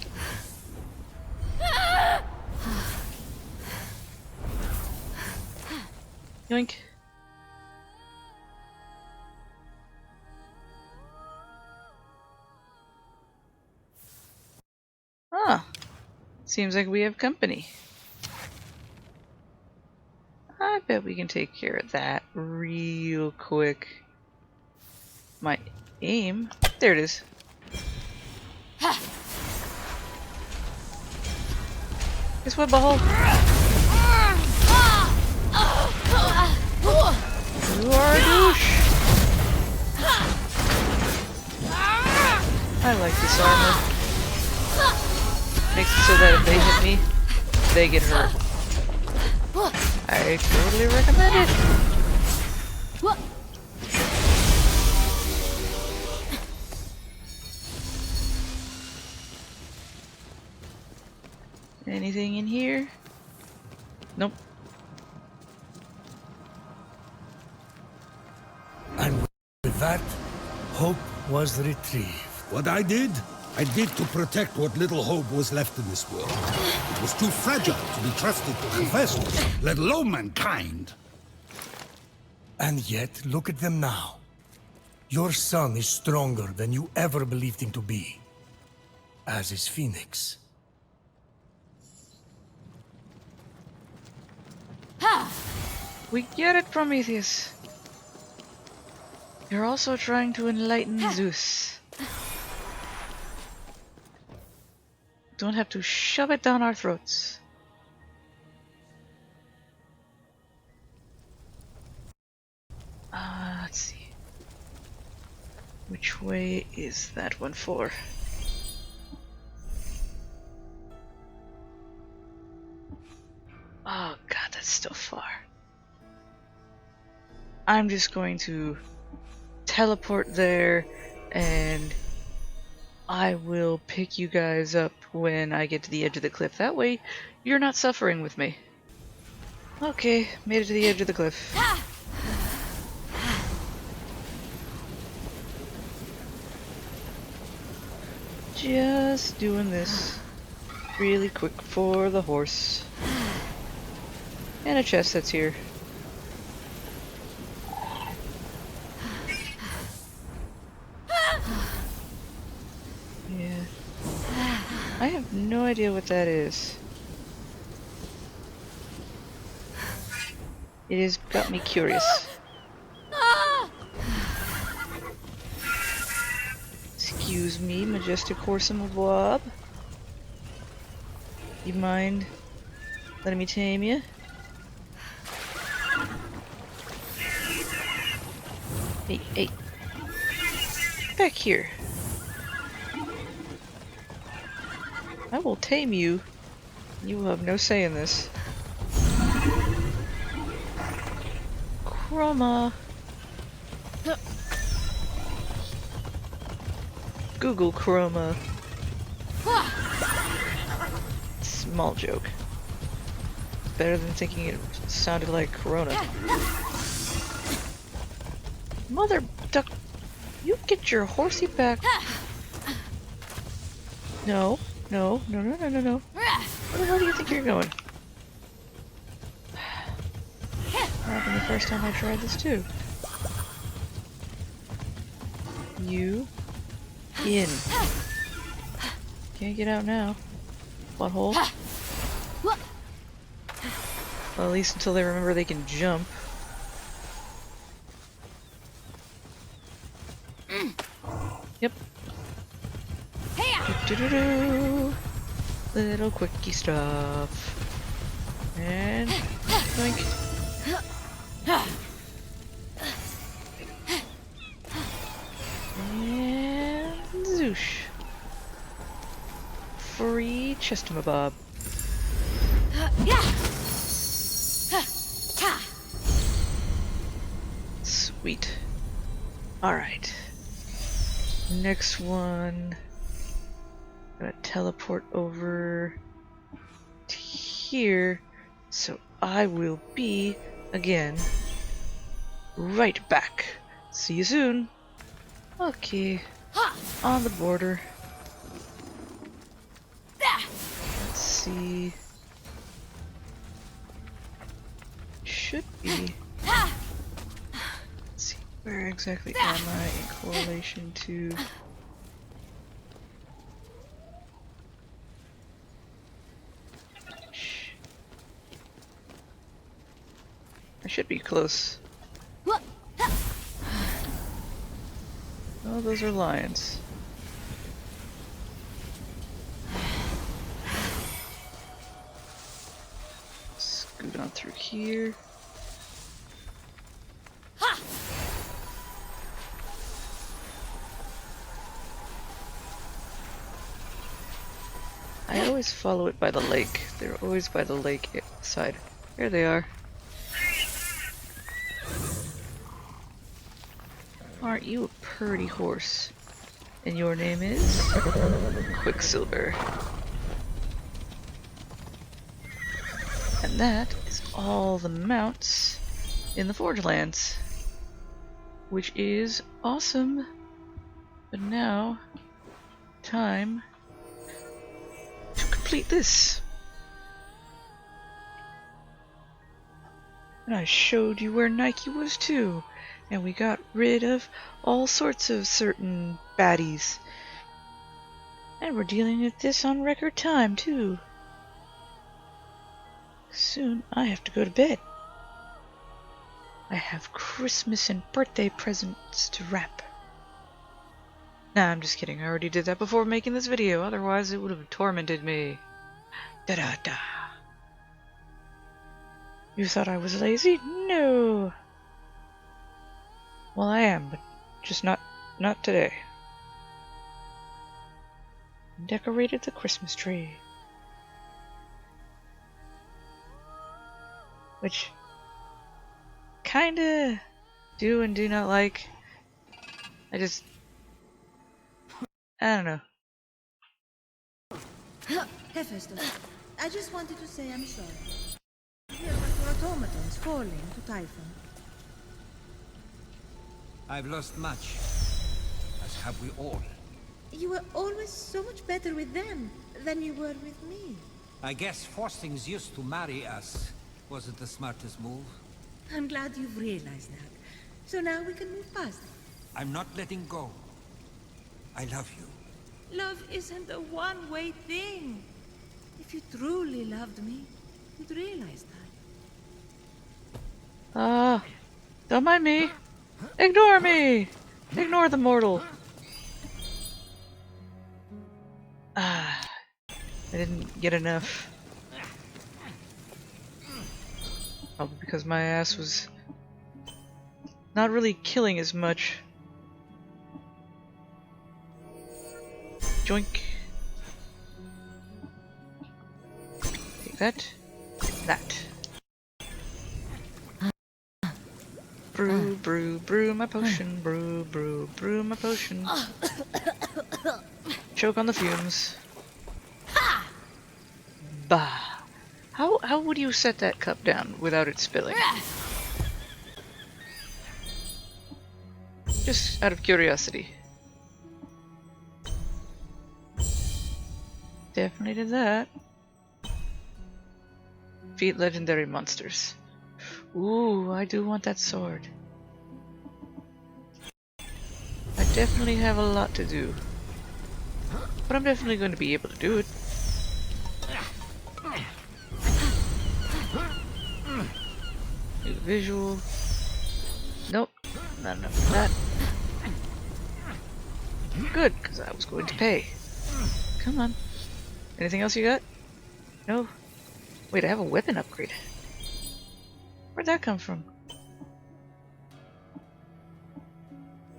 Yoink. Ah, seems like we have company. I bet we can take care of that real quick. My aim? There it is. Guess what, butthole? You are a douche. I like this armor. Makes it so that if they hit me, they get hurt. I totally recommend it. Anything in here? Nope. And with that, hope was retrieved. What I did to protect what little hope was left in this world. It was too fragile to be trusted to Hephaestus, let alone mankind. And yet, look at them now. Your son is stronger than you ever believed him to be. As is Phoenix. We get it, Prometheus. You're also trying to enlighten Zeus. Don't have to shove it down our throats. Let's see. Which way is that one for? Oh god, that's still far. I'm just going to teleport there and I will pick you guys up when I get to the edge of the cliff. That way, you're not suffering with me. Okay, made it to the edge of the cliff. Just doing this really quick for the horse. And a chest that's here. Yeah. I have no idea what that is. It has got me curious. Excuse me, majestic horse and wob. You mind letting me tame you? Hey, hey. Back here. I will tame you. You will have no say in this. Chroma. Google Chroma. Small joke. Better than thinking it sounded like Corona. Mother duck, you get your horsey back. No, no, no, no, no, no, no. Where do you think you're going? Happened the first time I tried this too. You in. Can't get out now. Butthole. Well, at least until they remember they can jump. Yep. Do-do-do-do. Little quickie stuff. And boink. And zoosh. Free chestamabob. Sweet. Alright. Next one. Gonna teleport over to here. So I will be, again, right back. See you soon. Okay. On the border. Let's see. Should be. Let's see. Where exactly am I in correlation to? I should be close. Oh, those are lions. Scoot on through here. I always follow it by the lake. They're always by the lake side. There they are. Aren't you a pretty horse? And your name is? Quicksilver. And that is all the mounts in the Forge Lands. Which is awesome. But now, time to complete this. And I showed you where Nike was too. And we got rid of all sorts of certain baddies. And we're dealing with this on record time too. Soon I have to go to bed. I have Christmas and birthday presents to wrap. Nah, I'm just kidding. I already did that before making this video. Otherwise it would have tormented me. Da-da-da. You thought I was lazy? No. Well, I am, but just not today. Decorated the Christmas tree. Which, kinda do and do not like. I don't know. Hephaestus, I just wanted to say I'm sorry. Here were automatons falling to Typhon. I've lost much, as have we all. You were always so much better with them than you were with me. I guess forcing Zeus to marry us wasn't the smartest move. I'm glad you've realized that. So now we can move past it. I'm not letting go. I love you. Love isn't a one-way thing. If you truly loved me, you'd realize that. Don't mind me. Ignore me! Ignore the mortal. I didn't get enough. Probably because my ass was not really killing as much. Joink. Take that. That. Brew, brew, brew my potion. Brew, brew, brew my potion. Choke on the fumes. Bah. How would you set that cup down without it spilling? Just out of curiosity. Definitely did that. Defeat legendary monsters. Ooh, I do want that sword. I definitely have a lot to do. But I'm definitely going to be able to do it. New visual. Nope, not enough of that. Good, because I was going to pay. Come on. Anything else you got? No? Wait, I have a weapon upgrade. Where'd that come from?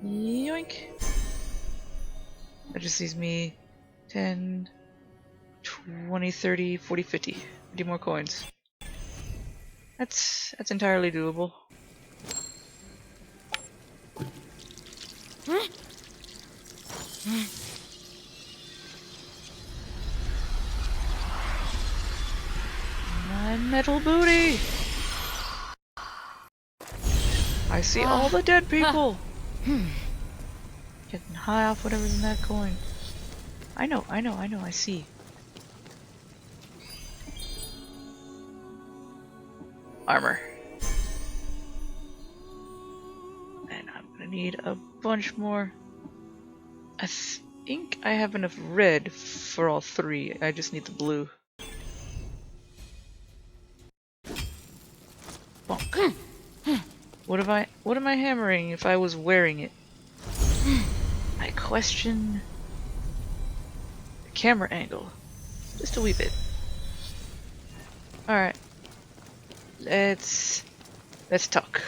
Yoink! That just leaves me 10, 20, 30, 40, 50. 50 more coins. That's entirely doable. My metal booty! I see all the dead people! Getting high off whatever's in that coin. I know, I see. Armor. And I'm gonna need a bunch more. I think I have enough red for all three. I just need the blue. Bonk. What am I hammering if I was wearing it? I question the camera angle. Just a wee bit. Alright. Let's talk.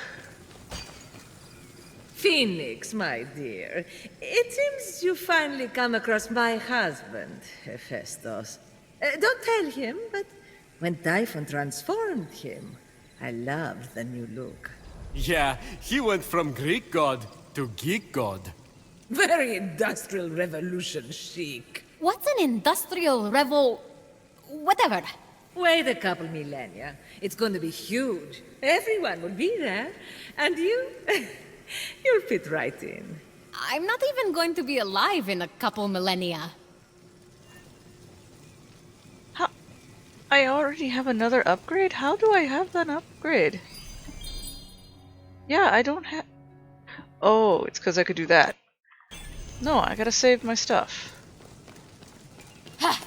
Phoenix, my dear. It seems you finally come across my husband, Hephaestus. Don't tell him, but when Typhon transformed him, I loved the new look. Yeah, he went from Greek god to geek god. Very industrial revolution chic. What's an industrial whatever? Wait a couple millennia. It's going to be huge. Everyone will be there. And you? You'll fit right in. I'm not even going to be alive in a couple millennia. How? I already have another upgrade? How do I have that upgrade? Yeah, I don't have... Oh, it's because I could do that. No, I gotta save my stuff. Ha!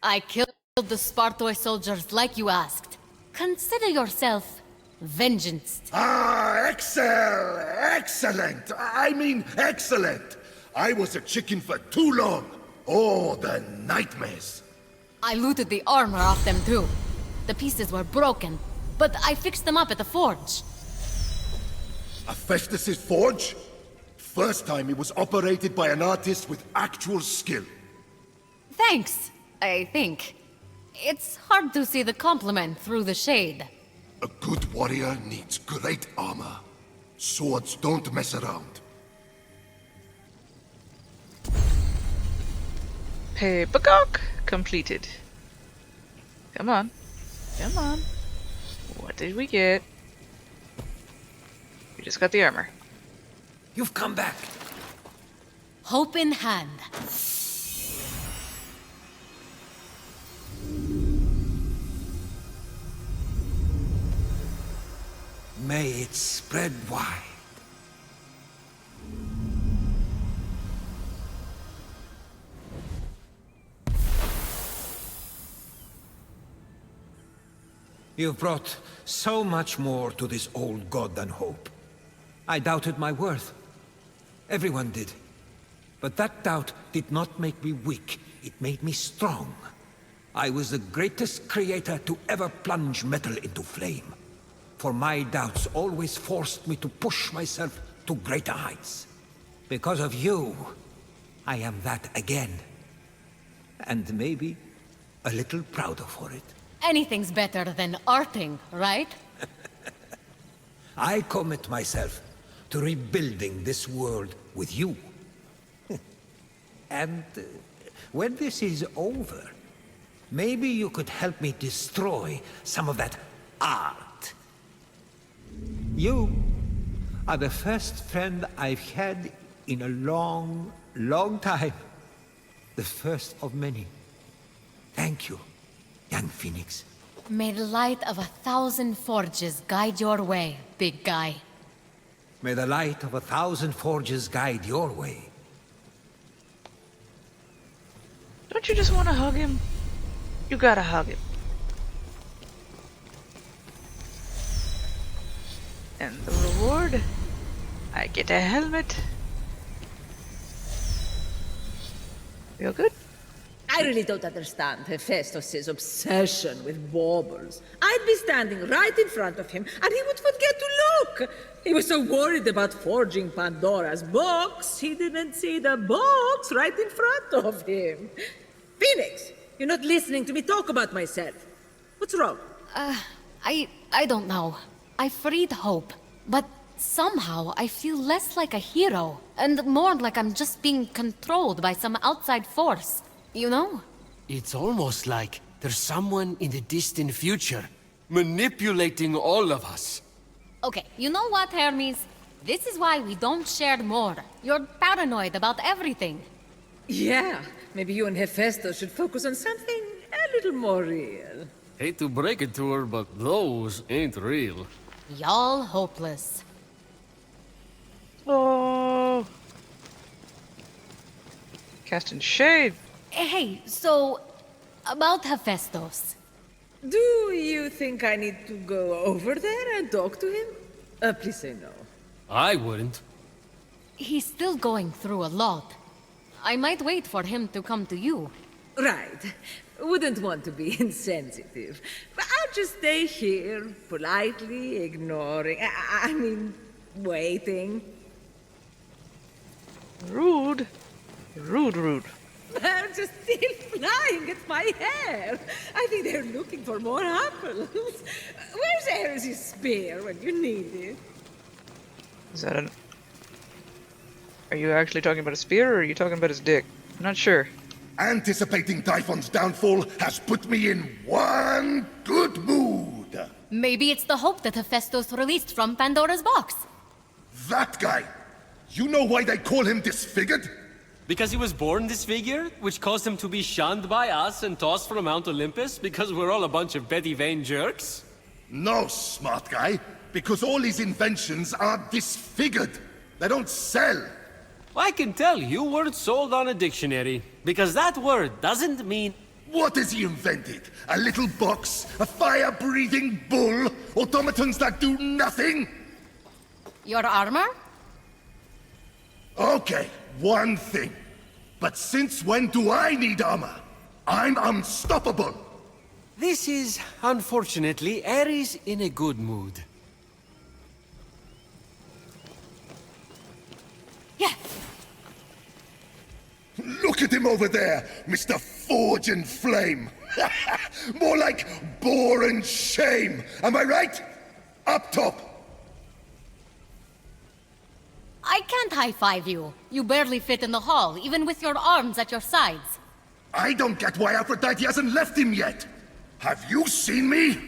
I killed the Spartoi soldiers like you asked. Consider yourself vengeanced. Ah, excellent! I mean, excellent! I was a chicken for too long. Oh, the nightmares. I looted the armor off them too. The pieces were broken, but I fixed them up at the forge. Hephaestus' forge? First time it was operated by an artist with actual skill. Thanks, I think. It's hard to see the compliment through the shade. A good warrior needs great armor. Swords don't mess around. Papercock completed. Come on. Come on. What did we get? We just got the armor. You've come back. Hope in hand. May it spread wide. You've brought so much more to this old god than hope. I doubted my worth. Everyone did. But that doubt did not make me weak. It made me strong. I was the greatest creator to ever plunge metal into flame. For my doubts always forced me to push myself to greater heights. Because of you, I am that again. And maybe a little prouder for it. Anything's better than arting, right? I commit myself to rebuilding this world with you. And when this is over, maybe you could help me destroy some of that art. You are the first friend I've had in a long, long time. The first of many. Thank you, young Phoenix. May the light of 1,000 forges guide your way, big guy. May the light of 1,000 forges guide your way. Don't you just want to hug him? You gotta hug him. And the reward? I get a helmet. Feel good? I really don't understand Hephaestus' obsession with baubles. I'd be standing right in front of him, and he would forget to look. He was so worried about forging Pandora's box, he didn't see the box right in front of him. Phoenix, you're not listening to me talk about myself. What's wrong? I don't know. I freed Hope, but somehow I feel less like a hero, and more like I'm just being controlled by some outside force. You know? It's almost like there's someone in the distant future manipulating all of us. Okay, you know what, Hermes? This is why we don't share more. You're paranoid about everything. Yeah, maybe you and Hephaestus should focus on something a little more real. Hate to break it to her, but those ain't real. Y'all hopeless. Oh. Casting shade. Hey, so, about Hephaestus. Do you think I need to go over there and talk to him? Please say no. I wouldn't. He's still going through a lot. I might wait for him to come to you. Right. Wouldn't want to be insensitive. But I'll just stay here, politely ignoring... I mean, waiting. Rude. Rude. They're just still flying at my hair. I think they're looking for more apples. Where's Ares' spear when you need it? Is that an... Are you actually talking about a spear, or are you talking about his dick? I'm not sure. Anticipating Typhon's downfall has put me in one good mood. Maybe it's the hope that Hephaestus released from Pandora's box. That guy! You know why they call him disfigured? Because he was born disfigured, which caused him to be shunned by us and tossed from Mount Olympus because we're all a bunch of Betty Vane jerks? No, smart guy. Because all his inventions are disfigured. They don't sell. I can tell you weren't sold on a dictionary, because that word doesn't mean... What has he invented? A little box? A fire-breathing bull? Automatons that do nothing? Your armor? Okay, one thing. But since when do I need armor? I'm unstoppable. This is, unfortunately, Ares in a good mood. Yeah. Look at him over there, Mr. Forge and Flame. More like bore and shame. Am I right? Up top. I can't high-five you. You barely fit in the hall, even with your arms at your sides. I don't get why Aphrodite hasn't left him yet. Have you seen me?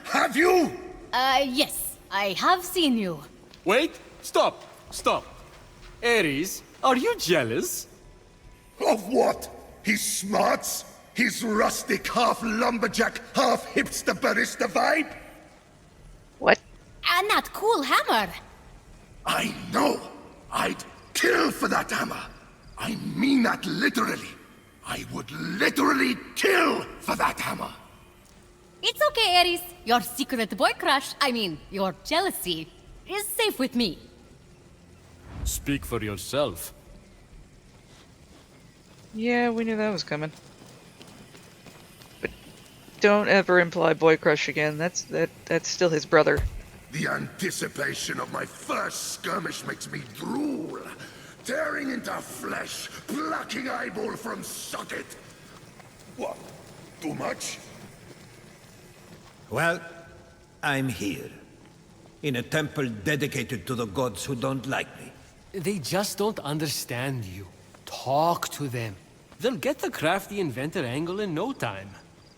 Have you? Yes. I have seen you. Wait, stop. Ares, are you jealous? Of what? His smarts? His rustic half-lumberjack, half-hipster barista vibe? What? And that cool hammer. I know! I'd kill for that hammer! I mean that literally! I would literally kill for that hammer! It's okay, Ares. Your secret boy crush, your jealousy, is safe with me. Speak for yourself. Yeah, we knew that was coming. But don't ever imply boy crush again. That's still his brother. The anticipation of my first skirmish makes me drool. Tearing into flesh, plucking eyeball from socket. What? Too much? Well, I'm here. In a temple dedicated to the gods who don't like me. They just don't understand you. Talk to them. They'll get the crafty inventor angle in no time.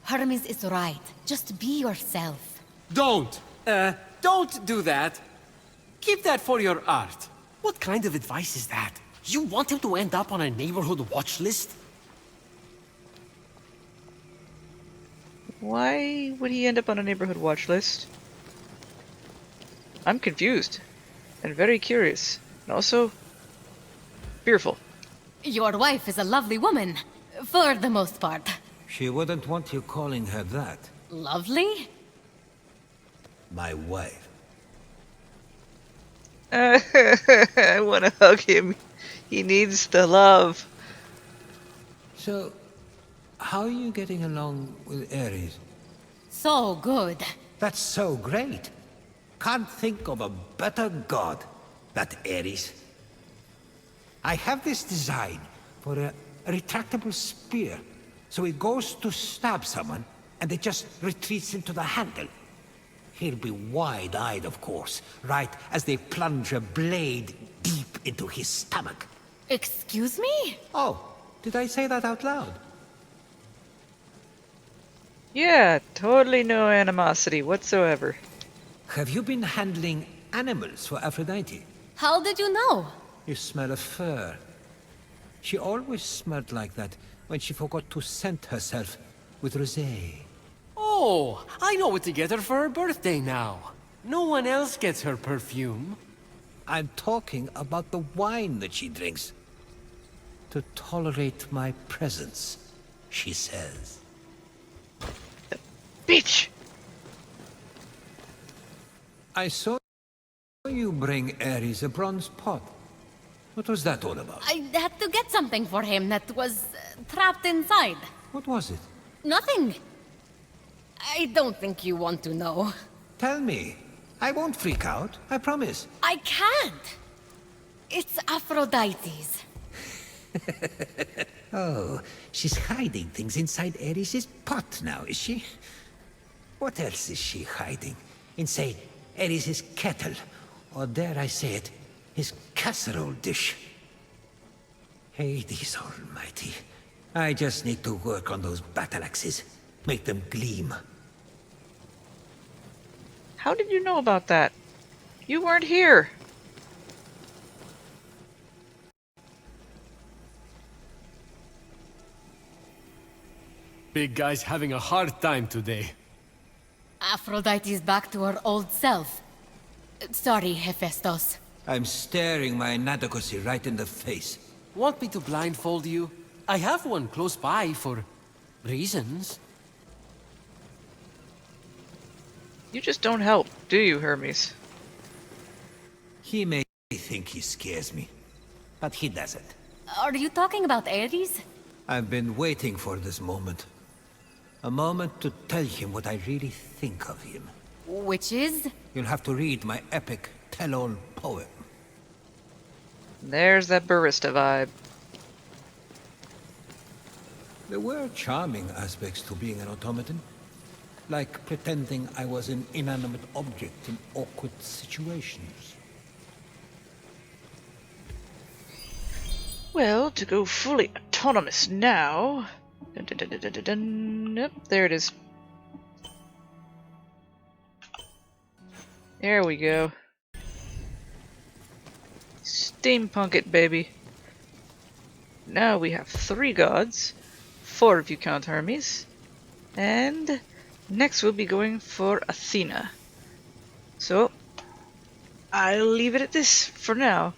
Hermes is right. Just be yourself. Don't do that. Keep that for your art. What kind of advice is that? You want him to end up on a neighborhood watch list? Why would he end up on a neighborhood watch list? I'm confused and very curious, and also fearful. Your wife is a lovely woman, for the most part. She wouldn't want you calling her that. Lovely? My wife. I want to hug him. He needs the love. So, how are you getting along with Ares? So good. That's so great. Can't think of a better god, that Ares. I have this design for a retractable spear. So it goes to stab someone, and it just retreats into the handle. He'll be wide-eyed, of course, right as they plunge a blade deep into his stomach. Excuse me? Oh, did I say that out loud? Yeah, totally no animosity whatsoever. Have you been handling animals for Aphrodite? How did you know? You smell of fur. She always smelled like that when she forgot to scent herself with rosé. Oh, I know what to get her for her birthday now. No one else gets her perfume. I'm talking about the wine that she drinks. To tolerate my presence, she says. Bitch! I saw you bring Ares a bronze pot. What was that all about? I had to get something for him that was trapped inside. What was it? Nothing. I don't think you want to know. Tell me. I won't freak out, I promise. I can't. It's Aphrodite's. Oh, she's hiding things inside Ares' pot now, is she? What else is she hiding? In, say, Ares' kettle, or dare I say it, his casserole dish. Hades almighty. I just need to work on those battle axes. Make them gleam. How did you know about that? You weren't here. Big guy's having a hard time today. Aphrodite's back to her old self. Sorry, Hephaestus. I'm staring my inadequacy right in the face. Want me to blindfold you? I have one close by for reasons. You just don't help, do you, Hermes? He may think he scares me, but he doesn't. Are you talking about Ares? I've been waiting for this moment. A moment to tell him what I really think of him. Which is? You'll have to read my epic tell-all poem. There's that barista vibe. There were charming aspects to being an automaton. Like pretending I was an inanimate object in awkward situations. Well, to go fully autonomous now... Dun, dun, dun, dun, dun, dun, dun. Yep, there it is. There we go. Steampunk it, baby. Now we have 3 gods, 4 if you count Hermes, and next we'll be going for Athena. So, I'll leave it at this for now.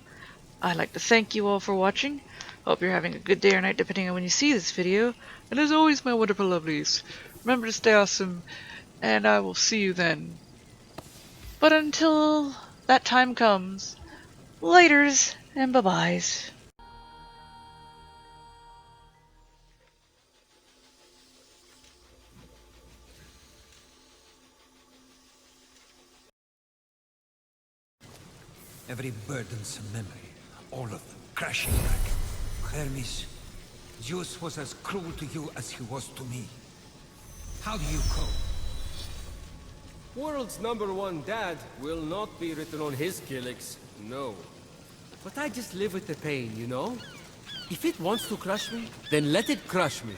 I'd like to thank you all for watching. Hope you're having a good day or night depending on when you see this video. And as always, my wonderful lovelies, remember to stay awesome, and I will see you then. But until that time comes, laters and bye-byes. Every burdensome memory, all of them crashing back. Hermes, Zeus was as cruel to you as he was to me. How do you cope? World's #1 dad will not be written on his killix, no. But I just live with the pain, you know? If it wants to crush me, then let it crush me.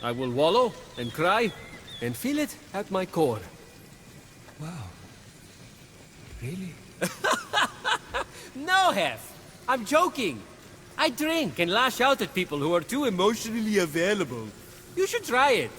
I will wallow and cry and feel it at my core. Wow. Really? No, Hef! I'm joking. I drink and lash out at people who are too emotionally available. You should try it.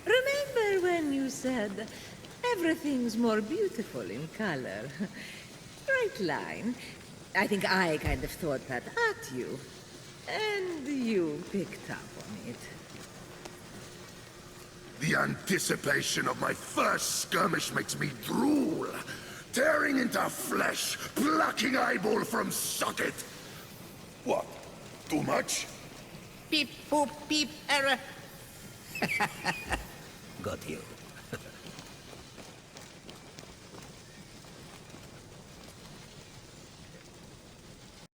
Remember when you said everything's more beautiful in color? Right line. I think I kind of thought that at you. And you picked up on it. The anticipation of my first skirmish makes me drool. Tearing into flesh, plucking eyeball from socket. What? Too much? Beep, boop, beep, error. Got you.